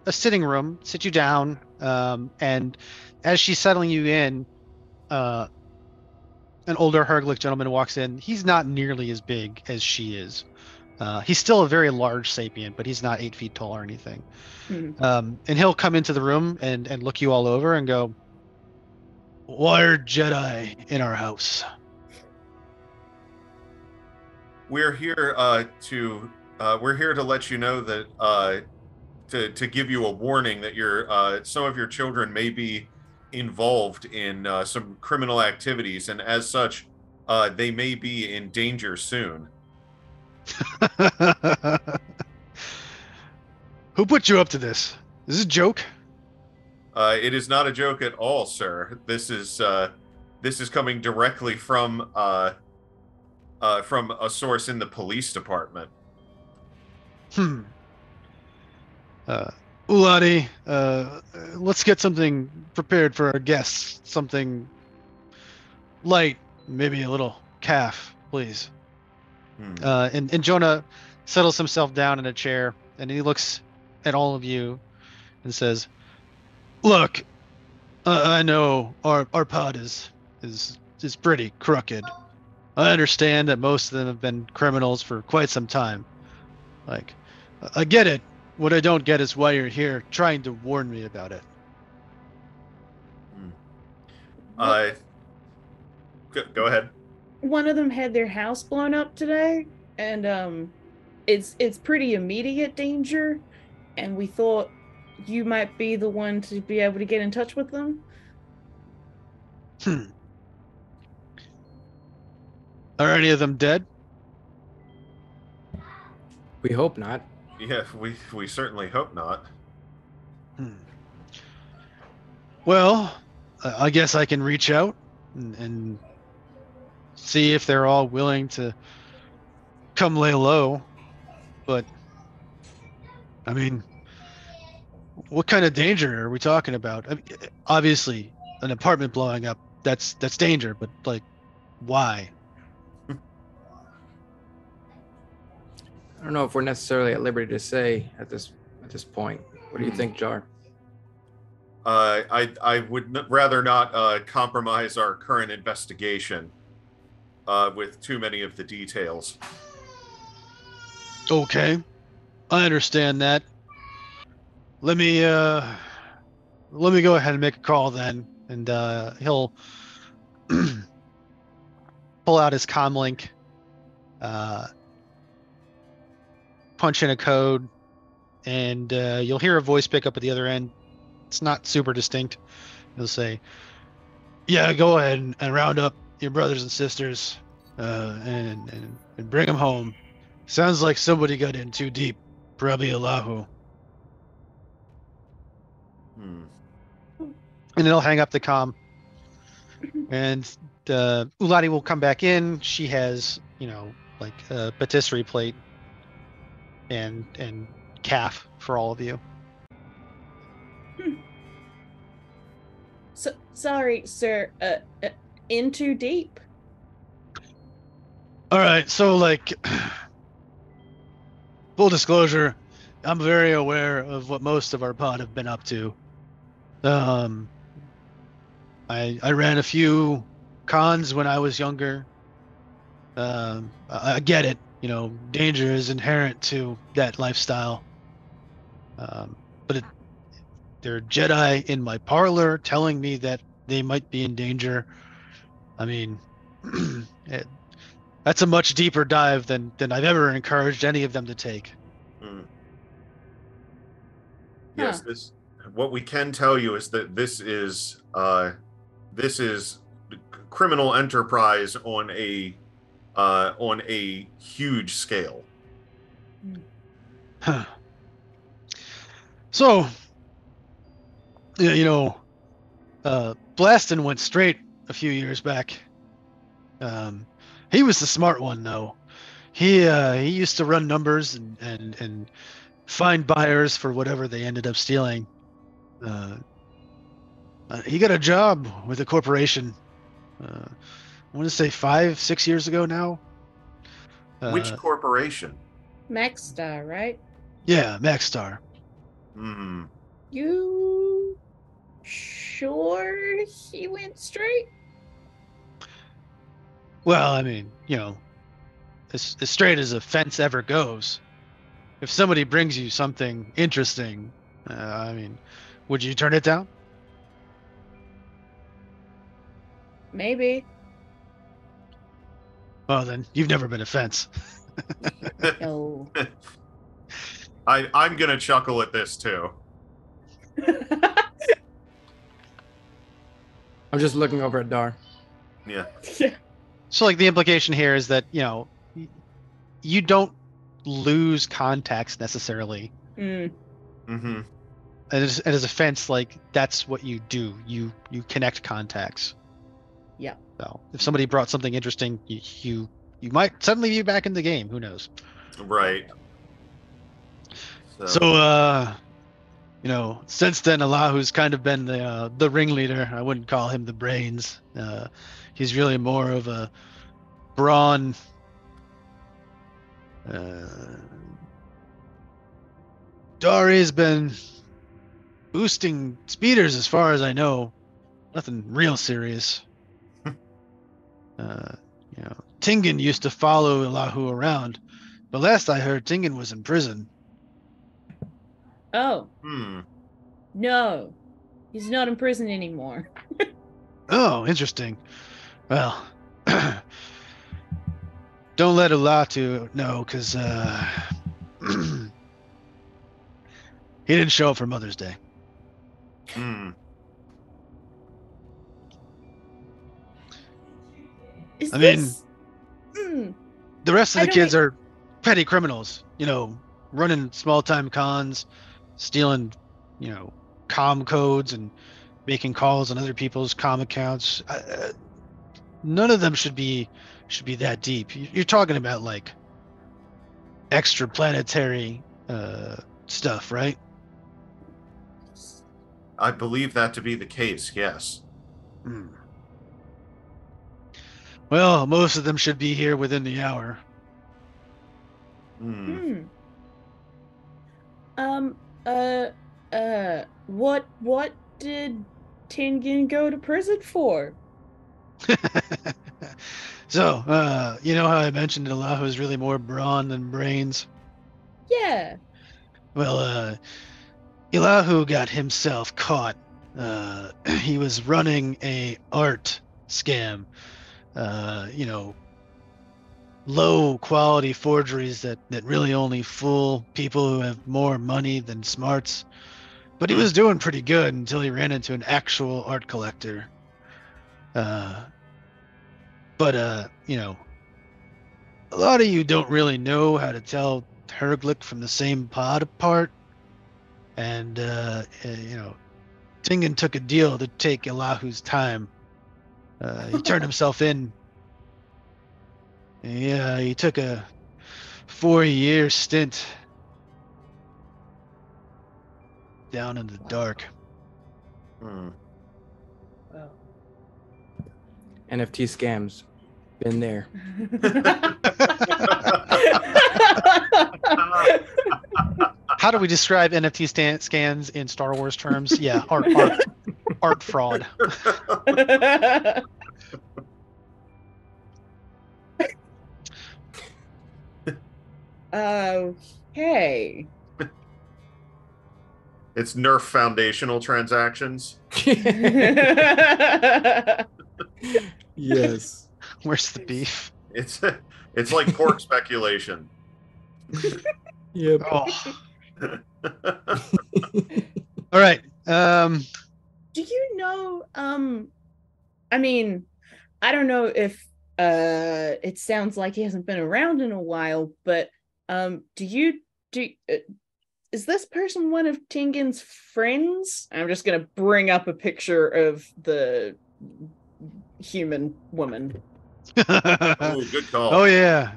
a sitting room, sit you down, and as she's settling you in, an older Herglick gentleman walks in. He's not nearly as big as she is. He's still a very large sapient, but he's not 8 feet tall or anything. Mm-hmm. And he'll come into the room and look you all over and go, why are Jedi in our house? We're here to let you know that to give you a warning that some of your children may be involved in some criminal activities, and as such, they may be in danger soon. Who put you up to this? Is this a joke? It is not a joke at all, sir. This is coming directly from a source in the police department. Ulati, let's get something prepared for our guests. Something light, maybe a little calf, please. And Jonah settles himself down in a chair, and he looks at all of you and says, look, I know our pod is pretty crooked. I understand that most of them have been criminals for quite some time. Like, I get it. What I don't get is why you're here trying to warn me about it. Go ahead. One of them had their house blown up today, and it's pretty immediate danger, and we thought you might be the one to be able to get in touch with them. Are any of them dead? We hope not. Yeah, we certainly hope not. Well, I guess I can reach out and see if they're all willing to come lay low. But, I mean, what kind of danger are we talking about? I mean, obviously, an apartment blowing up, that's danger, but, like, why? I don't know if we're necessarily at liberty to say at this point. What do you think, Jar? I would rather not compromise our current investigation with too many of the details. Okay, I understand that. Let me go ahead and make a call then, and he'll pull out his comlink, punch in a code, and you'll hear a voice pick up at the other end. It's not super distinct. He'll say, yeah, go ahead and round up your brothers and sisters and bring them home. Sounds like somebody got in too deep. Probably Allahu. And he'll hang up the comm. And Ulati will come back in. She has, like a patisserie plate and calf for all of you. So sorry, sir. In too deep. All right, so like, full disclosure, I'm very aware of what most of our pod have been up to. I ran a few cons when I was younger. I get it. Danger is inherent to that lifestyle. But there are Jedi in my parlor telling me that they might be in danger. I mean, that's a much deeper dive than I've ever encouraged any of them to take. Yes, what we can tell you is that this is criminal enterprise on a huge scale. Huh. So, Blaston went straight a few years back. He was the smart one, though. He used to run numbers and find buyers for whatever they ended up stealing. He got a job with a corporation. I want to say 5-6 years ago now. Which corporation? Maxstar, right? Yeah, Maxstar. You sure he went straight? Well, I mean, as straight as a fence ever goes. If somebody brings you something interesting, I mean, would you turn it down? Maybe. Well, then you've never been a fence. No. I'm gonna chuckle at this too. I'm just looking over at Dar. Yeah. So, the implication here is that you don't lose contacts necessarily. Mm-hmm. And as a fence, that's what you do. You connect contacts. Yeah. So if somebody brought something interesting, you might suddenly be back in the game. Who knows? Right. So since then, Alau's kind of been the ringleader. I wouldn't call him the brains. He's really more of a brawn. Dari's been boosting speeders as far as I know. Nothing real serious. Tingan used to follow Allahu around, but last I heard, Tingan was in prison. Oh. No, he's not in prison anymore. Oh, interesting. Well, don't let Alatu know, because he didn't show up for Mother's Day. The rest of the kids are petty criminals, running small-time cons, stealing, comm codes and making calls on other people's comm accounts. None of them should be that deep. You're talking about extraplanetary stuff, right? I believe that to be the case, yes. Well, most of them should be here within the hour. What did Tingan go to prison for? So, how I mentioned Allahu is really more brawn than brains? Yeah. Well, Elahu got himself caught. He was running a art scam. Low quality forgeries that really only fool people who have more money than smarts. But he was doing pretty good until he ran into an actual art collector. A lot of you don't really know how to tell Herglick from the same pod apart. And, Tingan took a deal to take Ellahu's time. He turned himself in. Yeah, he took a 4-year stint down in the dark. NFT scams. Been there. How do we describe NFT scans in Star Wars terms? Yeah, art fraud. Okay. It's Nerf foundational transactions. Yes. Where's the beef? It's like pork speculation. Yep. Oh. All right. Do you know, I mean, I don't know if it sounds like he hasn't been around in a while, but is this person one of Tingin's friends? I'm just gonna bring up a picture of the human woman. Oh, good call. Oh yeah.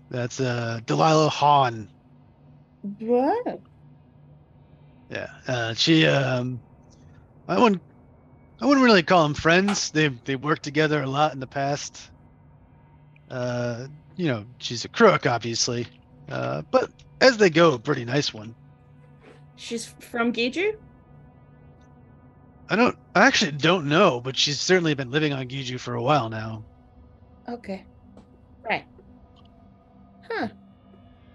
That's Delilah Hahn. What? Yeah. She I wouldn't really call them friends. They worked together a lot in the past. She's a crook, obviously. But as they go, a pretty nice one. She's from Giju? I actually don't know, but she's certainly been living on Giju for a while now. Okay. Right. Huh.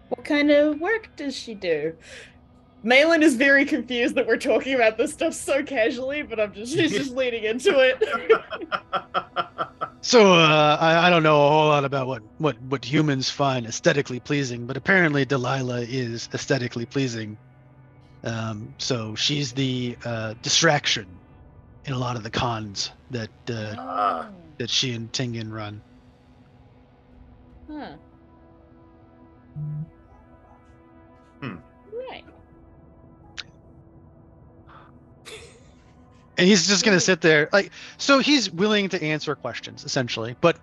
What kind of work does she do? Malin is very confused that we're talking about this stuff so casually, but she's just leaning into it. So I don't know a whole lot about what humans find aesthetically pleasing, but apparently Delilah is aesthetically pleasing. So she's the distraction in a lot of the cons that she and Tingin run. Huh. Right. And he's just gonna sit there, so he's willing to answer questions essentially, but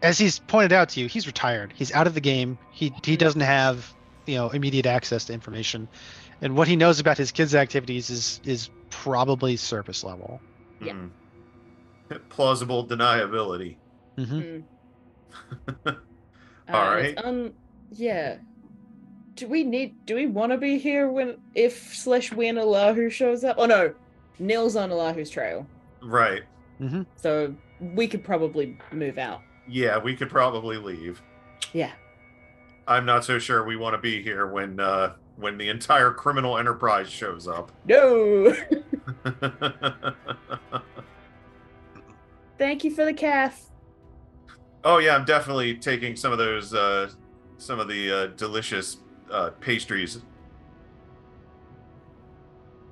as he's pointed out to you, he's retired. He's out of the game. He doesn't have immediate access to information, and what he knows about his kids' activities is probably surface level. Yeah. Plausible deniability. Mm-hmm. All right. Yeah. Do we want to be here when Allahu shows up? Oh no, Nil's on Allahu's trail. Right. Mm-hmm. So we could probably move out. Yeah, we could probably leave. Yeah. I'm not so sure we want to be here when the entire criminal enterprise shows up. No. Thank you for the calf. Oh yeah, I'm definitely taking some of those delicious pastries. You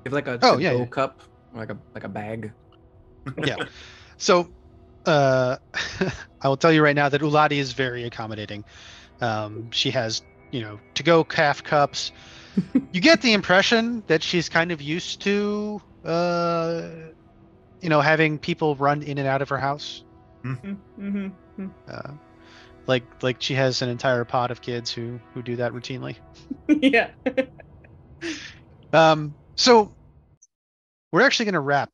have like a to-go cup, like a bag. Yeah. So I will tell you right now that Uladi is very accommodating. She has, to-go calf cups. You get the impression that she's kind of used to, having people run in and out of her house. Mm-hmm. Like she has an entire pod of kids who do that routinely. Yeah. So we're actually going to wrap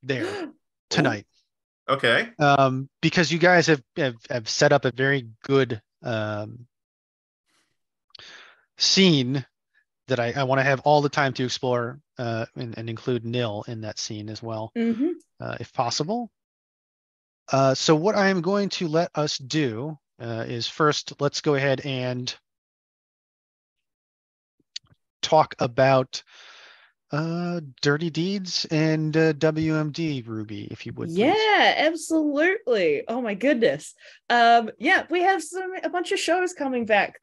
there tonight. Okay. Because you guys have set up a very good scene that I want to have all the time to explore and include Nil in that scene as well, if possible. So what I am going to let us do is first, let's go ahead and talk about Dirty Deeds and WMD, Ruby, if you would. Yeah, please. absolutely. Oh my goodness. Yeah, we have a bunch of shows coming back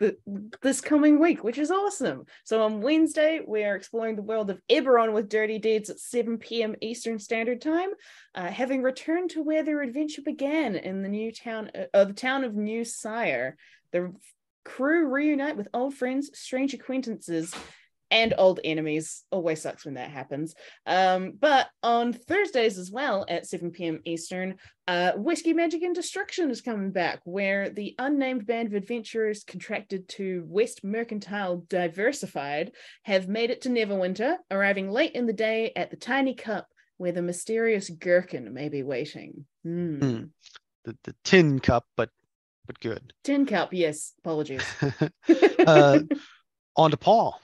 this coming week, which is awesome. So on Wednesday, we are exploring the world of Eberron with Dirty Deeds at 7 p.m. Eastern Standard Time, having returned to where their adventure began in the town of New Sire. The crew reunite with old friends, strange acquaintances, and old enemies. Always sucks when that happens. But on Thursdays as well at 7 p.m. Eastern, Whiskey, Magic, and Destruction is coming back, where the unnamed band of adventurers contracted to West Mercantile Diversified have made it to Neverwinter, arriving late in the day at the Tiny Cup, where the mysterious Gherkin may be waiting. The tin cup, but but good. Tin cup, yes. Apologies. On to Paul.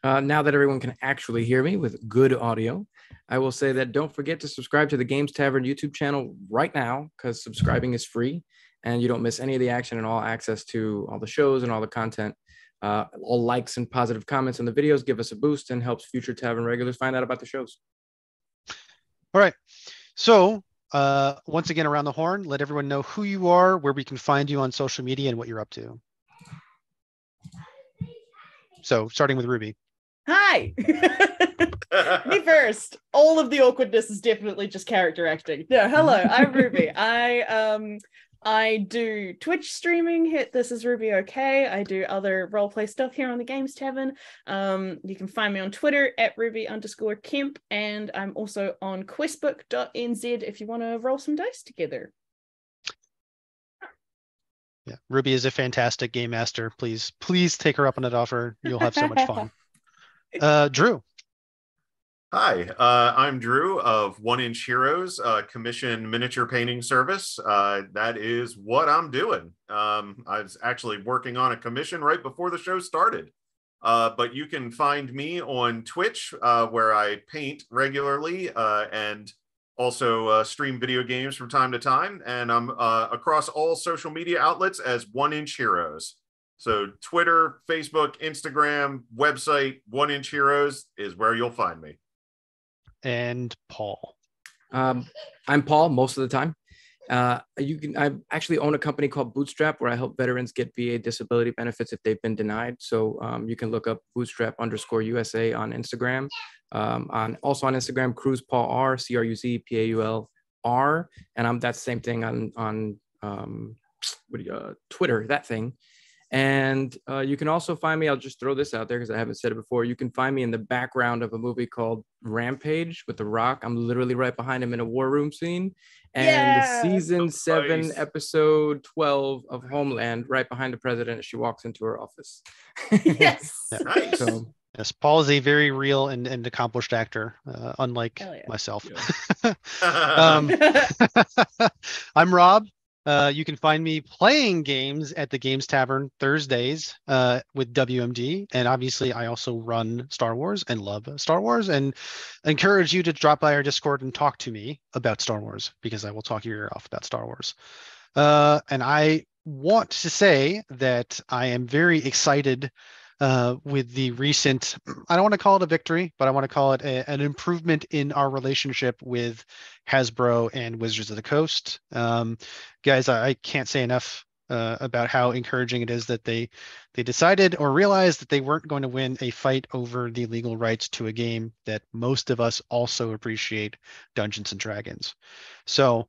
Now that everyone can actually hear me with good audio, I will say that don't forget to subscribe to the Games Tavern YouTube channel right now, because subscribing is free and you don't miss any of the action and all access to all the shows and all the content. All likes and positive comments on the videos give us a boost and helps future Tavern regulars find out about the shows. All right. So once again, around the horn, let everyone know who you are, where we can find you on social media, and what you're up to. So starting with Ruby. Hi. Me first. All of the awkwardness is definitely just character acting. No, hello, I'm Ruby. I do Twitch streaming. Hit This Is Ruby Okay. I do other roleplay stuff here on the Games Tavern. You can find me on Twitter at Ruby_Kemp, and I'm also on questbook.nz if you want to roll some dice together. Yeah, Ruby is a fantastic game master. Please take her up on that offer. You'll have so much fun. Drew. Hi, I'm Drew of 1 Inch Heroes, commission miniature painting service. That is what I'm doing. I was actually working on a commission right before the show started. But you can find me on Twitch, where I paint regularly and also stream video games from time to time. And I'm across all social media outlets as 1 Inch Heroes. So Twitter, Facebook, Instagram, website, 1 Inch Heroes is where you'll find me. And Paul. I'm Paul most of the time. I actually own a company called Bootstrap, where I help veterans get VA disability benefits if they've been denied. So you can look up Bootstrap_USA on Instagram. Also on Instagram, Cruz Paul R, CRUZPAULR, and that's the same thing on Twitter, that thing. And you can also find me, I'll just throw this out there because I haven't said it before. You can find me in the background of a movie called Rampage with The Rock. I'm literally right behind him in a war room scene. And the season 7, episode 12 of Homeland, right behind the president as she walks into her office. Yes. Nice. So, yes, Paul is a very real and accomplished actor, unlike myself. Yeah. I'm Rob. You can find me playing games at the Games Tavern Thursdays with WMD. And obviously, I also run Star Wars and love Star Wars, and encourage you to drop by our Discord and talk to me about Star Wars, because I will talk your ear off about Star Wars. And I want to say that I am very excited with the recent, I don't want to call it a victory, but I want to call it an improvement in our relationship with Hasbro and Wizards of the Coast. Guys, I can't say enough about how encouraging it is that they decided or realized that they weren't going to win a fight over the legal rights to a game that most of us also appreciate, Dungeons and Dragons. So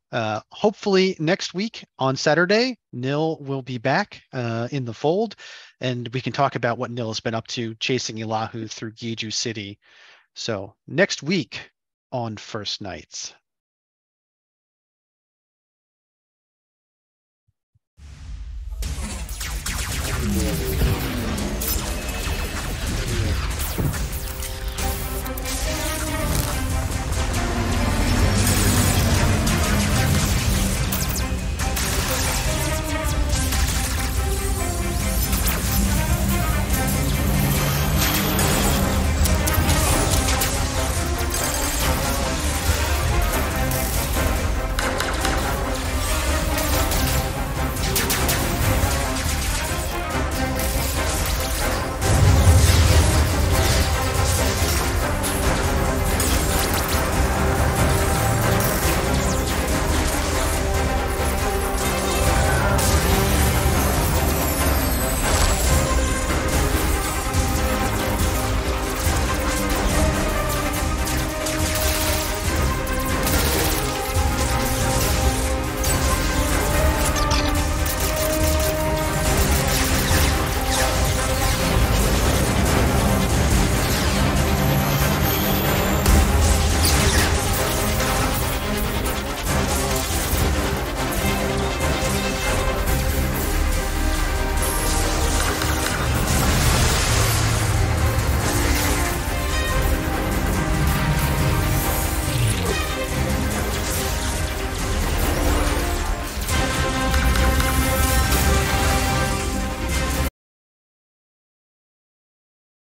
hopefully next week on Saturday, Nil will be back in the fold, and we can talk about what Nil has been up to chasing Elahu through Giju City. So next week on First Nights. Yeah.